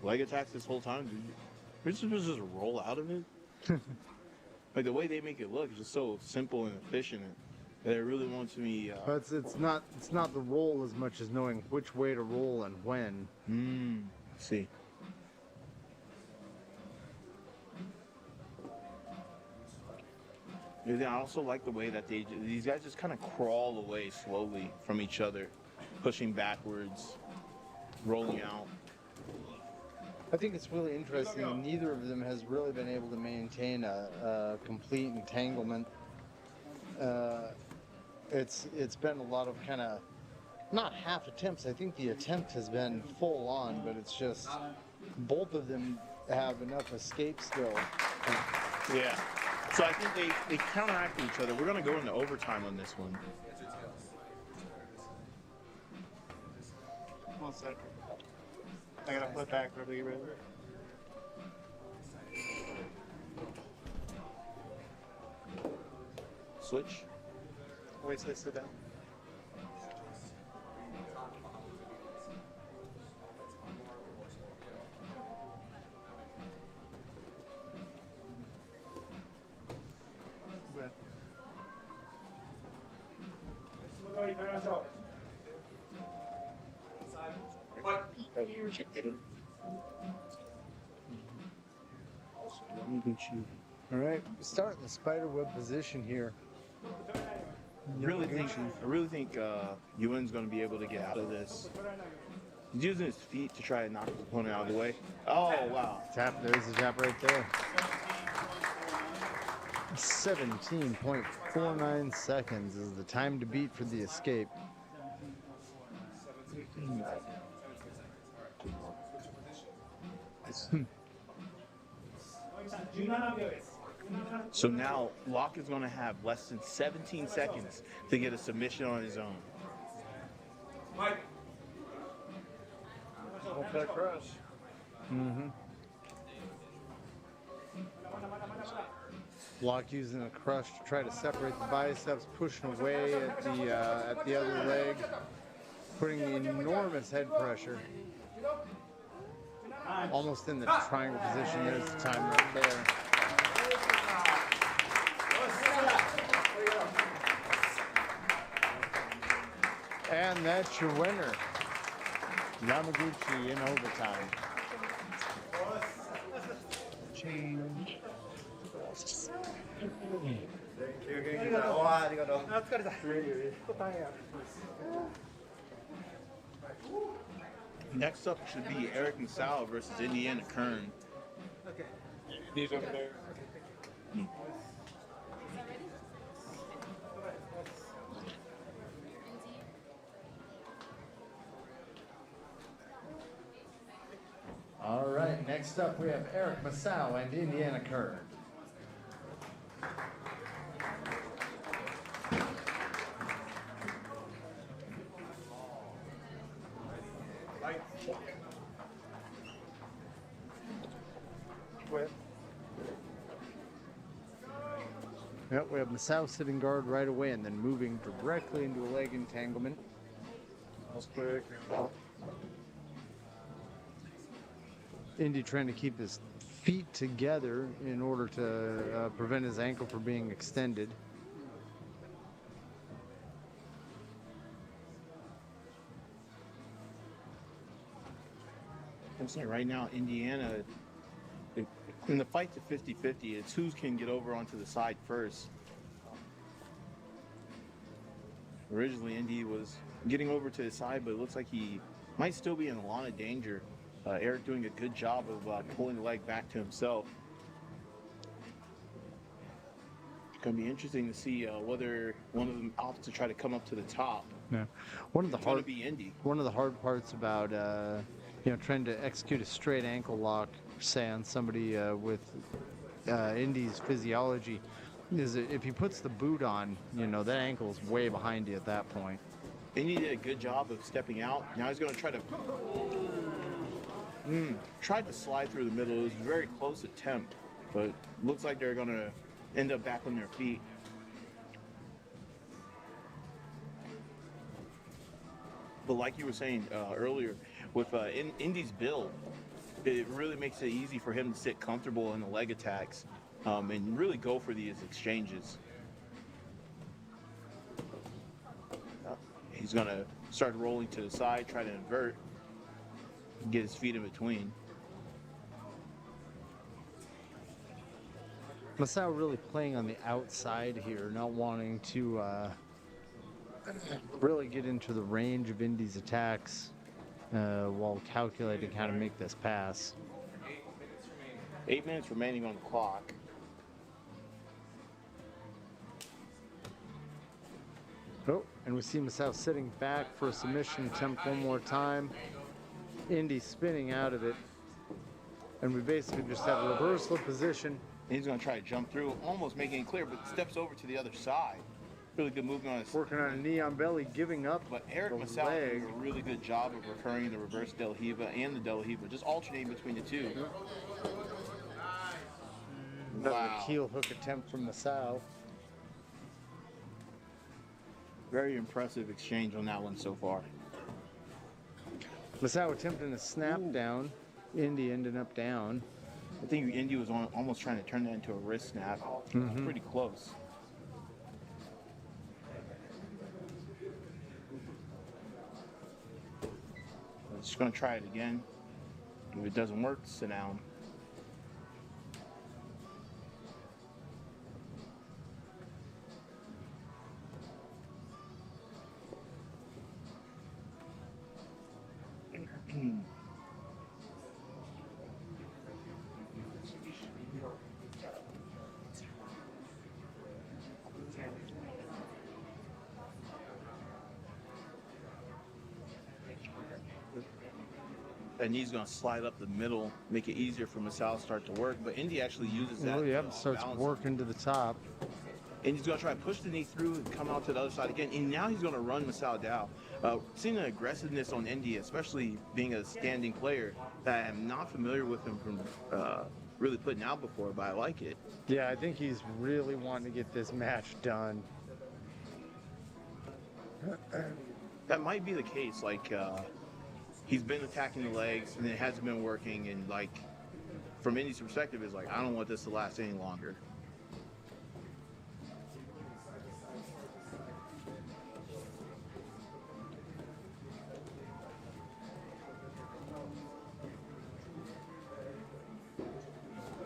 leg attacks this whole time? We're supposed to just roll out of it? Like the way they make it look is just so simple and efficient that it really wants me. But it's not the roll as much as knowing which way to roll and when. I see. And I also like the way that these guys just kind of crawl away slowly from each other, pushing backwards, rolling out. I think it's really interesting that neither of them has really been able to maintain a complete entanglement. It's been a lot of kind of, not half attempts. I think the attempt has been full on, but it's just both of them have enough escape skill. Yeah. So I think they counteract each other. We're going to go into overtime on this one. 1 second. I gotta flip back for the ready. Switch. Wait till they sit down. All right, start in the spiderweb position here. I really think Yuen's going to be able to get out of this. He's using his feet to try to knock his opponent out of the way. Oh, wow. Tap, there's the tap right there. 17.49 seconds is the time to beat for the escape. So now Locke is going to have less than 17 seconds to get a submission on his own. Hope that crush. Locke using a crush to try to separate the biceps, pushing away at the other leg, putting enormous head pressure. Almost in the triangle position. There's the time right there. And that's your winner, Yamaguchi in overtime. Change. Next up should be Eric Masal versus Indiana Kern. Okay. These over there. All right. Next up, we have Eric Masal and Indiana Kern. Yep, we have Masao sitting guard right away and then moving directly into a leg entanglement. That's quick. Indy trying to keep his feet together in order to prevent his ankle from being extended. I'm saying right now, Indiana, in the fight to 50-50, it's who can get over onto the side first. Originally, Indy was getting over to the side, but it looks like he might still be in a lot of danger. Eric doing a good job of pulling the leg back to himself. It's going to be interesting to see whether one of them opts to try to come up to the top. Yeah, one of the It's going to be Indy. One of the hard parts about trying to execute a straight ankle lock, say on somebody with Indy's physiology, is that if he puts the boot on, that ankle's way behind you at that point. Indy did a good job of stepping out. Now he's going to tried to slide through the middle. It was a very close attempt, but looks like they're going to end up back on their feet. But like you were saying earlier, with Indy's build, it really makes it easy for him to sit comfortable in the leg attacks and really go for these exchanges. He's going to start rolling to the side, try to invert, get his feet in between. Masao really playing on the outside here, not wanting to really get into the range of Indy's attacks while calculating how to make this pass. 8 minutes remaining on the clock. Oh, and we see Masao sitting back for a submission attempt one more time. Indy spinning out of it. And we basically just have a reversal of position. He's going to try to jump through, almost making it clear, but steps over to the other side. Really good movement on his... Working on a knee on belly, giving up. But Eric Masal doing a really good job of recurring the reverse Del Hiva and the Del Hiva, just alternating between the two. Another heel hook attempt from Masao. Very impressive exchange on that one so far. Masao attempting a snap down. Indy ending up down. I think Indy was almost trying to turn that into a wrist snap. Pretty close. Just going to try it again. If it doesn't work, sit down. And he's going to slide up the middle, make it easier for Masal to start to work. But Indy actually uses that. Oh, yeah, starts working to the top. And he's going to try to push the knee through and come out to the other side again. And now he's going to run Masal down. Seeing an aggressiveness on Indy, especially being a standing player, that I'm not familiar with him from really putting out before, but I like it. Yeah, I think he's really wanting to get this match done. That might be the case. Like, he's been attacking the legs and it hasn't been working. And, like, from Indy's perspective, it's like, I don't want this to last any longer.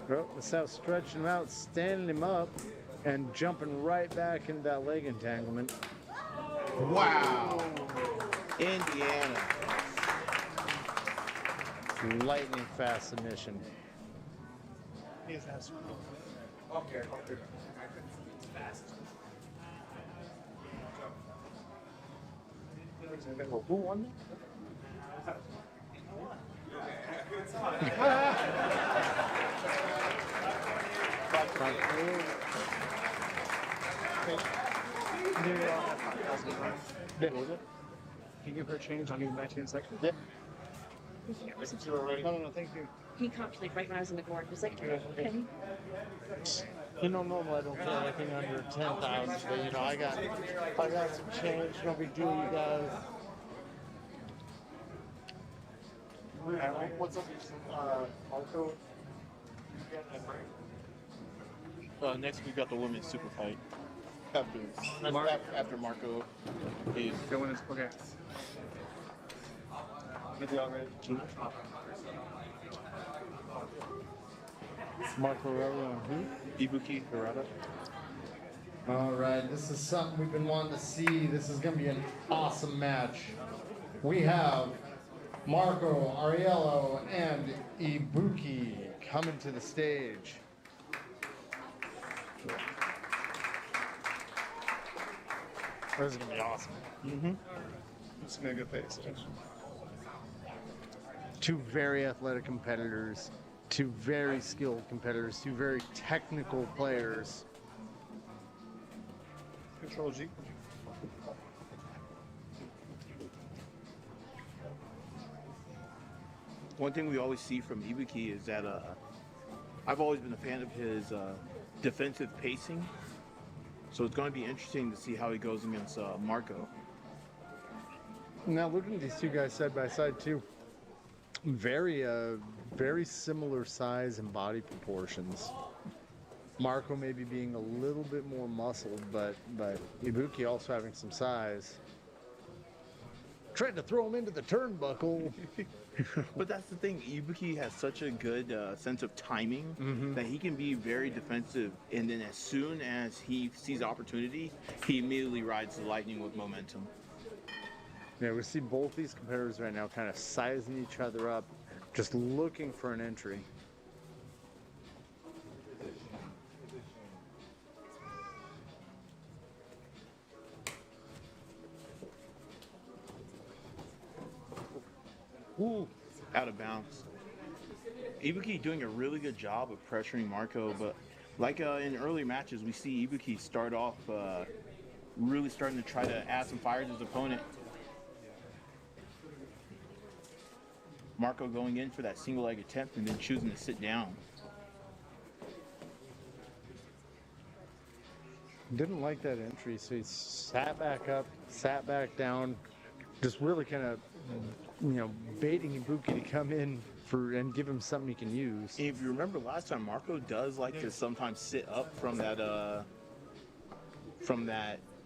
Well, Masao stretching him out, standing him up, and jumping right back into that leg entanglement. Wow. Indiana. Lightning fast submission. He has that. Okay. Who won that? Can you give her change? I'll give you 19 seconds. Yeah. No, thank you. He caught me like right when I was in the board. He was like, okay. You know, normally I don't pay anything under 10,000, but you know, I got some change. No big deal, you guys. What's up, Marco? Next we got the women's super fight. After Marco is The one is okay. Marco Aurelio and who? Ibuki Hayata. All right, this is something we've been wanting to see. This is going to be an awesome match. We have Marco Ariello and Ibuki coming to the stage. This is gonna be awesome. It's gonna be a good face. Two very athletic competitors, two very skilled competitors, two very technical players. Control G. One thing we always see from Ibuki is that I've always been a fan of his defensive pacing. So it's going to be interesting to see how he goes against Marco. Now looking at these two guys side by side too, very similar size and body proportions. Marco maybe being a little bit more muscled, but Ibuki also having some size. Trying to throw him into the turnbuckle. But that's the thing, Ibuki has such a good sense of timing that he can be very defensive, and then as soon as he sees opportunity, he immediately rides the lightning with momentum. Yeah, we see both these competitors right now kind of sizing each other up, just looking for an entry. Ooh, out of bounds. Ibuki doing a really good job of pressuring Marco, but like in earlier matches, we see Ibuki start off really starting to try to add some fire to his opponent. Marco going in for that single leg attempt and then choosing to sit down. Didn't like that entry, so he sat back up, sat back down, just really kind of, baiting Ibuki to come in and give him something he can use. If you remember last time, Marco does like to sometimes sit up from that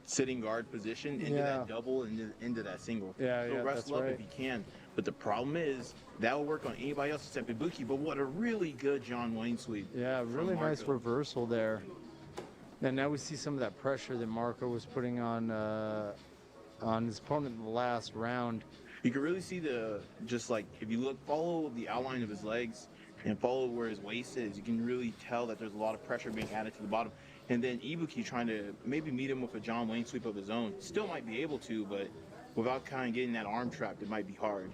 sitting guard position into that double and into that single. Yeah, wrestle up if he can. But the problem is that will work on anybody else except Ibuki. But what a really good John Wayne sweep. Yeah, really nice reversal there. And now we see some of that pressure that Marco was putting on his opponent in the last round. You can really see if you follow the outline of his legs and follow where his waist is, you can really tell that there's a lot of pressure being added to the bottom. And then Ibuki trying to maybe meet him with a John Wayne sweep of his own. Still might be able to, but without kind of getting that arm trapped, it might be hard.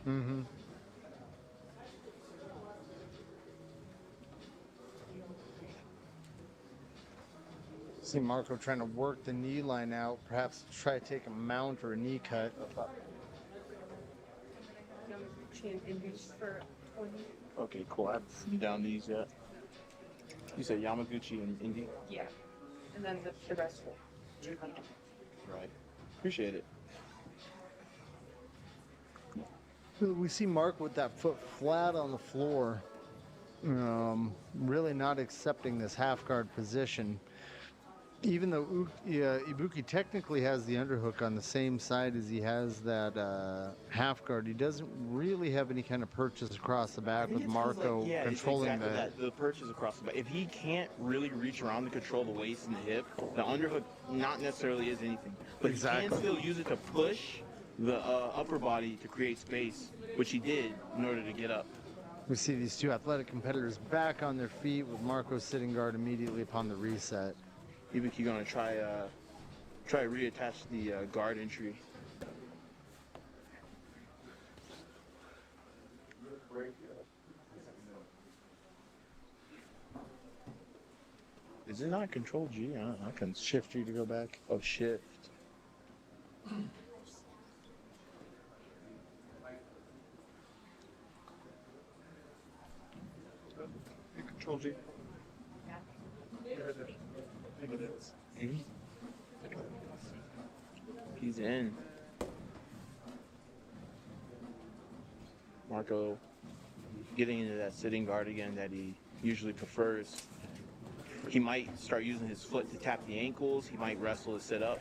See Marco trying to work the knee line out, perhaps try to take a mount or a knee cut. Okay, cool. I haven't down these yet. You said Yamaguchi and Indy? Yeah. And then the rest will. Right. Appreciate it. We see Mark with that foot flat on the floor, really not accepting this half guard position. Even though Ibuki technically has the underhook on the same side as he has that half guard, he doesn't really have any kind of purchase across the back with Marco controlling the purchase across the back. If he can't really reach around to control the waist and the hip, the underhook not necessarily is anything. But he can still use it to push the upper body to create space, which he did in order to get up. We see these two athletic competitors back on their feet with Marco sitting guard immediately upon the reset. Ibuki gonna try to reattach the guard entry. Is it not Control G? I don't know. I can Shift you to go back. oh shift. Control G. He's in. Marco getting into that sitting guard again that he usually prefers. He might start using his foot to tap the ankles. He might wrestle to sit up.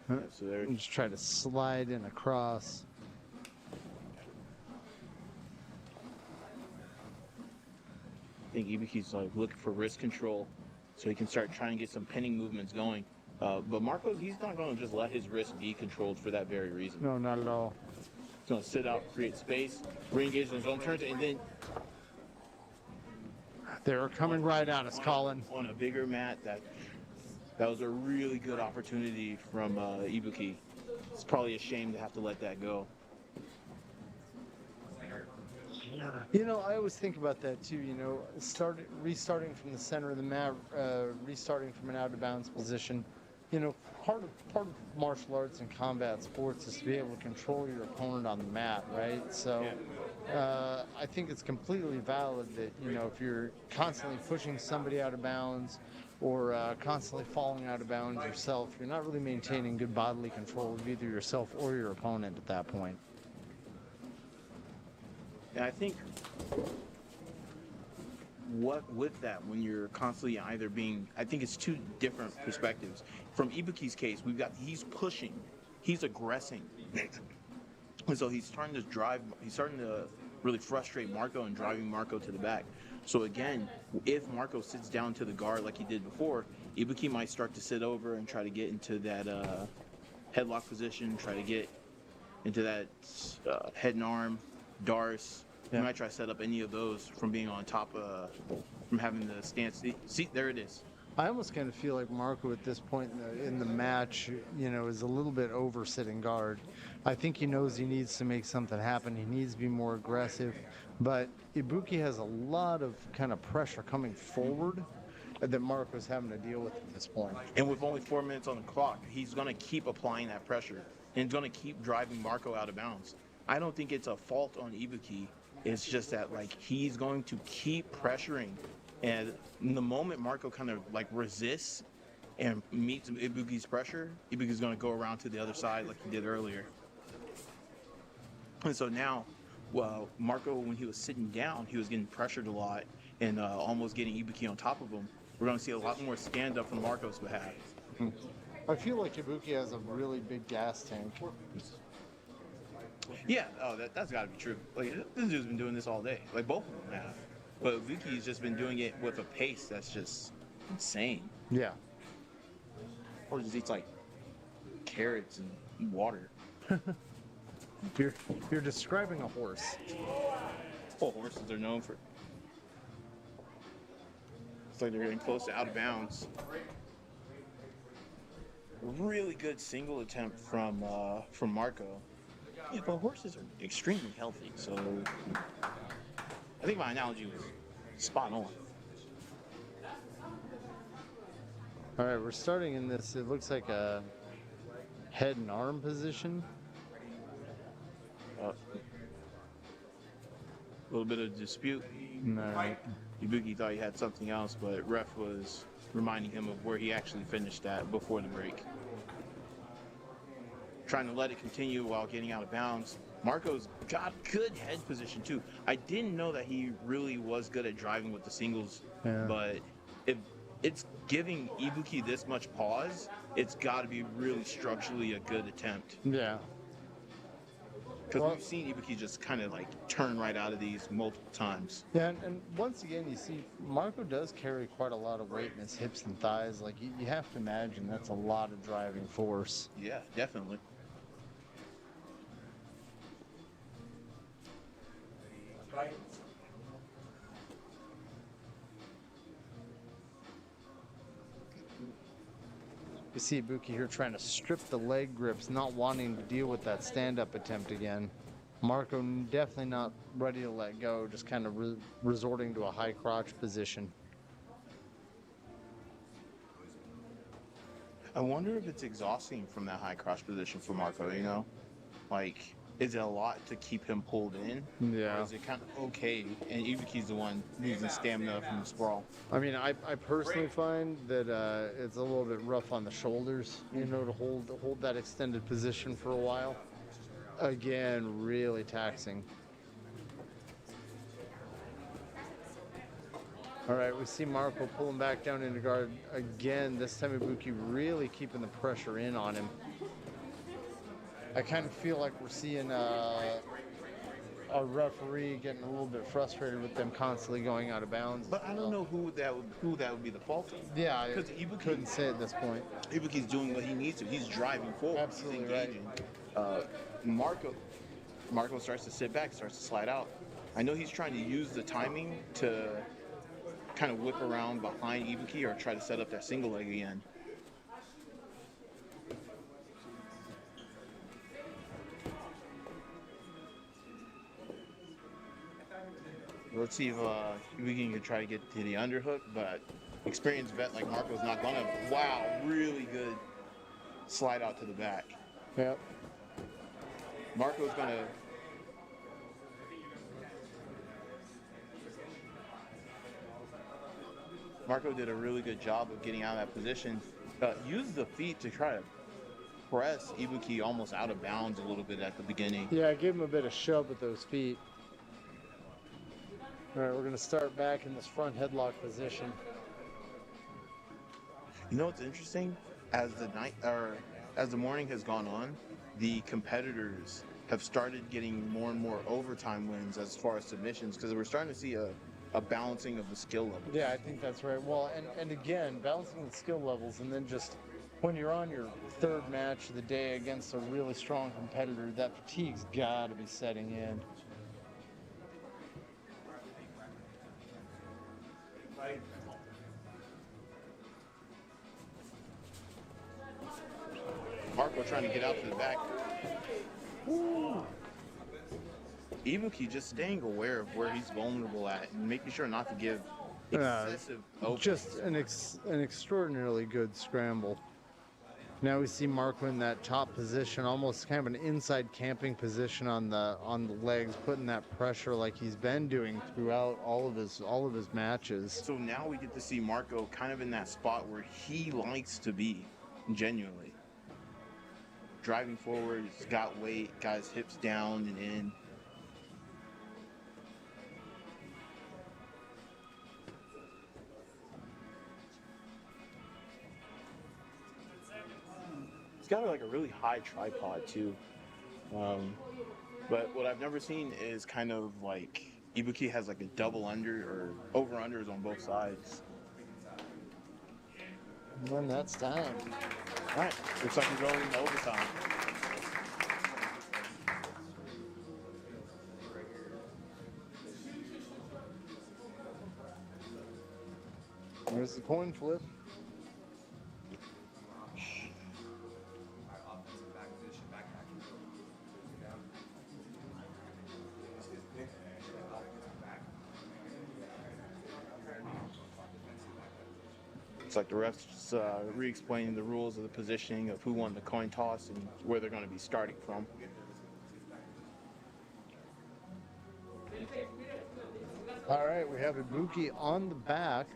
Huh. So there. Just try to slide in across. I think Ibuki's like looking for wrist control so he can start trying to get some pinning movements going. But Marco, he's not going to just let his wrist be controlled for that very reason. No, not at all. He's going to sit out, create space, re-engage in his own turns, and then They're coming right at us, Colin. on a bigger mat, that was a really good opportunity from Ibuki. It's probably a shame to have to let that go. You know, I always think about that too. You know, restarting from the center of the mat, restarting from an out of bounds position. You know, part of martial arts and combat sports is to be able to control your opponent on the mat, right? So, I think it's completely valid that, you know, if you're constantly pushing somebody out of bounds or constantly falling out of bounds yourself, you're not really maintaining good bodily control of either yourself or your opponent at that point. And I think with that, when you're constantly either being, I think it's two different perspectives. From Ibuki's case, he's pushing, he's aggressing. And so he's starting to really frustrate Marco and driving Marco to the back. So again, if Marco sits down to the guard like he did before, Ibuki might start to sit over and try to get into that headlock position, try to get into that head and arm, Darce. You might try to set up any of those from being on top from having the stance. See, there it is. I almost kind of feel like Marco at this point in the match, you know, is a little bit over sitting guard. I think he knows he needs to make something happen. He needs to be more aggressive. But Ibuki has a lot of kind of pressure coming forward that Marco's having to deal with at this point. And with only 4 minutes on the clock, he's going to keep applying that pressure and going to keep driving Marco out of bounds. I don't think it's a fault on Ibuki. It's just that, like, he's going to keep pressuring. And in the moment Marco kind of, like, resists and meets Ibuki's pressure, Ibuki's going to go around to the other side like he did earlier. And so now, well, Marco, when he was sitting down, he was getting pressured a lot and almost getting Ibuki on top of him. We're going to see a lot more stand-up from Marco's behalf. I feel like Ibuki has a really big gas tank. Yeah, that's got to be true. Like, this dude's been doing this all day. Like, both of them have. But Ibuki's just been doing it with a pace that's just insane. Yeah. Or just eats, like, carrots and water. You're describing a horse. Well, horses are known for... It's like they're getting close to out of bounds. Really good single attempt from Marco. Yeah, but horses are extremely healthy, so I think my analogy was spot on. All right, we're starting in this, it looks like a head and arm position. A little bit of dispute. No. Ibuki thought he had something else, but ref was reminding him of where he actually finished at before the break. Trying to let it continue while getting out of bounds. Marco's got good head position too. I didn't know that he really was good at driving with the singles, but if it's giving Ibuki this much pause, it's got to be really structurally a good attempt. Yeah. Because we've seen Ibuki just kind of like turn right out of these multiple times. Yeah, and once again, you see, Marco does carry quite a lot of weight in his hips and thighs. Like, you have to imagine that's a lot of driving force. Yeah, definitely. You see Ibuki here trying to strip the leg grips, not wanting to deal with that stand-up attempt again. Marco definitely not ready to let go, just kind of resorting to a high crotch position. I wonder if it's exhausting from that high cross position for Marco, you know? Like, is it a lot to keep him pulled in? Yeah. Or is it kind of okay? And Ibuki's the one losing stamina from the sprawl. I mean, I personally find that it's a little bit rough on the shoulders, you know, to hold that extended position for a while. Again, really taxing. All right, we see Marco pulling back down into guard again. This time Ibuki really keeping the pressure in on him. I kind of feel like we're seeing a referee getting a little bit frustrated with them constantly going out of bounds. But I don't know who that would be the fault of. Yeah, I because Ibuki couldn't say at this point. Ibuki's doing what he needs to. He's driving forward. Absolutely He's engaging. Marco starts to sit back, starts to slide out. I know he's trying to use the timing to kind of whip around behind Ibuki or try to set up that single leg again. Let's see if Ibuki can try to get to the underhook, but experienced vet like Marco's not gonna. Wow, really good slide out to the back. Yep. Marco's gonna. Marco did a really good job of getting out of that position. Used the feet to try to press Ibuki almost out of bounds a little bit at the beginning. Yeah, I gave him a bit of shove with those feet. All right, we're going to start back in this front headlock position. You know what's interesting? As the morning has gone on, the competitors have started getting more and more overtime wins as far as submissions because we're starting to see a balancing of the skill levels. Yeah, I think that's right. Well, and again, balancing the skill levels, and then just when you're on your third match of the day against a really strong competitor, that fatigue's got to be setting in. Marco trying to get out to the back. Woo. Ibuki just staying aware of where he's vulnerable at and making sure not to give excessive openings. Just an extraordinarily good scramble. Now we see Marco in that top position, almost kind of an inside camping position on the legs, putting that pressure like he's been doing throughout all of his matches. So now we get to see Marco kind of in that spot where he likes to be, genuinely. Driving forward, he's got weight, got his hips down and in. He's got like a really high tripod too. But what I've never seen is kind of like Ibuki has like a double under or over unders on both sides. When that's time. All right, looks like we're going into overtime. There's the coin flip. It's like the refs just re-explaining the rules of the positioning of who won the coin toss and where they're going to be starting from. All right, we have Ibuki on the back.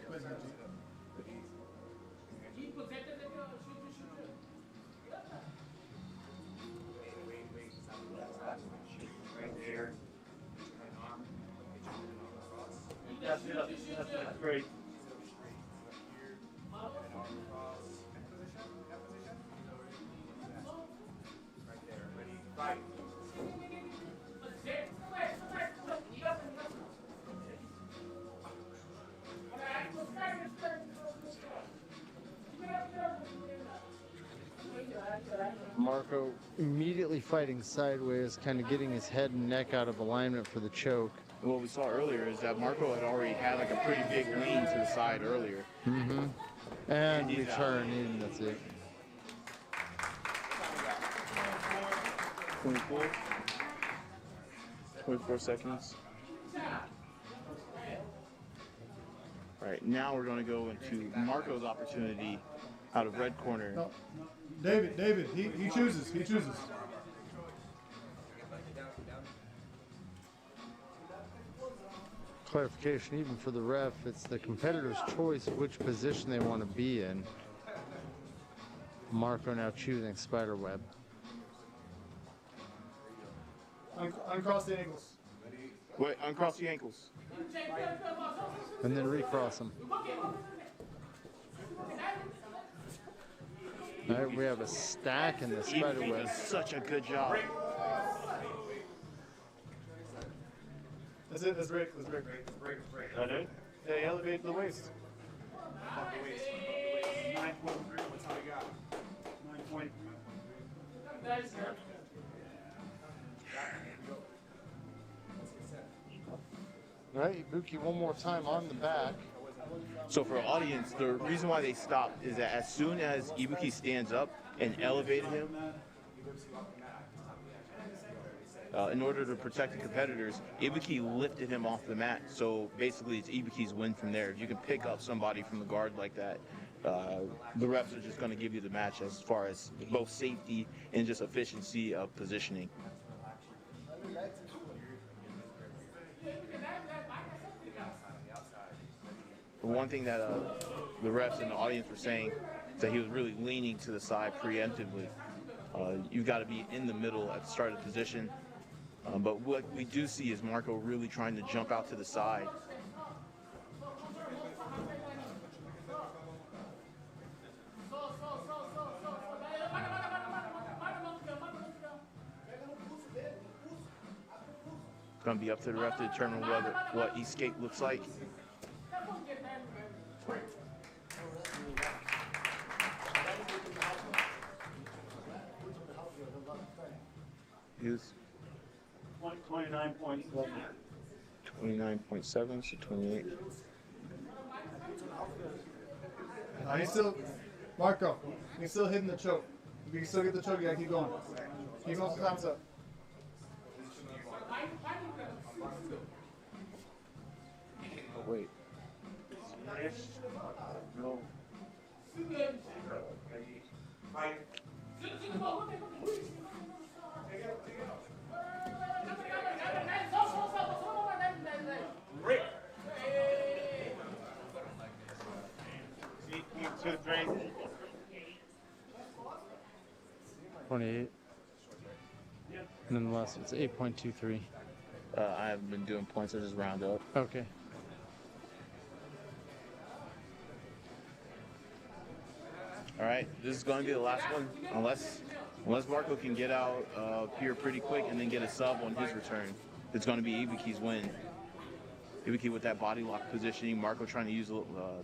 That's great. Marco immediately fighting sideways, kind of getting his head and neck out of alignment for the choke. What we saw earlier is that Marco had already had like a pretty big lean to the side earlier. Mm-hmm. And return, and that's it. 24 seconds. All right, now we're going to go into Marco's opportunity out of red corner. No, David, he chooses. He chooses. Clarification, even for the ref, it's the competitor's choice which position they want to be in. Marco now choosing spider web. Uncross the ankles. Wait, uncross the ankles. And then recross them. All right, we have a stack in the spider Ibuki web. does such a good job. That's it. That's break. That's break. That it? They elevate the waist. 9.3. What's how we got? 9 point. All right, Ibuki one more time on the back. So for audience, the reason why they stopped is that as soon as Ibuki stands up and elevated him, in order to protect the competitors, Ibuki lifted him off the mat. So basically, it's Ibuki's win from there. If you can pick up somebody from the guard like that, the refs are just going to give you the match as far as both safety and just efficiency of positioning. One thing that the refs and the audience were saying is that he was really leaning to the side preemptively. You've got to be in the middle at the start of the position. But what we do see is Marco really trying to jump out to the side. It's going to be up to the ref to determine what escape looks like. Is 29.7. 29.7, so 28. He's still, Marco, he's still hitting the choke. If you can still get the choke, you gotta keep going. Keep going till time's up. Wait. No. See, 28. And then the last it's 8.23. I haven't been doing points, I just round up. Okay. All right, this is going to be the last one, unless Marco can get out here pretty quick and then get a sub on his return. It's going to be Ibuki's win. Ibuki with that body lock positioning, Marco trying to use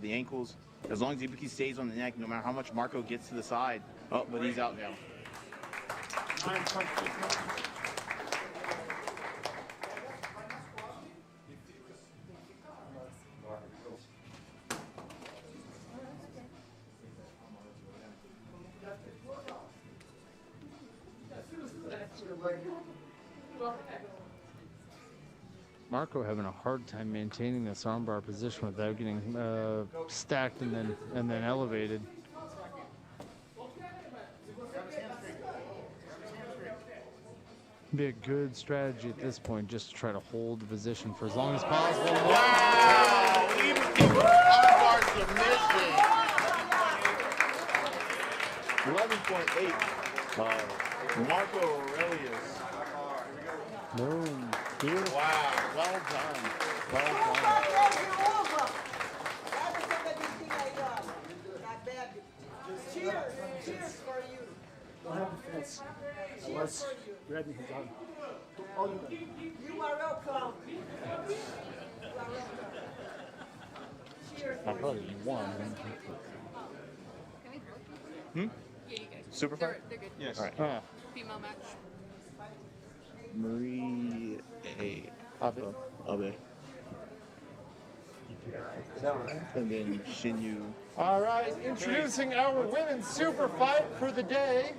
the ankles. As long as Ibuki stays on the neck, no matter how much Marco gets to the side. Oh, but he's out now. Marco having a hard time maintaining this armbar position without getting stacked and then elevated. Be a good strategy at this point just to try to hold the position for as long as possible. Wow! Ibuki with armbar submission. 11.8. Marco Aurelius. Boom. Beautiful. Wow, well done. Well done. Cheers for you. Don't have defense. Cheers for you. Red and done. You are welcome. You are welcome. Cheers I thought he won. Yeah, you guys. Super fight? They're good. Yes. All right. Female match. Marie Abe. And then Shinyu. All right, introducing our women's super fight for the day.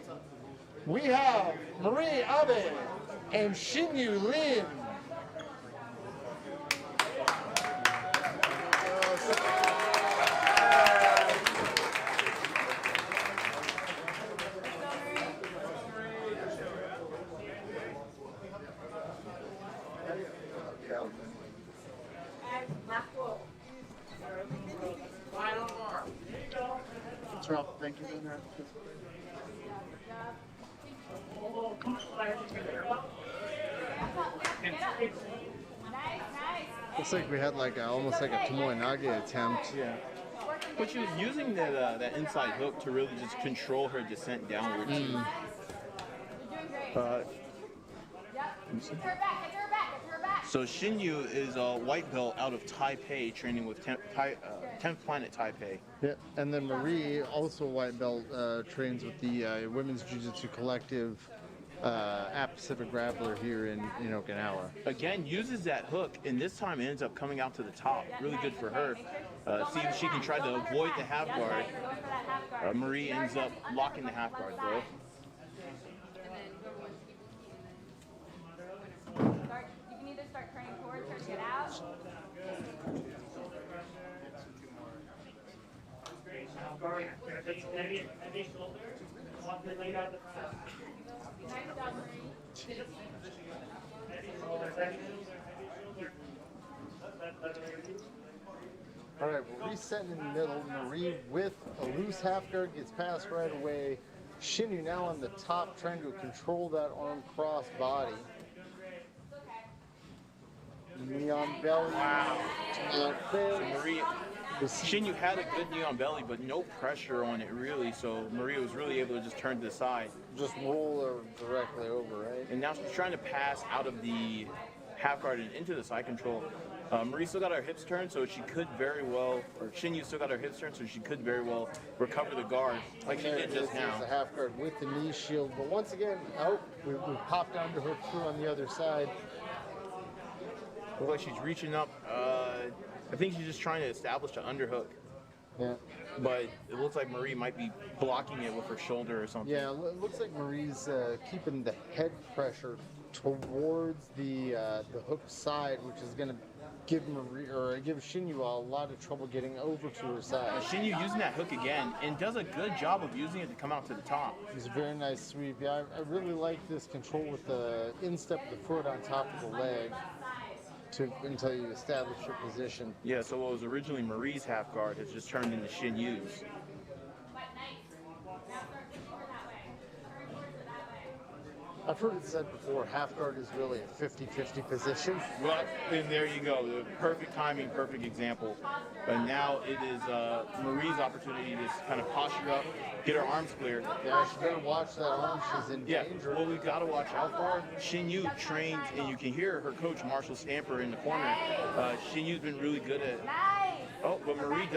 We have Marie Abe and Shinyu Lin. Thank you. Looks like we had like almost like a Tomoe attempt. Yeah. But she was using that inside hook to really just control her descent downward too. So Shinyu is a white belt out of Taipei, training with 10th Planet Taipei. Yeah, and then Marie, also white belt, trains with the Women's Jiu Jitsu Collective at Pacific Grappler here in Okinawa. Again, uses that hook, and this time ends up coming out to the top. Really good for her. See if she can try to avoid the half guard. Marie ends up locking the half guard though. You can either start turning towards her to get out. All right, we're resetting in the middle. Marie with a loose half guard gets passed right away. Shinyu now on the top, trying to control that arm cross body. Knee on belly. Wow. Not fair. So Marie, Shinyu had a good knee on belly, but no pressure on it really. So Maria was really able to just turn to the side. Just roll her directly over, right? And now she's trying to pass out of the half guard and into the side control. Marie still got her hips turned, so she could very well, or Shinyu still got her hips turned, so she could very well recover the guard, like she did just now. There's a half guard with the knee shield, but once again, we popped onto her through on the other side. Looks like she's reaching up. I think she's just trying to establish an underhook. Yeah. But it looks like Marie might be blocking it with her shoulder or something. Yeah, it looks like Marie's keeping the head pressure towards the hook side, which is going to give Shinyu a lot of trouble getting over to her side. Shinyu using that hook again and does a good job of using it to come out to the top. It's a very nice sweep. Yeah, I really like this control with the instep of the foot on top of the leg until you establish your position. Yeah, so what was originally Marie's half guard has just turned into Shinyu's. I've heard it said before, half guard is really a 50-50 position. Well, and there you go. The perfect timing, perfect example. But now it is Marie's opportunity to just kind of posture up, get her arms clear. Yeah, she better watch that arm. She's in danger. What we've got to watch out for, Shinyu trains, and you can hear her coach, Marshall Stamper, in the corner. Shinyu's been really good at... Oh, but Marie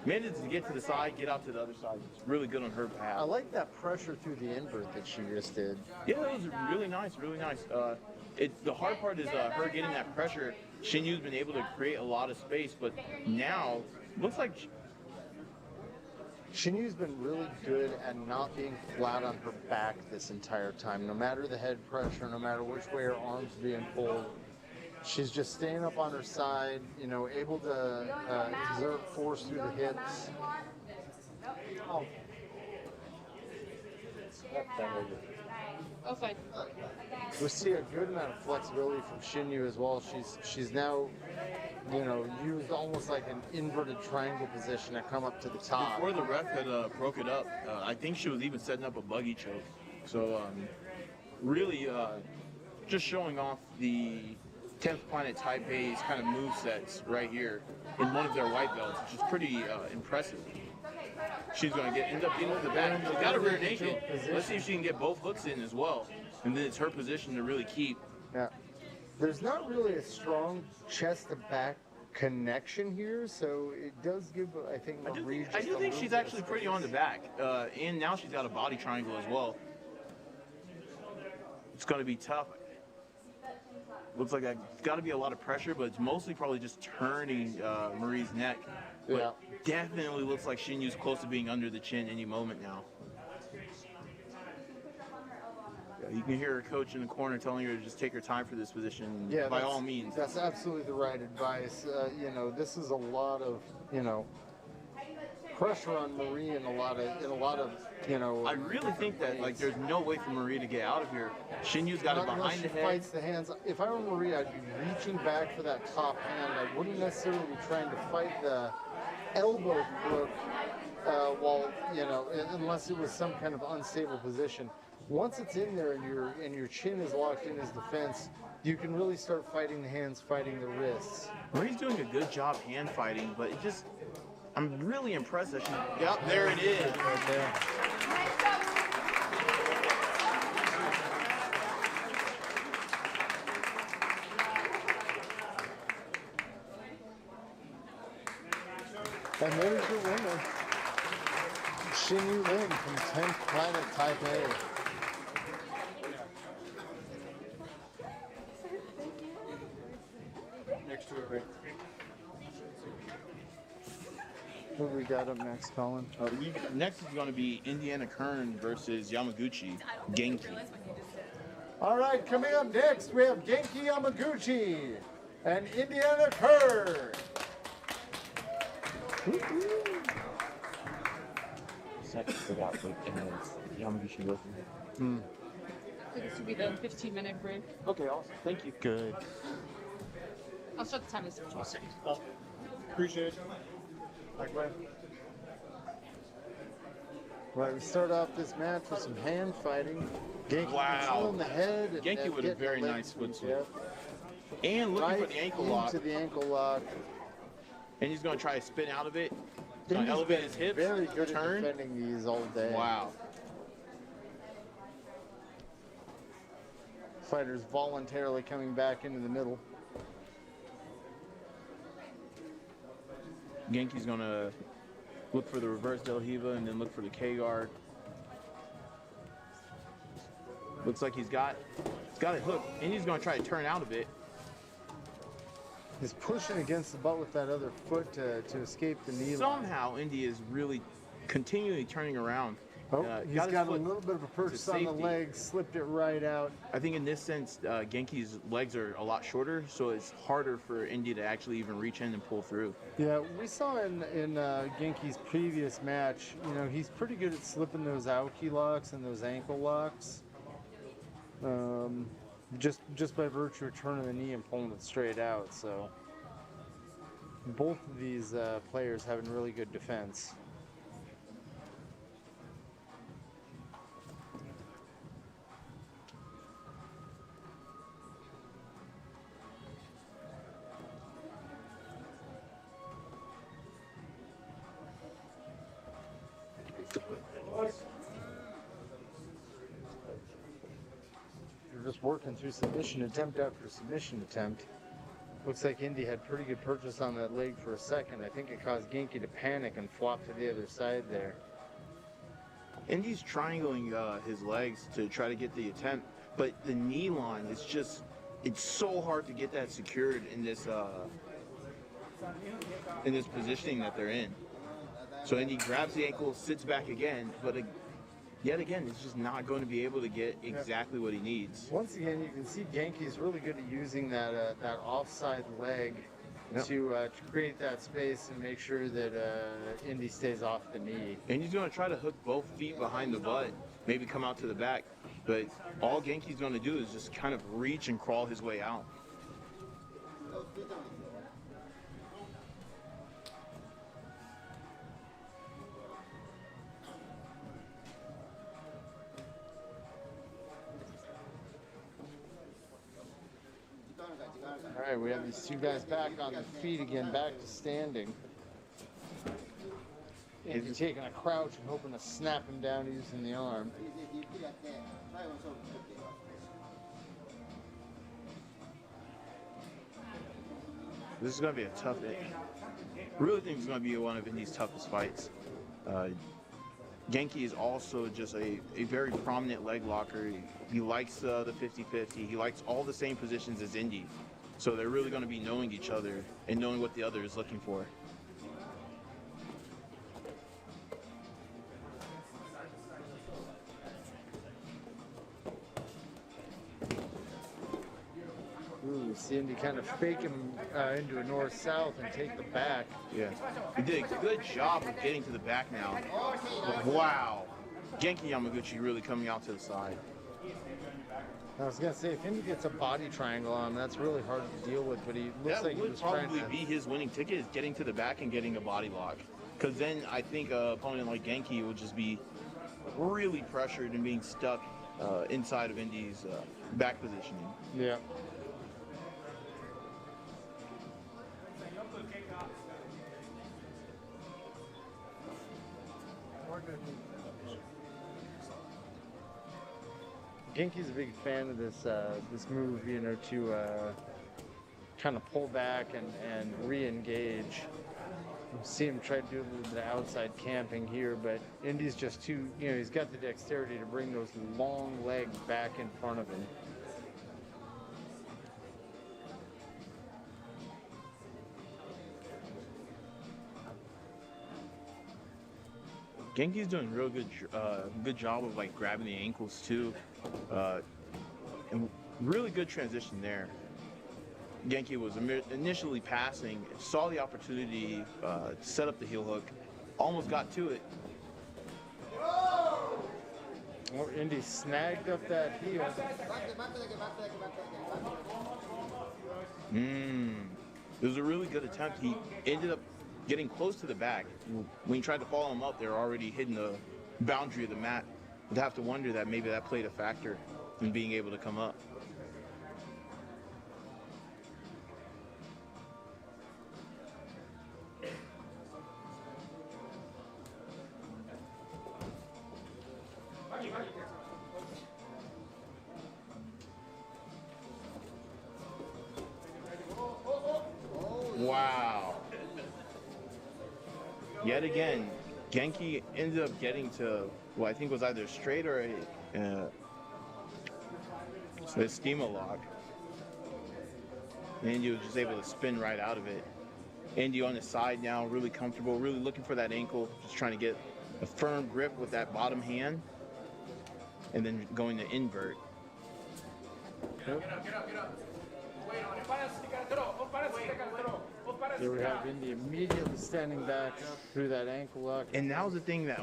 managed to get to the side, get out to the other side. It's really good on her behalf. I like that pressure through the invert that she just did. Yeah, it was really nice, really nice. The hard part is her getting that pressure. Shinyu's been able to create a lot of space, but now looks like Shinyu's been really good at not being flat on her back this entire time. No matter the head pressure, no matter which way her arms are being pulled, she's just staying up on her side, able to exert force through the hips. Oh. Oh, fine. We see a good amount of flexibility from Shinyu as well. She's now, used almost like an inverted triangle position to come up to the top. Before the ref had broke it up, I think she was even setting up a buggy choke. So really just showing off the 10th Planet Taipei's kind of move sets right here in one of their white belts, which is pretty impressive. She's going to end up getting to the back. She got a rear naked. Let's see if she can get both hooks in as well. And then it's her position to really keep. Yeah. There's not really a strong chest to back connection here, so it does give, I think, Marie I do think she's actually pretty on the back. And now she's got a body triangle as well. It's going to be tough. Looks like it's got to be a lot of pressure, but it's mostly probably just turning Marie's neck. But definitely looks like Shinyu's close to being under the chin any moment now. Yeah, you can hear her coach in the corner telling her to just take her time for this position. Yeah, by all means. That's absolutely the right advice. This is a lot of, pressure on Marie and a lot of. I really think that there's no way for Marie to get out of here. Shinyu's got it behind the head. Fights the hands. If I were Marie, I'd be reaching back for that top hand. I wouldn't necessarily be trying to fight the elbow hook while, you know, unless it was some kind of unstable position. Once it's in there and your chin is locked in as defense, you can really start fighting the hands, fighting the wrists. Marie's doing a good job hand fighting, but it just, I'm really impressed that she, yep, there it is. Right there. And there's your winner, Xinyu Lin from 10th Planet Taipei. Next to it, right? What we got up next, Colin? Next is going to be Indiana Kern versus Yamaguchi, Genki. All right, coming up next, we have Genki Yamaguchi and Indiana Kerr. Second forgot what Yamaguchi was. I think this will be the 15-minute break. Okay, awesome. Thank you. Good. I'll start the time in 15 seconds. Appreciate it. Likewise. Right, we start off this match with some hand fighting. Genki Wow. controlling the head. And Genki with a getting very the leg nice foot sweep, sweep. And looking right for the ankle lock. into the ankle lock. And he's going to try to spin out of it. He's going Genki's to elevate been his hips, very good turn. at defending these all day. Wow. Fighters voluntarily coming back into the middle. Genki's going to look for the reverse Del Hiva and then look for the K guard. Looks like he's got a hook, and he's going to try to turn out of it. He's pushing against the butt with that other foot to escape the knee line. Somehow, Indy is really continually turning around. Oh, he's got his a foot little bit of a purchase on the safety. leg, slipped it right out. I think in this sense, Genki's legs are a lot shorter, so it's harder for Indy to actually even reach in and pull through. Yeah, we saw in Genki's previous match, you know, he's pretty good at slipping those Aoki locks and those ankle locks. Just by virtue of turning the knee and pulling it straight out. So both of these players having really good defense. You're just working through submission attempt after submission attempt. Looks like Indy had pretty good purchase on that leg for a second. I think it caused Genki to panic and flop to the other side there. Indy's triangling his legs to try to get the attempt, but the knee line is just, it's so hard to get that secured in this positioning that they're in. So Indy grabs the ankle, sits back again, but yet again, he's just not going to be able to get exactly what he needs. Once again, you can see Genki's really good at using that offside leg to create that space and make sure that Indy stays off the knee. And he's going to try to hook both feet behind the butt, maybe come out to the back, but all Genki's going to do is just kind of reach and crawl his way out. All right, we have these two guys back on the feet again, back to standing. Indy taking a crouch and hoping to snap him down using the arm. This is going to be a tough hit. Really think it's going to be one of Indy's toughest fights. Genki is also just a very prominent leg locker. He likes the 50-50. He likes all the same positions as Indy. So they're really going to be knowing each other and knowing what the other is looking for. Ooh, see Indy kind of fake him into a north-south and take the back. Yeah. He did a good job of getting to the back now. Wow. Genki Yamaguchi really coming out to the side. I was gonna say, if Indy gets a body triangle on him, that's really hard to deal with. But he looks That like he would was trying probably to. be his winning ticket, is getting to the back and getting a body lock. Because then I think an opponent like Genki will just be really pressured and being stuck inside of Indy's back positioning. Yeah. Genki's a big fan of this this move, you know, to kind of pull back and re-engage. You see him try to do a little bit of outside camping here, but Indy's just too, you know, he's got the dexterity to bring those long legs back in front of him. Genki's doing a real good job of like grabbing the ankles too, and really good transition there. Genki was initially passing, saw the opportunity to set up the heel hook, almost got to it. Oh, Indy snagged up that heel. It was a really good attempt. He ended up getting close to the back. When he tried to follow him up, they were already hitting the boundary of the mat. You'd have to wonder that maybe that played a factor in being able to come up. Wow. Yet again, Genki ended up getting to what I think was either straight or a schema lock. Andy was just able to spin right out of it. Andy on his side now, really comfortable, really looking for that ankle, just trying to get a firm grip with that bottom hand, and then going to invert. There we have Indy immediately standing back through that ankle lock. And that was the thing that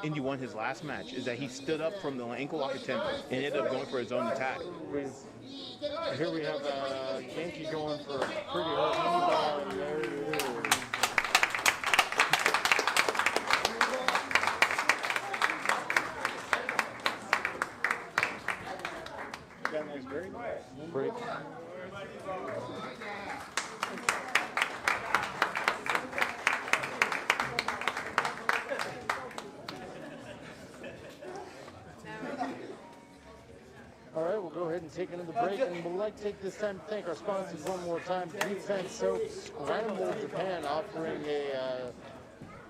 Indy won his last match, is that he stood up from the ankle lock attempt and ended up going for his own attack. Here we have Genki going for a pretty hard knee. There it is. Break. All right, we'll go ahead and take another break, and we'd like to take this time to thank our sponsors one more time. Defense Soaps, Animal Japan, offering a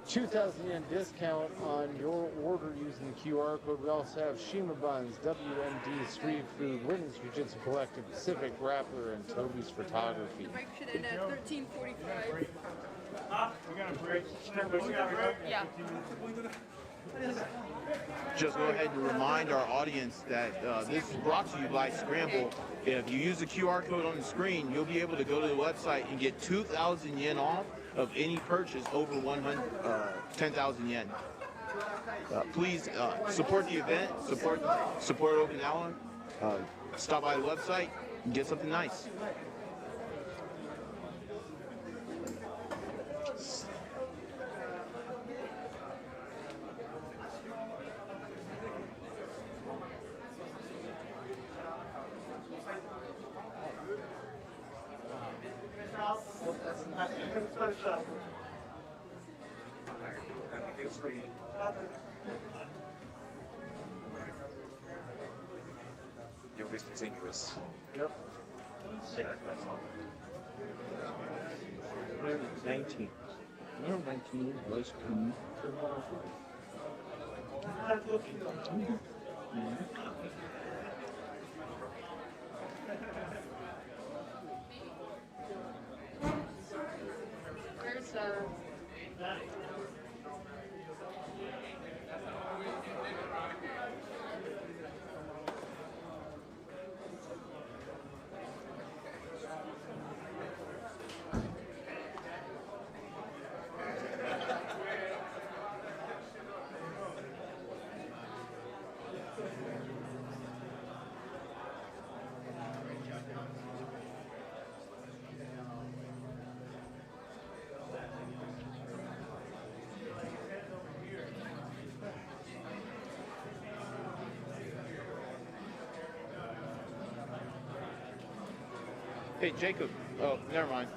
2,000 yen discount on your order using the QR code. We also have Shima Buns, WMD Street Food, Women's Jiu Jitsu Collective, Pacific Grappler, and Toby's Photography. Break should end at 13:45. We got a break. Yeah. Just go ahead and remind our audience that this is brought to you by Scramble. If you use the QR code on the screen, you'll be able to go to the website and get 2,000 yen off of any purchase over 10,000 yen. Please support the event, support Okinawa. Stop by the website and get something nice. You're distinguished. Yep. 19. No, 19 was cool. There's Hey, Jacob. Oh, never mind.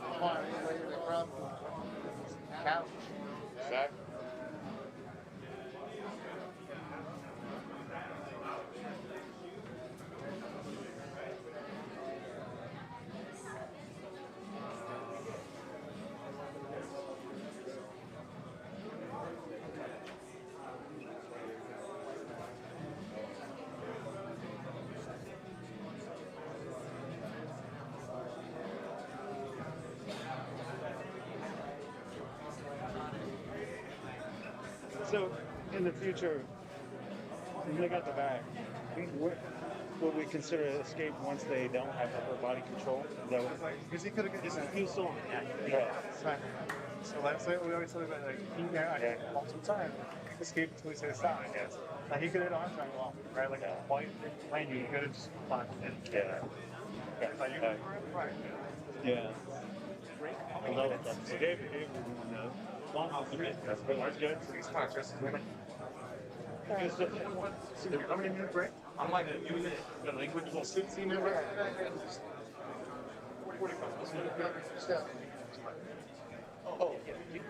Come on, anybody in the crowd? Couch. Exactly. So, in the future, when they got the bag, would we consider escape once they don't have upper body control? Is that what? Because he could have This gotten is still on. yeah. So let's say we always talk about like he got multiple times escape until he said stop. I guess. Like he could have arm triangle off, right? Like a white lane, you could have just blocked it. Yeah. Like you right. Yeah. So David one though. That's good. He's conscious. How many minutes break? I'm like a unit. The language will 16 minutes. 45. Oh, yeah.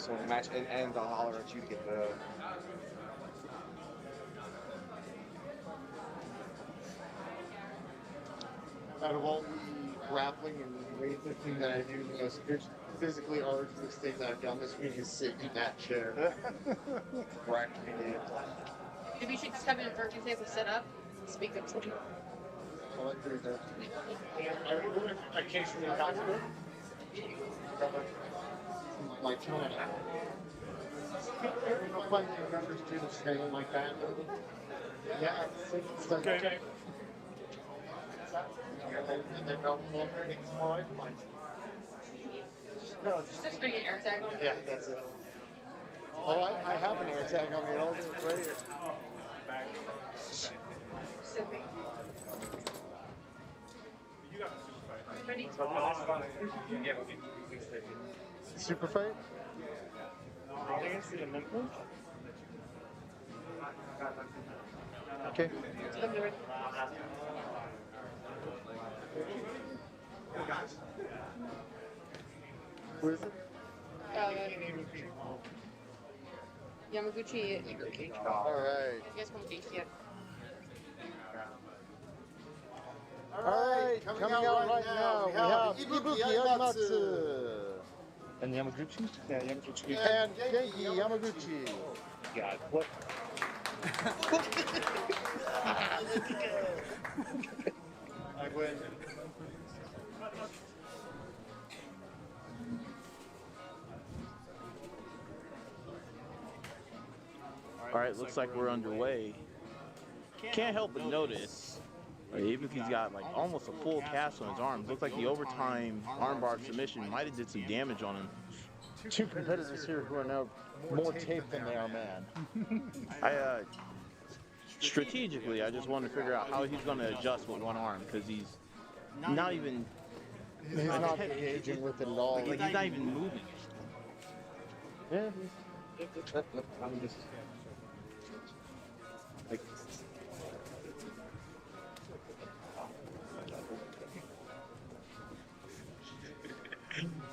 So when the match ends, I'll holler at you to get the. Out of all the grappling and weightlifting that I do, the most physically arduous thing that I've done this week is sit in that chair. Right. Maybe you should just have an virgin table set up. Speak up to me. I like doing that. I occasionally talk to her. My time. I find the members do the same like that. Yeah, it's like, Okay. and then go longer and it's more like. No, it's Just bring an air tag on. yeah, that's it. Oh, I have an air tag on me. I'll do it right here. Ready? Super fight? I think it's the amendment. Okay. Who is it? Yamaguchi Ibuki. Alright. You guys come to yeah. Alright, coming out right now, we have Ibuki Yamamatsu. And Yamaguchi? Yeah, Yamaguchi. And Genki Yamaguchi. God, what? I win. All right, looks like we're underway. Can't help but notice, Ibuki's got like almost a full cast on his arms. Looks like the overtime armbar submission might have did some damage on him. Two competitors here who are now more taped than they are man. Strategically, I just want to figure out how he's going to adjust with one arm because he's not even. He's not engaging with it at all. Like he's not even moving. Yeah. I'm just. Like,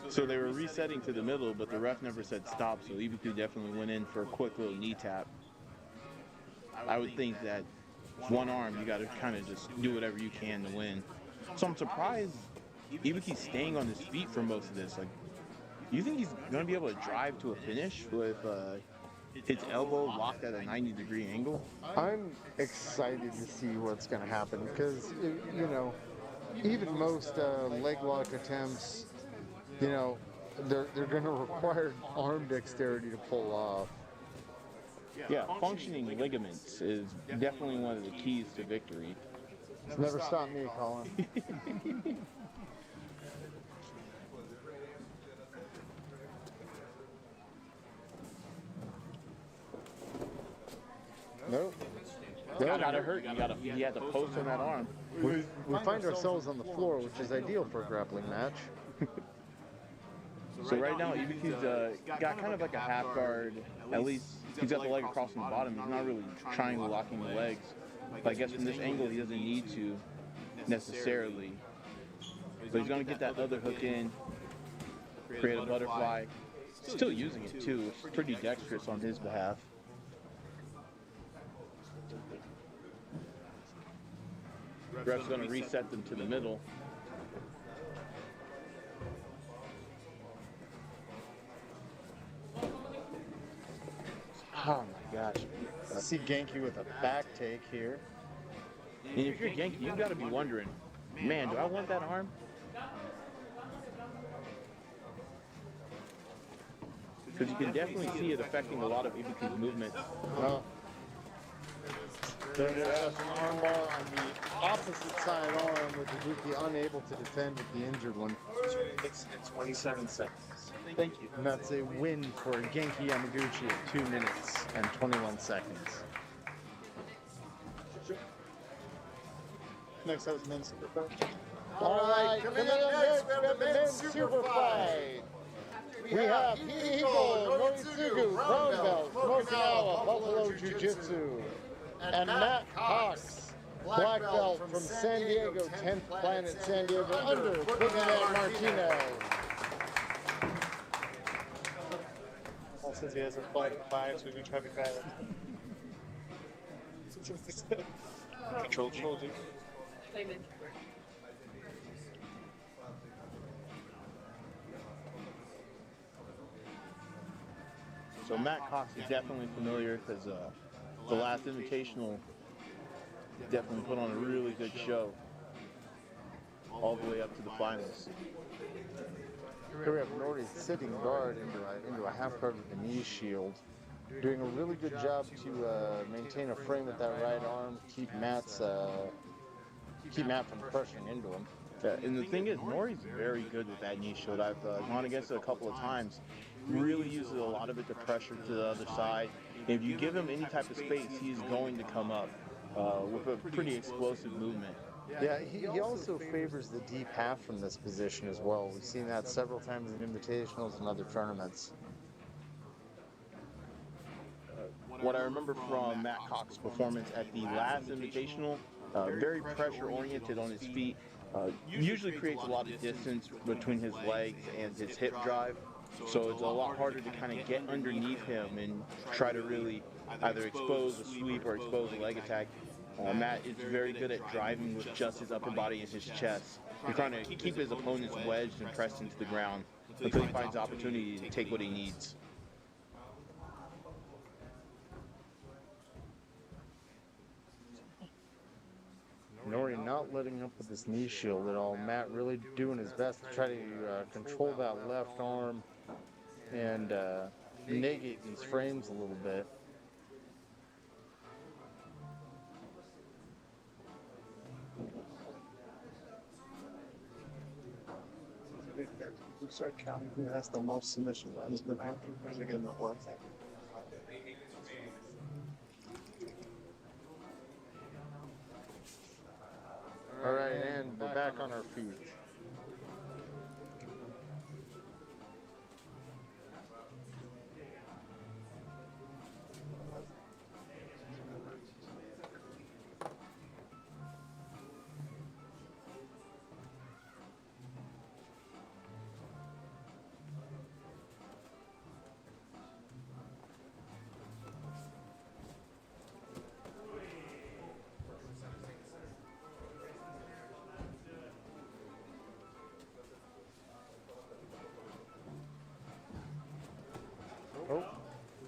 So they were resetting to the middle, but the ref never said stop, so Ibuki definitely went in for a quick little knee tap. I would think that one arm, you got to kind of just do whatever you can to win. So I'm surprised Ibuki's staying on his feet for most of this. Like, you think he's going to be able to drive to a finish with his elbow locked at a 90-degree angle? I'm excited to see what's going to happen because, you know, even most leg lock attempts, you know, they're going to require arm dexterity to pull off. Yeah, functioning ligaments is definitely one of the keys to victory. It's never stopped me, Colin. Nope. You gotta hurt. You had to post on that arm. We find ourselves on the floor, which is ideal for a grappling match. So right now, Ibuki's got kind of like a half guard. At least he's got the leg across from the bottom. He's not really triangle locking the legs. But I guess from this angle, he doesn't need to necessarily. But he's going to get that other hook in, create a butterfly. Still using it too. It's pretty dexterous on his behalf. Ref's going to reset them to the middle. Oh my gosh. I see Genki with a back take here. And if you're Genki, you've got to be wondering, man, do I want that arm? Because you can definitely see it affecting a lot of Ibuki's movements. Well, there's an armbar on the opposite side arm with Ibuki unable to defend with the injured one. it's 27 seconds. Thank you. And that's a win for Genki Yamaguchi at 2 minutes and 21 seconds. Next up is men's super fight. All right, coming up next, we have the men's super fight. We have Hihiko Noritsugu, brown belt from Okinawa, Buffalo Jiu Jitsu. And Matt Cox, black belt from San Diego, 10th Planet San Diego, under Ferdinand Martinez. Since he has a flight at 5, so we can try to be fast. Control dude. Playman. So Matt Cox is definitely familiar because the last Invitational definitely put on a really good show all the way up to the finals. Here we have Nori sitting guard into a half guard with a knee shield, doing a really good job to maintain a frame with that right arm, keep Matt from crushing into him. Yeah, and the thing is, Nori's very good with that knee shield. I've gone against it a couple of times. Really uses a lot of it to pressure to the other side. If you give him any type of space, he's going to come up with a pretty explosive movement. Yeah, he also favors the deep half from this position as well. We've seen that several times in invitationals and other tournaments. What I remember from Matt Cox's performance at the last Invitational, very pressure oriented on his feet, usually creates a lot of distance between his legs and his hip drive. So it's a lot harder to kind of get underneath him and try to really either expose a sweep or expose a leg attack. Matt is very good at driving with just his upper body and his chest. He's trying to keep his opponents wedged and pressed into the ground until he finds opportunity to take what he needs. Nori not letting up with this knee shield at all. Matt really doing his best to try to control that left arm and negate these frames a little bit. We start counting who has the most submission runs. We're getting the one. All right, and we're back on our feet. Oh,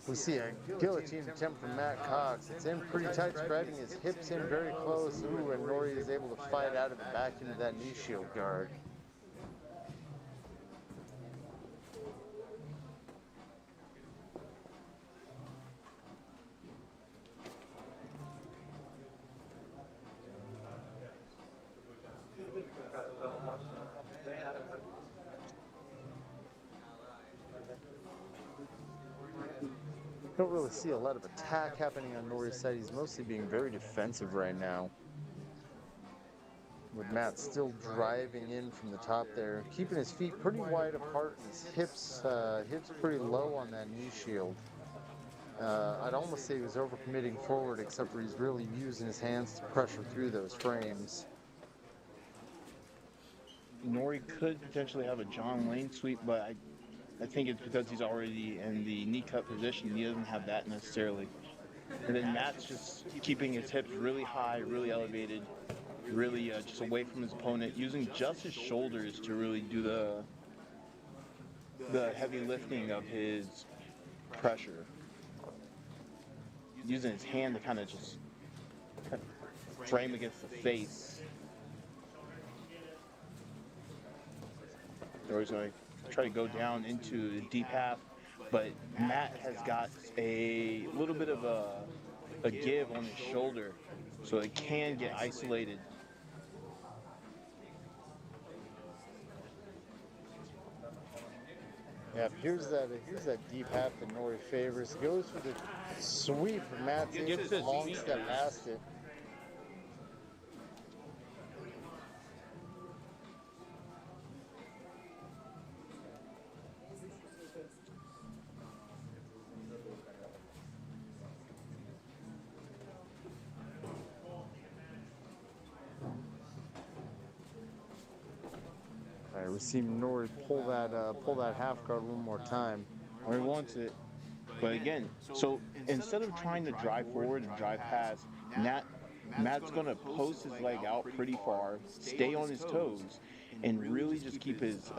we see a guillotine attempt from Matt Cox. It's in pretty tight, driving his hips in very close. Ooh, and Nori is able to fight out of it back into that knee shield guard. Don't really see a lot of attack happening on Nori's side. He's mostly being very defensive right now. With Matt still driving in from the top there, keeping his feet pretty wide apart and his hips pretty low on that knee shield. I'd almost say he was overcommitting forward, except for he's really using his hands to pressure through those frames. Nori could potentially have a John Lane sweep, but I think it's because he's already in the knee cut position. He doesn't have that necessarily. And then Matt's just keeping his hips really high, really elevated, really just away from his opponent, using just his shoulders to really do the heavy lifting of his pressure. Using his hand to kind of just frame against the face. Nori's going to try to go down into the deep half, but Matt has got a little bit of a give on his shoulder, so it can get isolated. Yeah, here's that deep half that Nori favors. Goes for the sweep, and Matt takes a long step past it. All right, we see Nori pull that half guard one more time. Or he wants it. But again, so instead of trying to drive forward and drive past, Matt's gonna post his leg out pretty far, stay on his toes, and really just keep his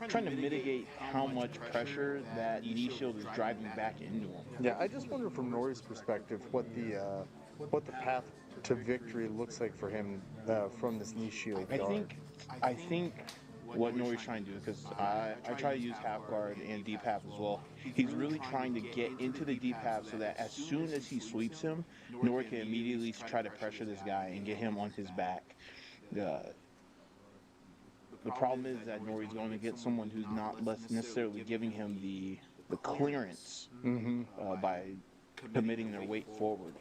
trying to mitigate how much pressure that knee shield is driving back into him. Yeah, I just wonder from Nori's perspective what the path to victory looks like for him from this knee shield guard. I think what Nori's trying to do, because I try to use half guard and deep half as well. He's really trying to get into the deep half so that as soon as he sweeps him, Nori can immediately try to pressure this guy and get him on his back. The problem is that Nori's going to get someone who's not necessarily giving him the clearance by committing their weight forward.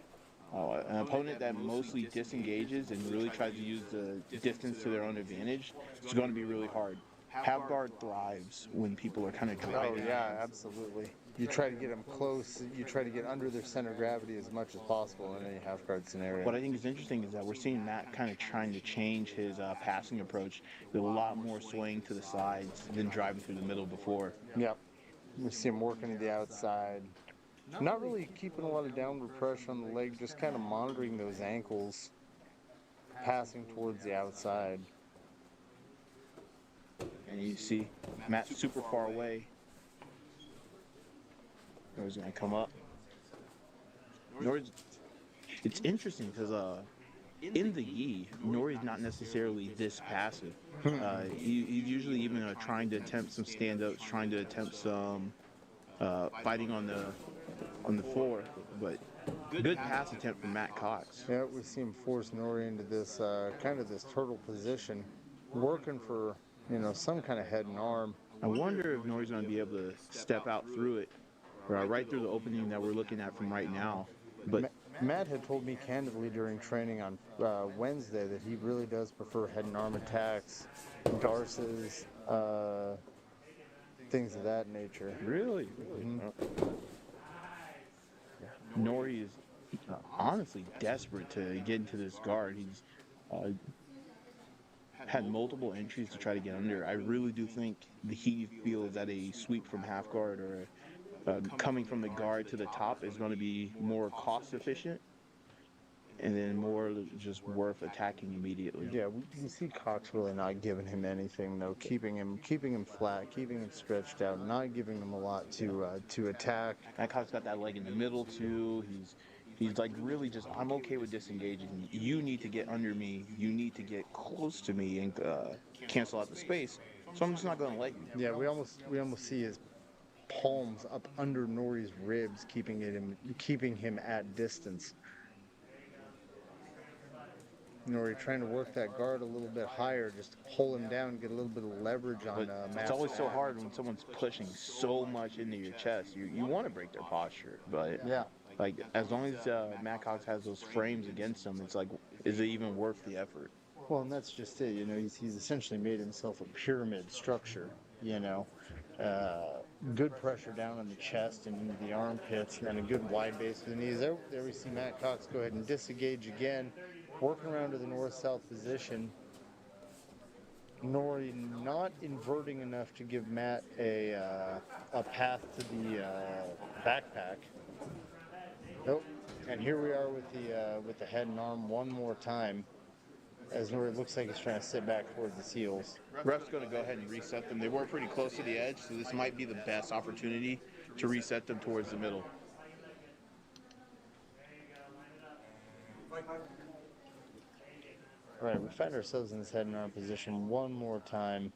An opponent that mostly disengages and really tries to use the distance to their own advantage is going to be really hard. Half guard thrives when people are kind of driving. Oh yeah, absolutely. You try to get them close. You try to get under their center of gravity as much as possible in any half guard scenario. What I think is interesting is that we're seeing Matt kind of trying to change his passing approach. There's a lot more swaying to the sides than driving through the middle before. Yep. We see him working to the outside. Not really keeping a lot of downward pressure on the leg, just kind of monitoring those ankles, passing towards the outside. And you see Matt's super far away. Nori's going to come up. It's interesting because in the gi, Nori's not necessarily this passive. He's usually even trying to attempt some stand-ups, trying to attempt some fighting on the floor, but good pass attempt from Matt Cox. Yeah, we see him force Nori into this kind of this turtle position, working for some kind of head and arm. I wonder if Nori's going to be able to step out through it, right through the opening that we're looking at from right now. But Matt had told me candidly during training on Wednesday that he really does prefer head and arm attacks, darces, things of that nature. Really? Nori is honestly desperate to get into this guard. He's had multiple entries to try to get under. I really do think he feels that a sweep from half guard or coming from the guard to the top is going to be more cost efficient and then more just worth attacking immediately. Yeah, we see Cox really not giving him anything though, keeping him flat, keeping him stretched out, not giving him a lot to attack. And Cox got that leg in the middle too. He's like really just, I'm okay with disengaging. You need to get under me. You need to get close to me and cancel out the space. So I'm just not going to let you. Yeah, we almost see his palms up under Nori's ribs, keeping him at distance. Nori trying to work that guard a little bit higher, just to pull him down, get a little bit of leverage on Matt. It's always so hard when someone's pushing so much into your chest. You want to break their posture, but yeah. Like, as long as Matt Cox has those frames against him, it's like, is it even worth the effort? Well, and that's just it. He's essentially made himself a pyramid structure. Good pressure down on the chest and into the armpits, and then a good wide base of the knees. There we see Matt Cox go ahead and disengage again, working around to the north-south position. Nori not inverting enough to give Matt a path to the backpack. Nope. And here we are with the head and arm one more time, as Nori looks like he's trying to sit back towards the heels. Ref's going to go ahead and reset them. They were pretty close to the edge, so this might be the best opportunity to reset them towards the middle. All right, we find ourselves in this head and arm position one more time.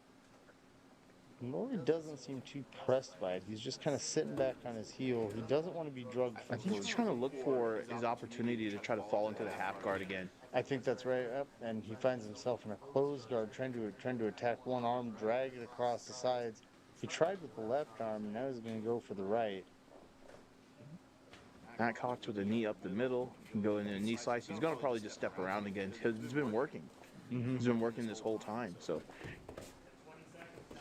Nori doesn't seem too pressed by it. He's just kind of sitting back on his heel. He doesn't want to be drugged I think he's trying to look for his opportunity to try to fall into the half guard again. I think that's right. Yep. And he finds himself in a closed guard, trying to attack one arm, drag it across the sides. He tried with the left arm, and now he's going to go for the right. Matt Cox with a knee up the middle, can go in a knee slice. He's going to probably just step around again because he's been working. He's been working this whole time, so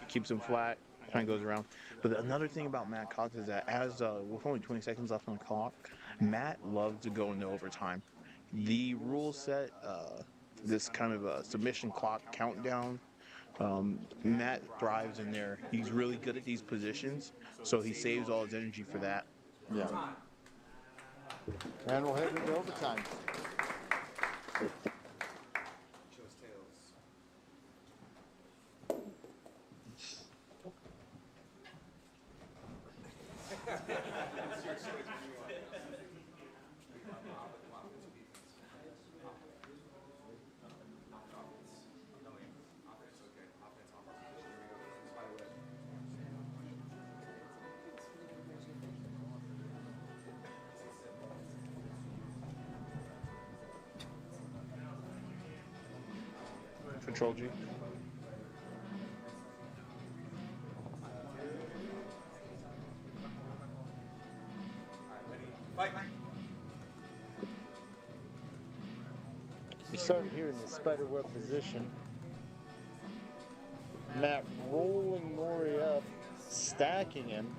keeps him flat, kind of goes around. But another thing about Matt Cox is that as with only 20 seconds left on the clock, Matt loves to go into overtime. The rule set, this kind of a submission clock countdown, Matt thrives in there. He's really good at these positions, so he saves all his energy for that. Yeah. And we'll head into overtime. Control G. We start here in the spiderweb position. Matt rolling Nori up, stacking him.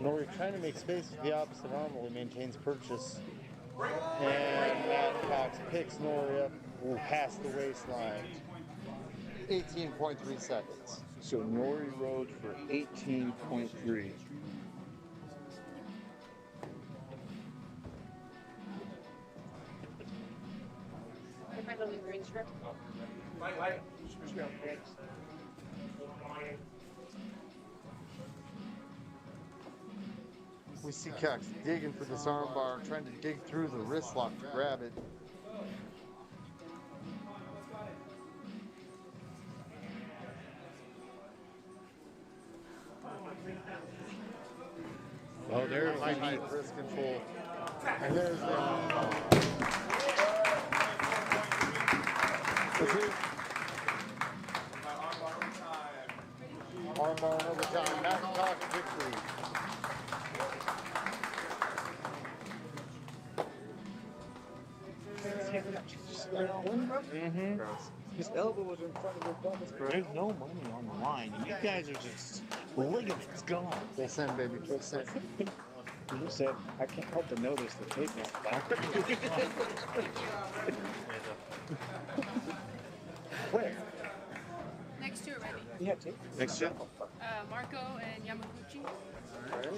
Nori trying to make space with the opposite arm while he maintains purchase. And Matt Cox picks Nori up past the waistline. 18.3 seconds. So Nori rode for 18.3. We see Cox digging for this armbar, trying to dig through the wrist lock to grab it. Oh, there it might Tight be. wrist control. And there's the armbar. Armbar in overtime. Matt Cox victory. His elbow was in front of his pelvis, bro. There's no money on the line. You guys are just ligaments gone. Full send, baby. Full send. You just said, I can't help but notice the tape now. Where? Next two are ready. Yeah, tape. Next shot. Marco and Yamaguchi.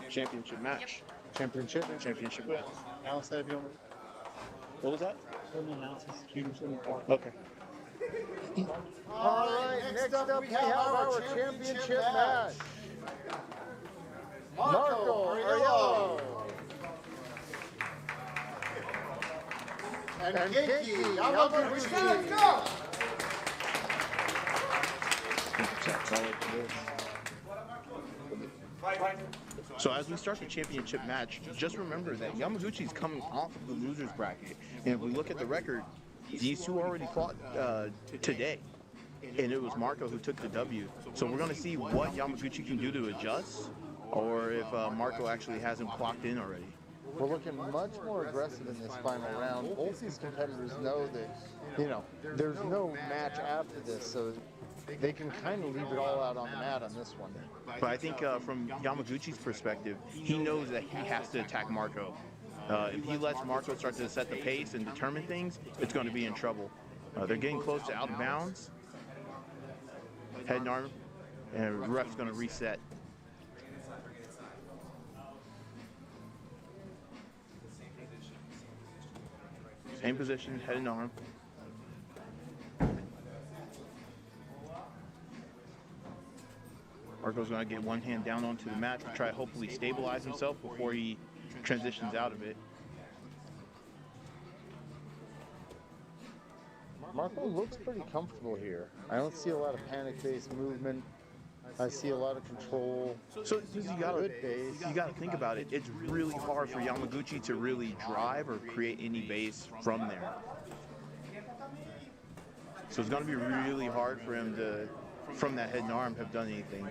Championship match. Championship. Championship. Alice, have you What was that? Okay. All right, next up we have our championship match. Marco Ariello and Genki Yamaguchi. So as we start the championship match, just remember that Yamaguchi's coming off of the losers bracket, and if we look at the record, these two already fought today, and it was Marco who took the W. So we're going to see what Yamaguchi can do to adjust, or if Marco actually has him clocked in already. We're looking much more aggressive in this final round. Both these competitors know that, there's no match after this, so they can kind of leave it all out on the mat on this one. But I think from Yamaguchi's perspective, he knows that he has to attack Marco. If he lets Marco start to set the pace and determine things, it's going to be in trouble. They're getting close to out of bounds. Head and arm, and the ref's going to reset. Same position, head and arm. Marco's going to get one hand down onto the mat to try to hopefully stabilize himself before he transitions out of it. Marco looks pretty comfortable here. I don't see a lot of panic-based movement. I see a lot of control. So you gotta base. think about it. It's really hard for Yamaguchi to really drive or create any base from there. So it's going to be really hard for him to, from that head and arm, have done anything.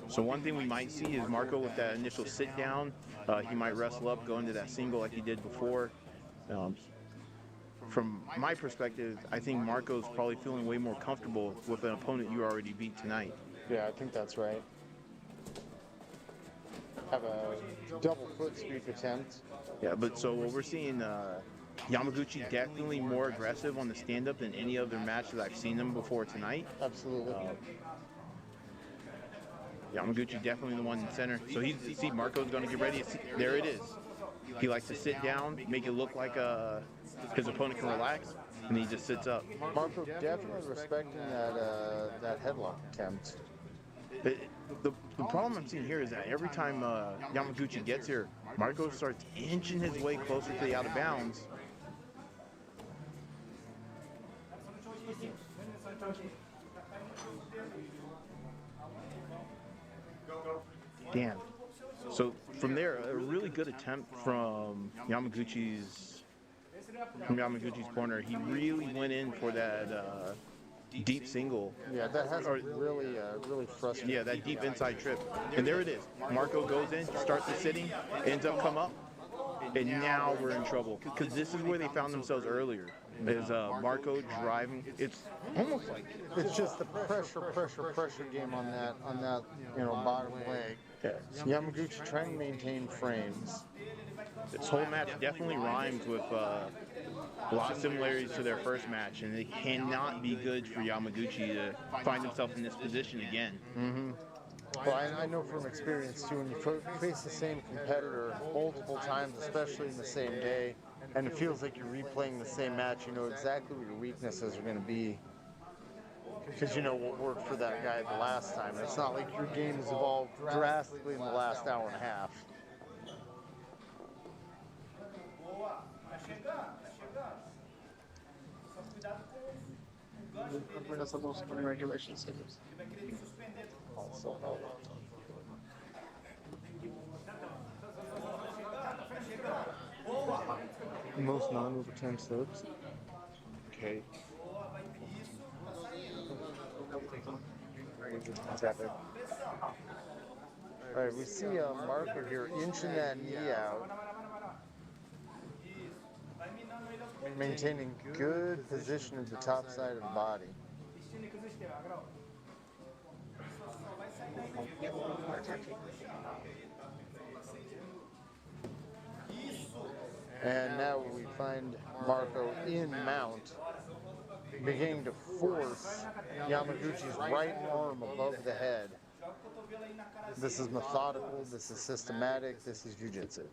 So one thing we might see is Marco with that initial sit down. He might wrestle up, go into that single like he did before. From my perspective, I think Marco's probably feeling way more comfortable with an opponent you already beat tonight. Yeah, I think that's right. have a double foot sweep attempt. Yeah, but so what we're seeing, Yamaguchi definitely more aggressive on the stand-up than any other match that I've seen him before tonight. Absolutely. Yamaguchi definitely the one in center. So see, Marco's going to get ready. There it is. He likes to sit down, make it look like his opponent can relax, and he just sits up. Marco definitely respecting that headlock attempt. The problem I'm seeing here is that every time Yamaguchi gets here, Marco starts inching his way closer to the out of bounds. Damn. So from there, a really good attempt from Yamaguchi's corner. He really went in for that deep single. Yeah, that has really frustrating. Yeah, that deep inside trip. And there it is. Marco goes in, starts the sitting, ends up come up, and now we're in trouble. Because this is where they found themselves earlier. Is Marco driving? It's almost like it's just the pressure game on that bottom leg. Yeah. Yamaguchi trying to maintain frames. This whole match definitely rhymes with a lot of similarities to their first match, and it cannot be good for Yamaguchi to find himself in this position again. Mm-hmm. Well, I know from experience too, when you face the same competitor multiple times, especially in the same day, and it feels like you're replaying the same match, you know exactly what your weaknesses are going to be. Because you know what worked for that guy the last time. It's not like your game has evolved drastically in the last hour and a half. Most non-overtime subs. Okay. All right, we see Marco here inching that knee out, maintaining good position at the top side of the body. And now we find Marco in mount, beginning to force Yamaguchi's right arm above the head. This is methodical, this is systematic, this is jiu-jitsu.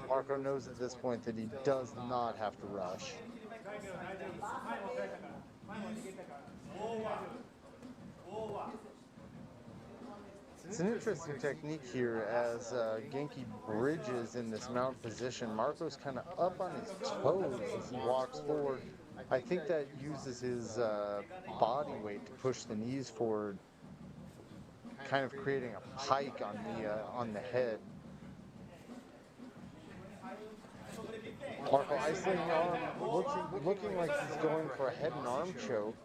Marco knows at this point that he does not have to rush. It's an interesting technique here as Genki bridges in this mount position. Marco's kind of up on his toes as he walks forward. I think that uses his body weight to push the knees forward, kind of creating a pike on the head. Marco isolating arm, looking like he's going for a head and arm choke.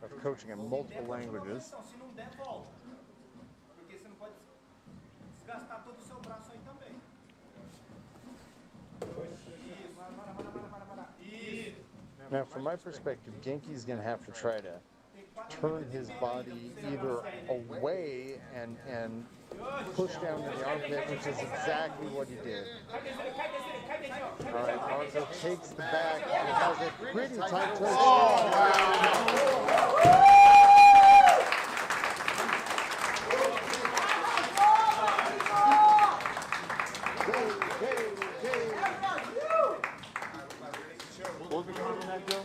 Of coaching in multiple languages. Now, from my perspective, Genki's going to have to try to turn his body either away and push down to the armpit, which is exactly what he did. All right, Marco takes the back and has a pretty tight toe. Oh, wow. What was the count on that, Joe?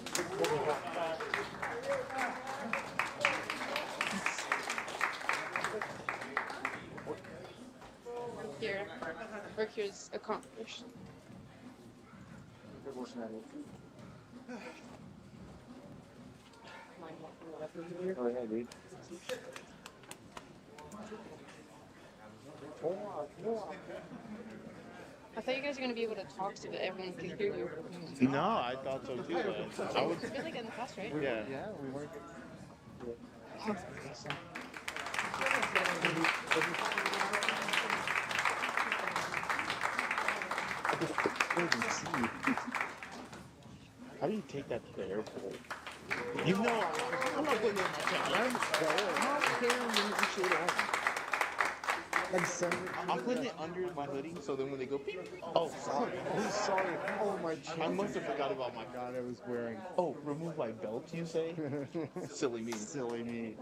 Work here is accomplished. Go ahead, dude. I thought you guys were gonna be able to talk so that everyone could hear you. No, I thought so too. But I was. It's been like in the past, right? Yeah. Yeah, we weren't. How do you take that to the airport? You know, I'm not putting it in my camera. I'm carrying this shit out. I'm putting it under my hoodie, so then when they go, beep, oh, sorry. Oh, sorry. Oh, my I must have forgot about my. God, I was wearing. Oh, remove my belt, you say? Silly me. Silly me.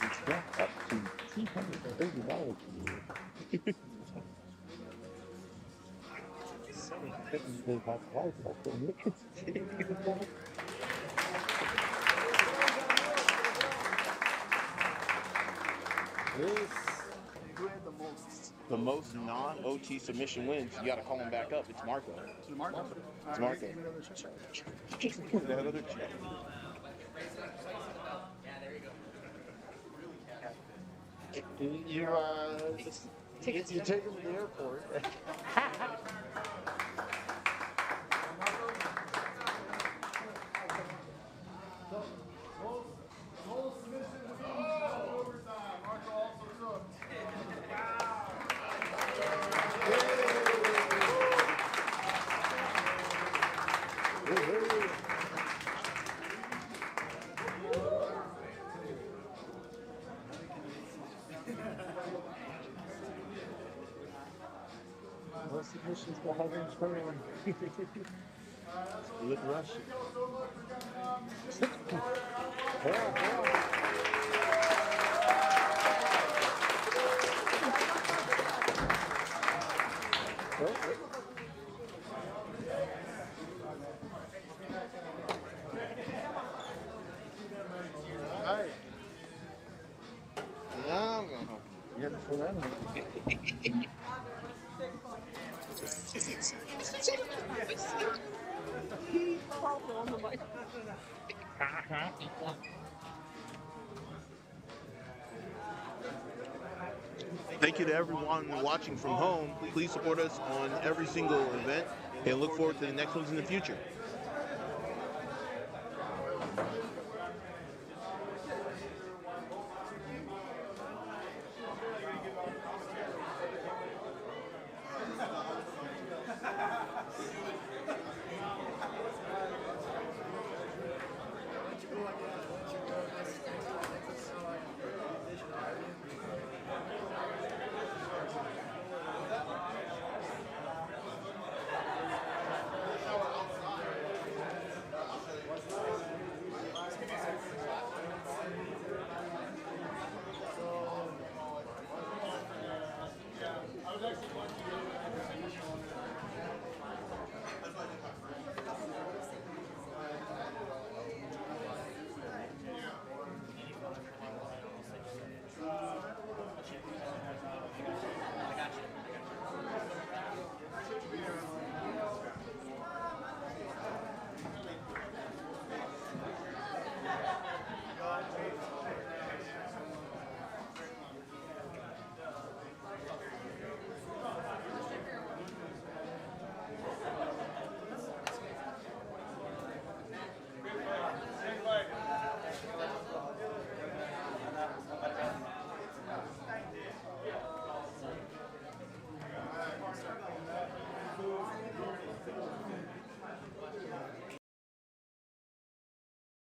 It's up to $230. The most non-OT submission wins. You gotta call him back up. It's Marco. It's Marco. It's Marco. Another check. You take him to the airport. Look Russian. Alright. Yeah, I'm gonna help You got the full animal. Thank you to everyone watching from home. Please support us on every single event and look forward to the next ones in the future.